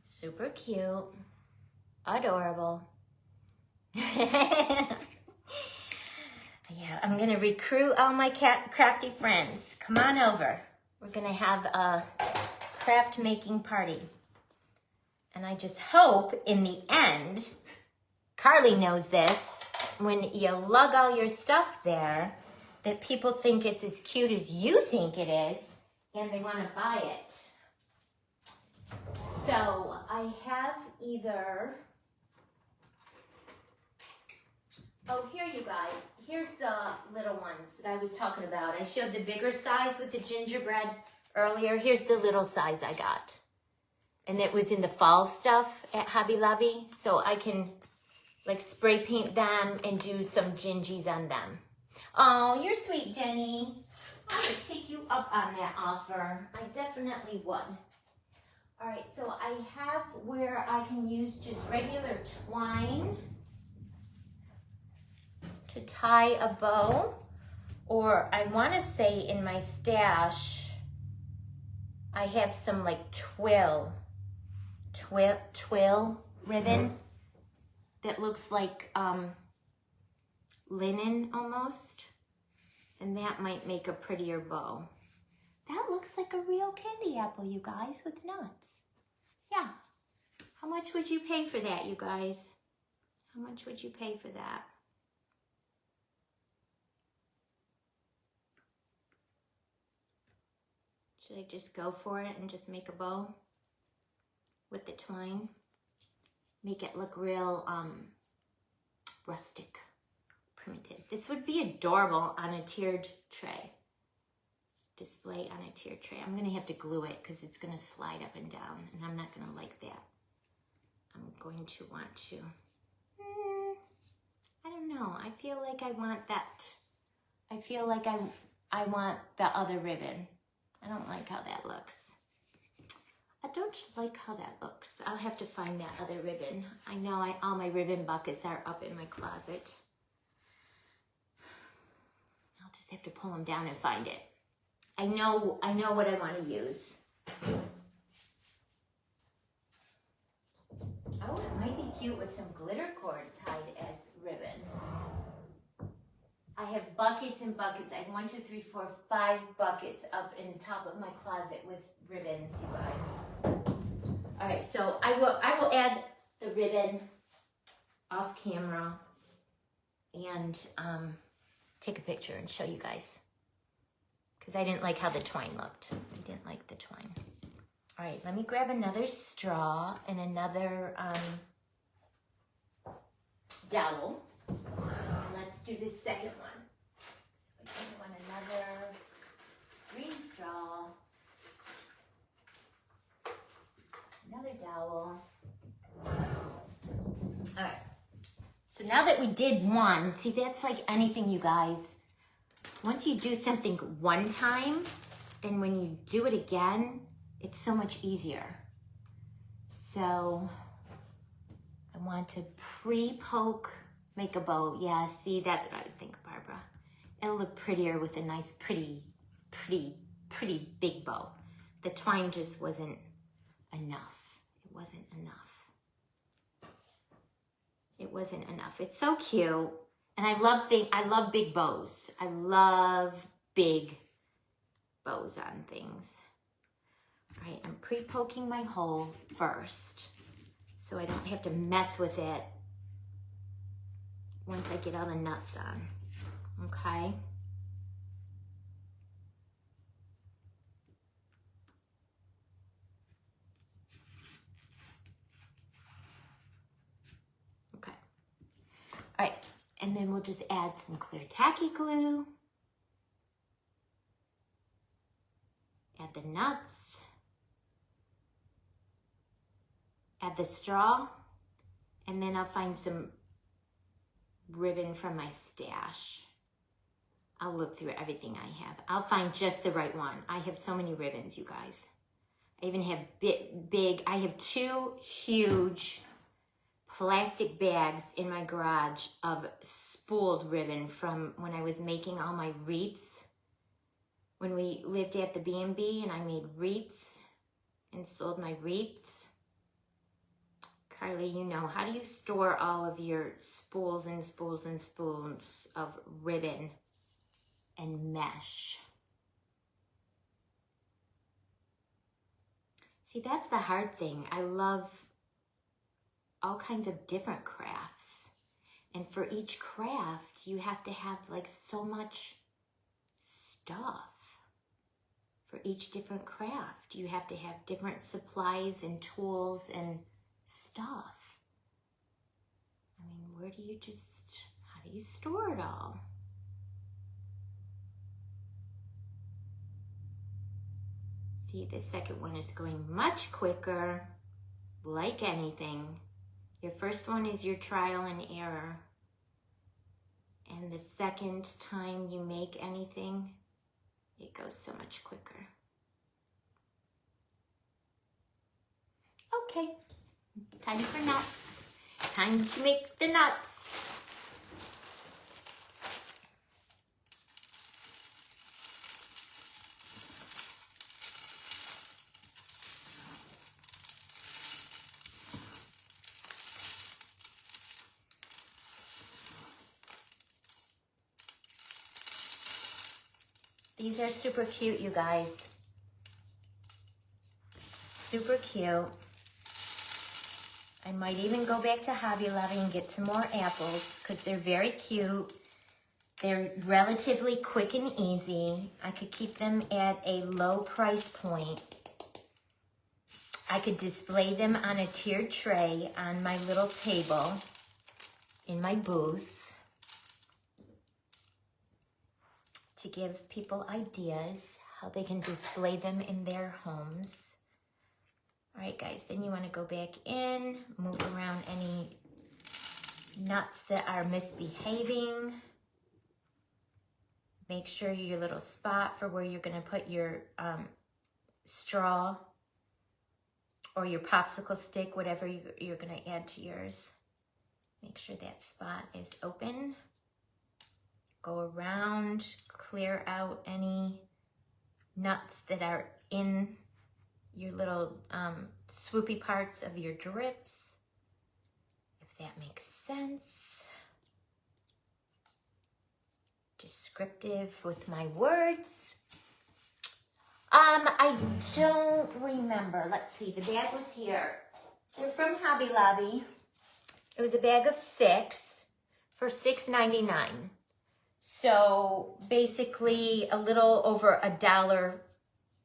Super cute, adorable. Yeah, I'm gonna recruit all my crafty friends. Come on over. We're gonna have a craft making party. And I just hope in the end, Carly knows this, when you lug all your stuff there, that people think it's as cute as you think it is, and they wanna buy it. So I have either, oh, here you guys, here's the little ones that I was talking about. I showed the bigger size with the gingerbread earlier. Here's the little size I got. And it was in the fall stuff at Hobby Lobby. So I can like spray paint them and do some gingies on them. Oh, you're sweet, Jenny. I would take you up on that offer. I definitely would. All right, so I have where I can use just regular twine to tie a bow, or I want to say in my stash, I have some like twill ribbon that looks like linen almost, and that might make a prettier bow. That looks like a real candy apple, you guys, with nuts. Yeah. How much would you pay for that, you guys? How much would you pay for that? Should I just go for it and just make a bow with the twine? Make it look real rustic, primitive. This would be adorable on a tiered tray. Display on a tiered tray. I'm gonna have to glue it because it's gonna slide up and down, and I'm not gonna like that. I'm going to want to, I don't know. I feel like I want that. I feel like I want the other ribbon. I don't like how that looks. I don't like how that looks. I'll have to find that other ribbon. I know all my ribbon buckets are up in my closet. I'll just have to pull them down and find it. I know what I want to use. Oh, it might be cute with some glitter cord tied as ribbon. I have buckets and buckets. I have 1, 2, 3, 4, 5 buckets up in the top of my closet with ribbons, you guys. All right, so I will add the ribbon off camera and take a picture and show you guys. Because I didn't like how the twine looked. I didn't like the twine. All right, let me grab another straw and another dowel. And let's do this second one. So I want another green straw, another dowel. All right, so now that we did one, see, that's like anything, you guys. Once you do something one time, then when you do it again, it's so much easier. So I want to pre-poke, make a bow. Yeah, see, that's what I was thinking, Barbara. It'll look prettier with a nice, pretty big bow. The twine just wasn't enough. It wasn't enough. It wasn't enough. It's so cute. And I love big bows. I love big bows on things. All right, I'm pre-poking my hole first so I don't have to mess with it once I get all the nuts on, okay? Okay, all right. And then we'll just add some clear tacky glue. Add the nuts. Add the straw. And then I'll find some ribbon from my stash. I'll look through everything I have. I'll find just the right one. I have so many ribbons, you guys. I even have I have 2 huge plastic bags in my garage of spooled ribbon from when I was making all my wreaths. When we lived at the B&B and I made wreaths and sold my wreaths. Carly, you know, how do you store all of your spools and spools and spools of ribbon and mesh? See, that's the hard thing. I love all kinds of different crafts. And for each craft, you have to have like so much stuff. For each different craft, you have to have different supplies and tools and stuff. I mean, how do you store it all? See, the second one is going much quicker, like anything. Your first one is your trial and error. And the second time you make anything, it goes so much quicker. Okay, time for nuts. Time to make the nuts. These are super cute, you guys. Super cute. I might even go back to Hobby Lobby and get some more apples because they're very cute. They're relatively quick and easy. I could keep them at a low price point. I could display them on a tiered tray on my little table in my booth to give people ideas how they can display them in their homes. All right, guys, then you want to go back in, move around any nuts that are misbehaving. Make sure your little spot for where you're going to put your straw or your popsicle stick, whatever you're going to add to yours. Make sure that spot is open. Go around, clear out any nuts that are in your little swoopy parts of your drips, if that makes sense. Descriptive with my words. I don't remember. Let's see, the bag was here. They're from Hobby Lobby. It was a bag of 6 for $6.99. So basically a little over $1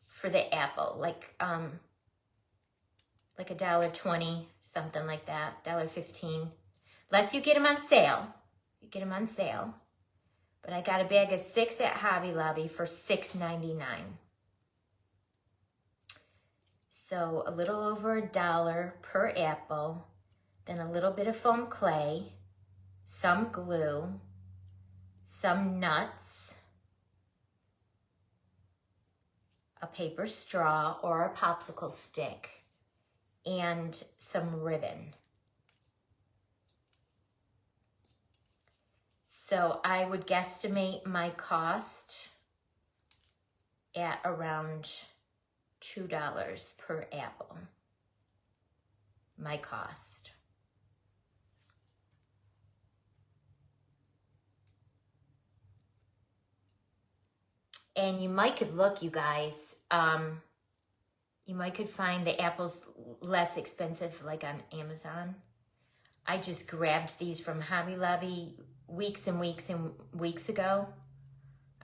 for the apple, like $1.20, something like that, $1.15. Unless you get them on sale. You get them on sale. But I got a bag of 6 at Hobby Lobby for $6.99. So a little over $1 per apple, then a little bit of foam clay, some glue, some nuts, a paper straw or a popsicle stick, and some ribbon. So I would guesstimate my cost at around $2 per apple. My cost. And you might could look, you guys, you might could find the apples less expensive, like on Amazon. I just grabbed these from Hobby Lobby weeks and weeks and weeks ago.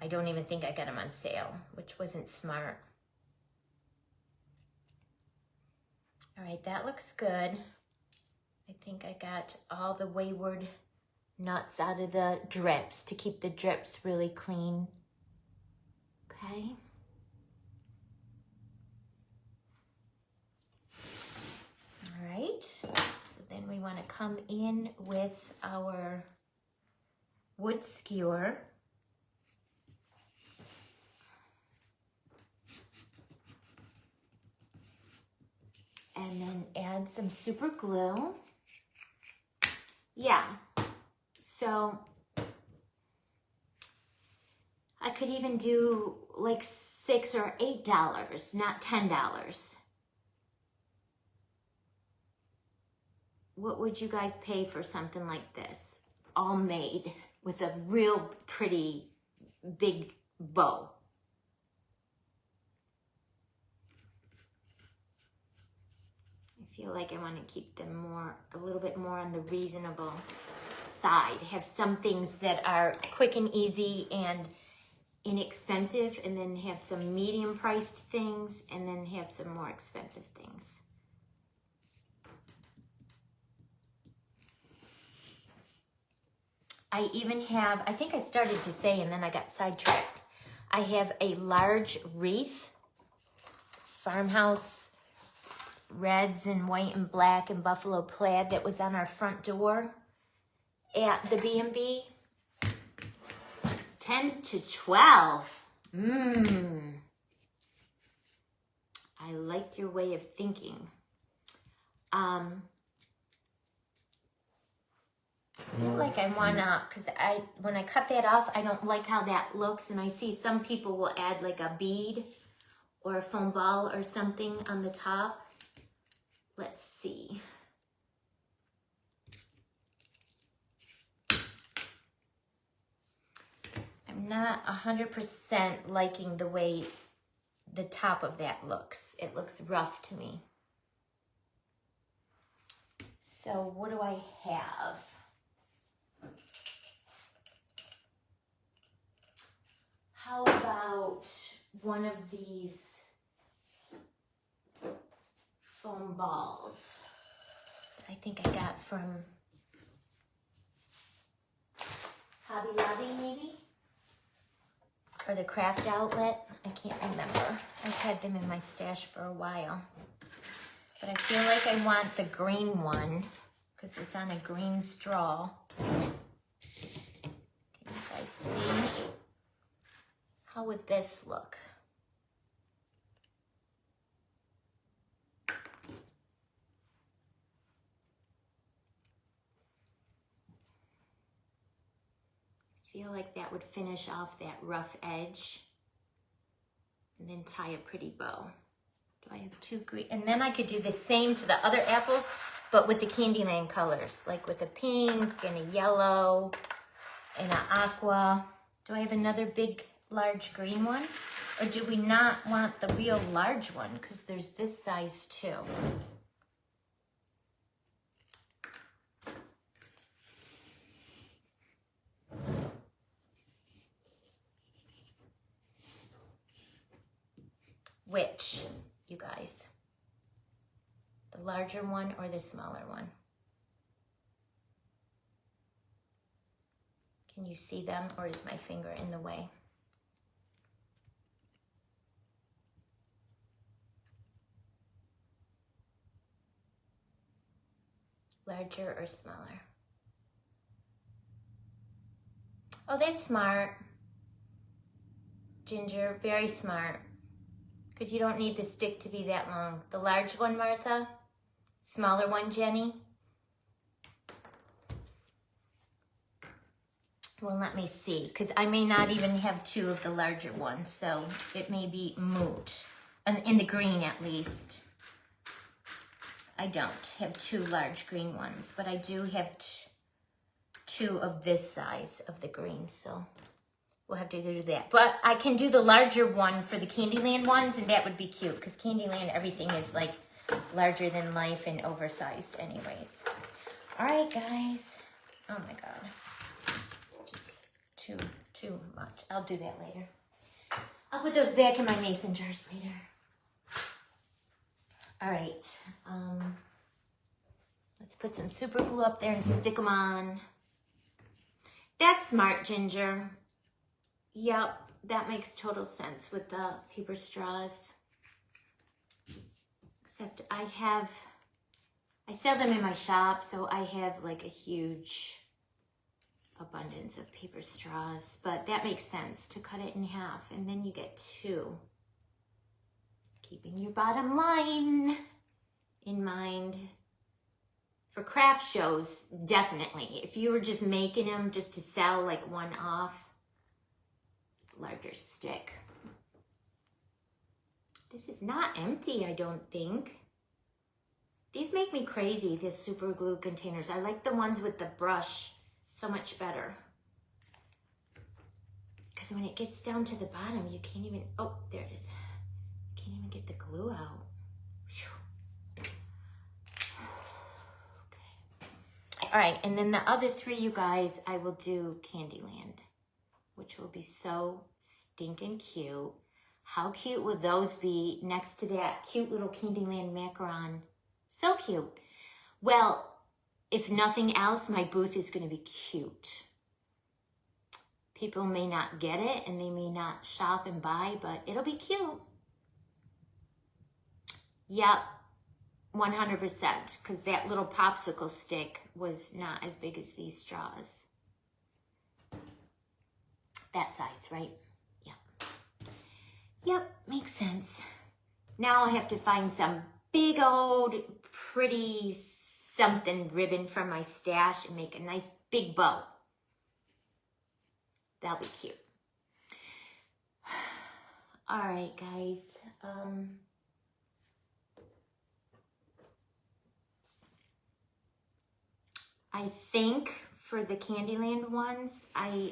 I don't even think I got them on sale, which wasn't smart. All right, that looks good. I think I got all the wayward nuts out of the drips to keep the drips really clean. Okay. All right. So then we want to come in with our wood skewer. And then add some super glue. Yeah. So I could even do like $6 or $8, not $10. What would you guys pay for something like this? All made with a real pretty big bow. I feel like I want to keep them a little bit more on the reasonable side. Have some things that are quick and easy and inexpensive, and then have some medium priced things, and then have some more expensive things. I even have, I think I started to say and then I got sidetracked, I have a large wreath farmhouse reds and white and black and buffalo plaid that was on our front door at the B&B. 10 to 12. I like your way of thinking. I feel like I wanna, because when I cut that off, I don't like how that looks, and I see some people will add like a bead or a foam ball or something on the top. Let's see. I'm not 100% liking the way the top of that looks. It looks rough to me. So what do I have? How about one of these foam balls that I think I got from Hobby Lobby, maybe? Or the craft outlet? I can't remember. I've had them in my stash for a while. But I feel like I want the green one because it's on a green straw. Can you guys see? How would this look? I feel like that would finish off that rough edge and then tie a pretty bow. Do I have two green? And then I could do the same to the other apples, but with the Candyland colors, like with a pink and a yellow and an aqua. Do I have another big, large green one? Or do we not want the real large one? Because there's this size too. Which, you guys? The larger one or the smaller one? Can you see them, or is my finger in the way? Larger or smaller? Oh, that's smart. Ginger, very smart. Because you don't need the stick to be that long. The large one, Martha? Smaller one, Jenny? Well, let me see, because I may not even have two of the larger ones, so it may be moot. In the green, at least. I don't have two large green ones, but I do have two of this size of the green, so we'll have to do that. But I can do the larger one for the Candyland ones, and that would be cute, because Candyland, everything is like larger than life and oversized anyways. All right, guys. Oh my God. Just too much. I'll do that later. I'll put those back in my mason jars later. All right. Let's put some super glue up there and stick them on. That's smart, Ginger. Yep, that makes total sense with the paper straws. Except I sell them in my shop, so I have like a huge abundance of paper straws, but that makes sense to cut it in half, and then you get two. Keeping your bottom line in mind. For craft shows, definitely. If you were just making them just to sell like one off, larger stick. This is not empty, I don't think. These make me crazy, these super glue containers. I like the ones with the brush so much better. Because when it gets down to the bottom, you can't even, oh, there it is. You can't even get the glue out. Whew. Okay. All right, and then the other three, you guys, I will do Candyland, which will be so stinking cute. How cute would those be next to that cute little Candyland macaron? So cute. Well, if nothing else, my booth is going to be cute. People may not get it and they may not shop and buy, but it'll be cute. Yep, 100%, because that little popsicle stick was not as big as these straws. That size, right? Yep. Yep, makes sense. Now I have to find some big old pretty something ribbon from my stash and make a nice big bow. That'll be cute. All right, guys. I think for the Candyland ones, I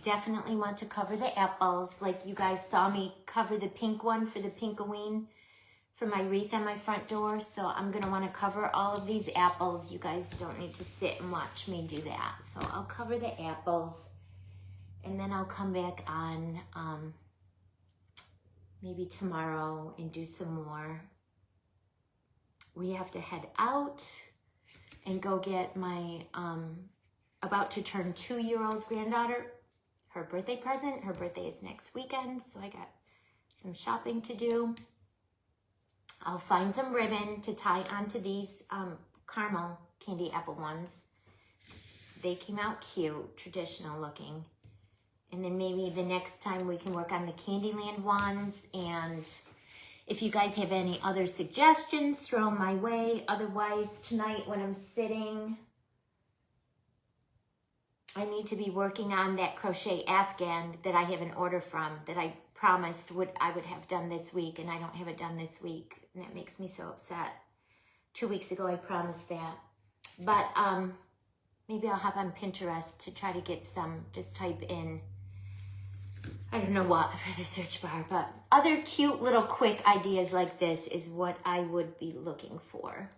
definitely want to cover the apples. Like you guys saw me cover the pink one for the Pinkoween for my wreath on my front door. So I'm going to want to cover all of these apples. You guys don't need to sit and watch me do that. So I'll cover the apples and then I'll come back on maybe tomorrow and do some more. We have to head out and go get my about to turn 2-year-old granddaughter her birthday present. Her birthday is next weekend, so I got some shopping to do. I'll find some ribbon to tie onto these caramel candy apple ones. They came out cute, traditional looking. And then maybe the next time we can work on the Candyland ones. And if you guys have any other suggestions, throw them my way. Otherwise, tonight when I'm sitting, I need to be working on that crochet Afghan that I have an order from that I promised I would have done this week, and I don't have it done this week, and that makes me so upset. 2 weeks ago I promised that. But maybe I'll hop on Pinterest to try to get some, just type in, I don't know what for the search bar, but other cute little quick ideas like this is what I would be looking for.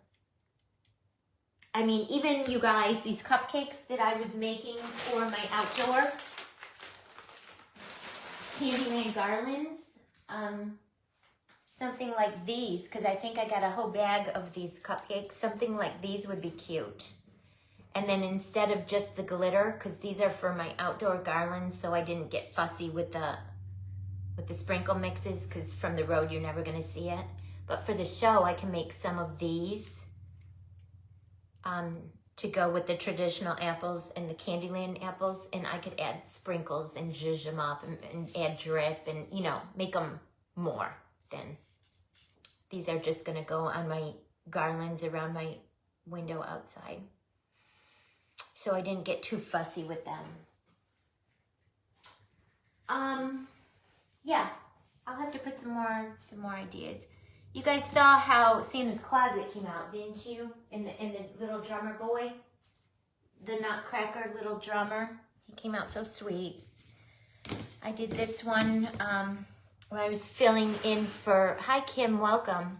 I mean, even you guys, these cupcakes that I was making for my outdoor Candyland garlands, something like these, because I think I got a whole bag of these cupcakes, something like these would be cute. And then instead of just the glitter, because these are for my outdoor garlands, so I didn't get fussy with the sprinkle mixes, because from the road you're never going to see it. But for the show, I can make some of these to go with the traditional apples and the Candyland apples, and I could add sprinkles and zhuzh them up and add drip and, you know, make them more than these are just going to go on my garlands around my window outside. So I didn't get too fussy with them. Yeah, I'll have to put some more ideas. You guys saw how Santa's Closet came out, didn't you? In the little drummer boy, the Nutcracker little drummer. He came out so sweet. I did this one when I was filling in for, hi Kim, welcome.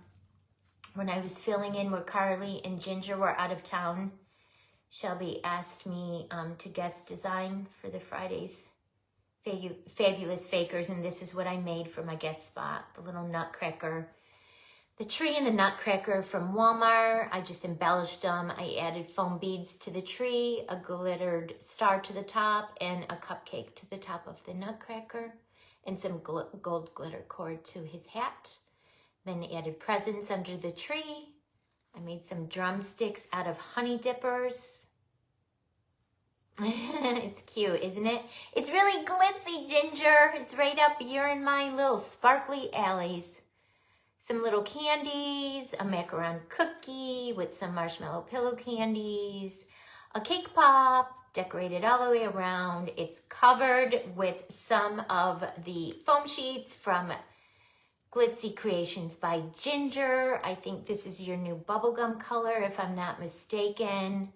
When I was filling in where Carly and Ginger were out of town, Shelby asked me to guest design for the Friday's Fabulous Fakers, and this is what I made for my guest spot, the little Nutcracker. The tree and the Nutcracker from Walmart, I just embellished them. I added foam beads to the tree, a glittered star to the top, and a cupcake to the top of the Nutcracker, and some gold glitter cord to his hat. Then added presents under the tree. I made some drumsticks out of honey dippers. It's cute, isn't it? It's really glitzy, Ginger. It's right up here in my little sparkly alleys. Some little candies, a macaron cookie with some marshmallow pillow candies, a cake pop, decorated all the way around. It's covered with some of the foam sheets from Glitzy Creations by Ginger. I think this is your new bubblegum color, if I'm not mistaken,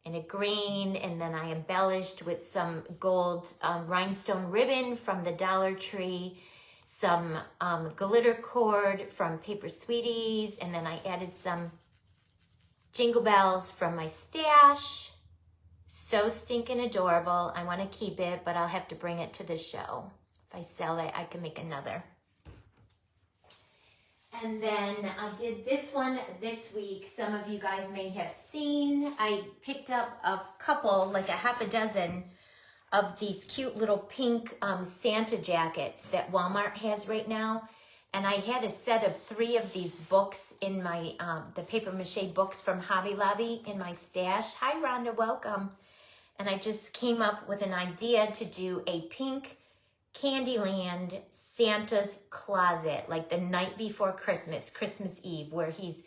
and a green. And then I embellished with some gold rhinestone ribbon from the Dollar Tree, some glitter cord from Paper Sweeties, and then I added some jingle bells from my stash. So stinking adorable. I want to keep it, but I'll have to bring it to the show. If I sell it, I can make another. And then I did this one this week. Some of you guys may have seen. I picked up a couple, like a half a dozen of these cute little pink Santa jackets that Walmart has right now. And I had a set of 3 of these books in my, the paper mache books from Hobby Lobby in my stash. Hi, Rhonda, welcome. And I just came up with an idea to do a pink Candyland Santa's closet, like the night before Christmas, Christmas Eve, where he's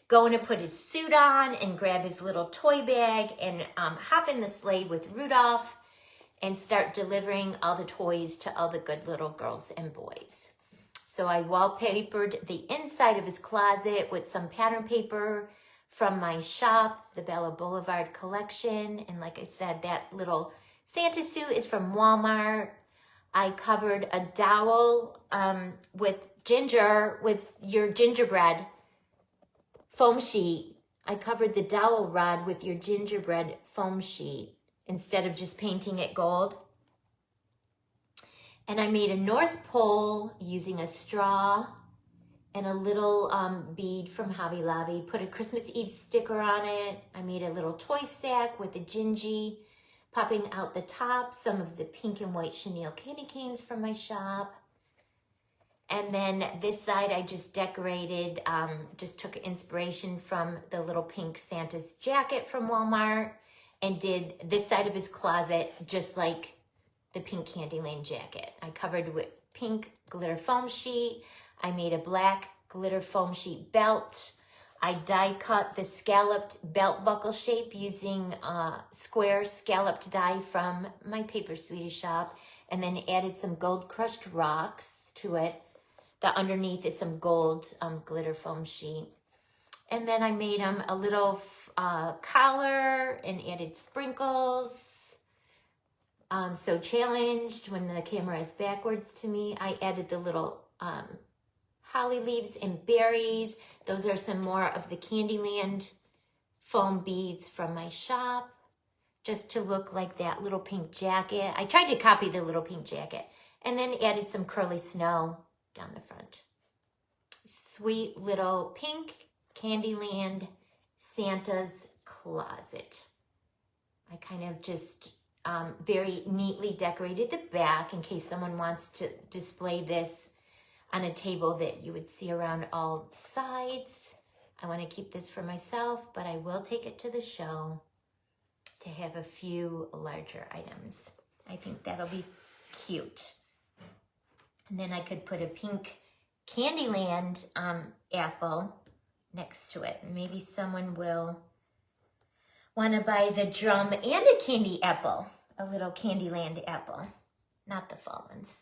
going to put his suit on and grab his little toy bag and hop in the sleigh with Rudolph and start delivering all the toys to all the good little girls and boys. So I wallpapered the inside of his closet with some pattern paper from my shop, the Bella Boulevard collection. And like I said, that little Santa suit is from Walmart. I covered a dowel with your gingerbread foam sheet. I covered the dowel rod with your gingerbread foam sheet instead of just painting it gold. And I made a North Pole using a straw and a little bead from Hobby Lobby. Put a Christmas Eve sticker on it. I made a little toy stack with a gingie popping out the top, some of the pink and white chenille candy canes from my shop. And then this side I just decorated, just took inspiration from the little pink Santa's jacket from Walmart and did this side of his closet just like the pink Candyland jacket. I covered with pink glitter foam sheet. I made a black glitter foam sheet belt. I die cut the scalloped belt buckle shape using square scalloped die from my Paper Sweetie shop, and then added some gold crushed rocks to it. The underneath is some gold glitter foam sheet. And then I made him a little collar and added sprinkles. So challenged when the camera is backwards to me. I added the little holly leaves and berries. Those are some more of the Candyland foam beads from my shop, just to look like that little pink jacket. I tried to copy the little pink jacket, and then added some curly snow down the front. Sweet little pink Candyland Santa's closet. I kind of just very neatly decorated the back in case someone wants to display this on a table that you would see around all sides. I want to keep this for myself, but I will take it to the show to have a few larger items. I think that'll be cute. And then I could put a pink Candyland apple next to it. Maybe someone will want to buy the drum and a candy apple, a little Candyland apple, not the fall ones.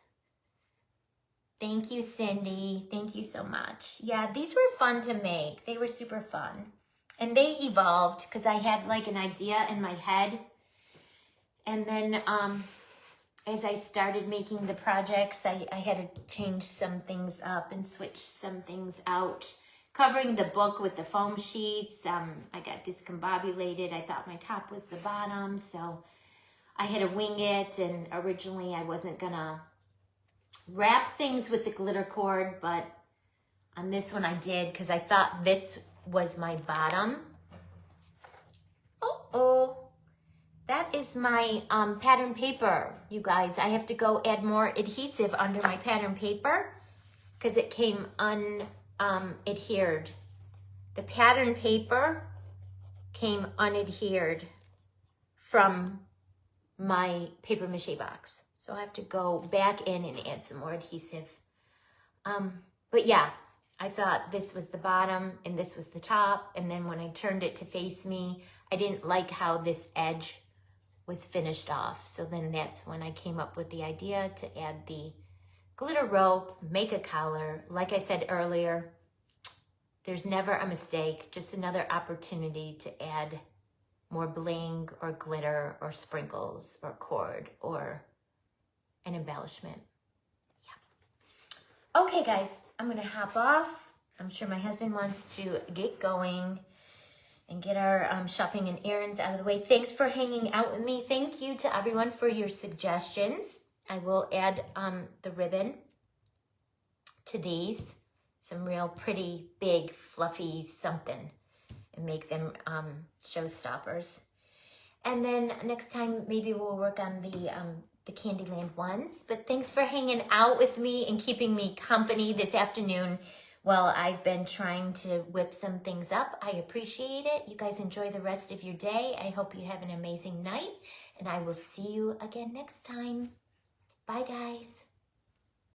Thank you, Cindy. Thank you so much. Yeah, these were fun to make. They were super fun. And they evolved because I had like an idea in my head. And then as I started making the projects, I had to change some things up and switch some things out. Covering the book with the foam sheets, I got discombobulated. I thought my top was the bottom, so I had to wing it. And originally I wasn't gonna wrap things with the glitter cord, but on this one I did because I thought this was my bottom. Uh-oh. That is my pattern paper, you guys. I have to go add more adhesive under my pattern paper because it came unadhered. The pattern paper came unadhered from my paper mache box. So I have to go back in and add some more adhesive. But yeah, I thought this was the bottom and this was the top. And then when I turned it to face me, I didn't like how this edge was finished off. So then that's when I came up with the idea to add the glitter rope, make a collar. Like I said earlier, there's never a mistake, just another opportunity to add more bling or glitter or sprinkles or cord or an embellishment. Yeah. Okay, guys, I'm gonna hop off. I'm sure my husband wants to get going and get our shopping and errands out of the way. Thanks for hanging out with me. Thank you to everyone for your suggestions. I will add the ribbon to these, some real pretty, big, fluffy something, and make them showstoppers. And then next time, maybe we'll work on the the Candyland ones. But thanks for hanging out with me and keeping me company this afternoon while I've been trying to whip some things up. I appreciate it. You guys enjoy the rest of your day. I hope you have an amazing night, and I will see you again next time. Bye, guys.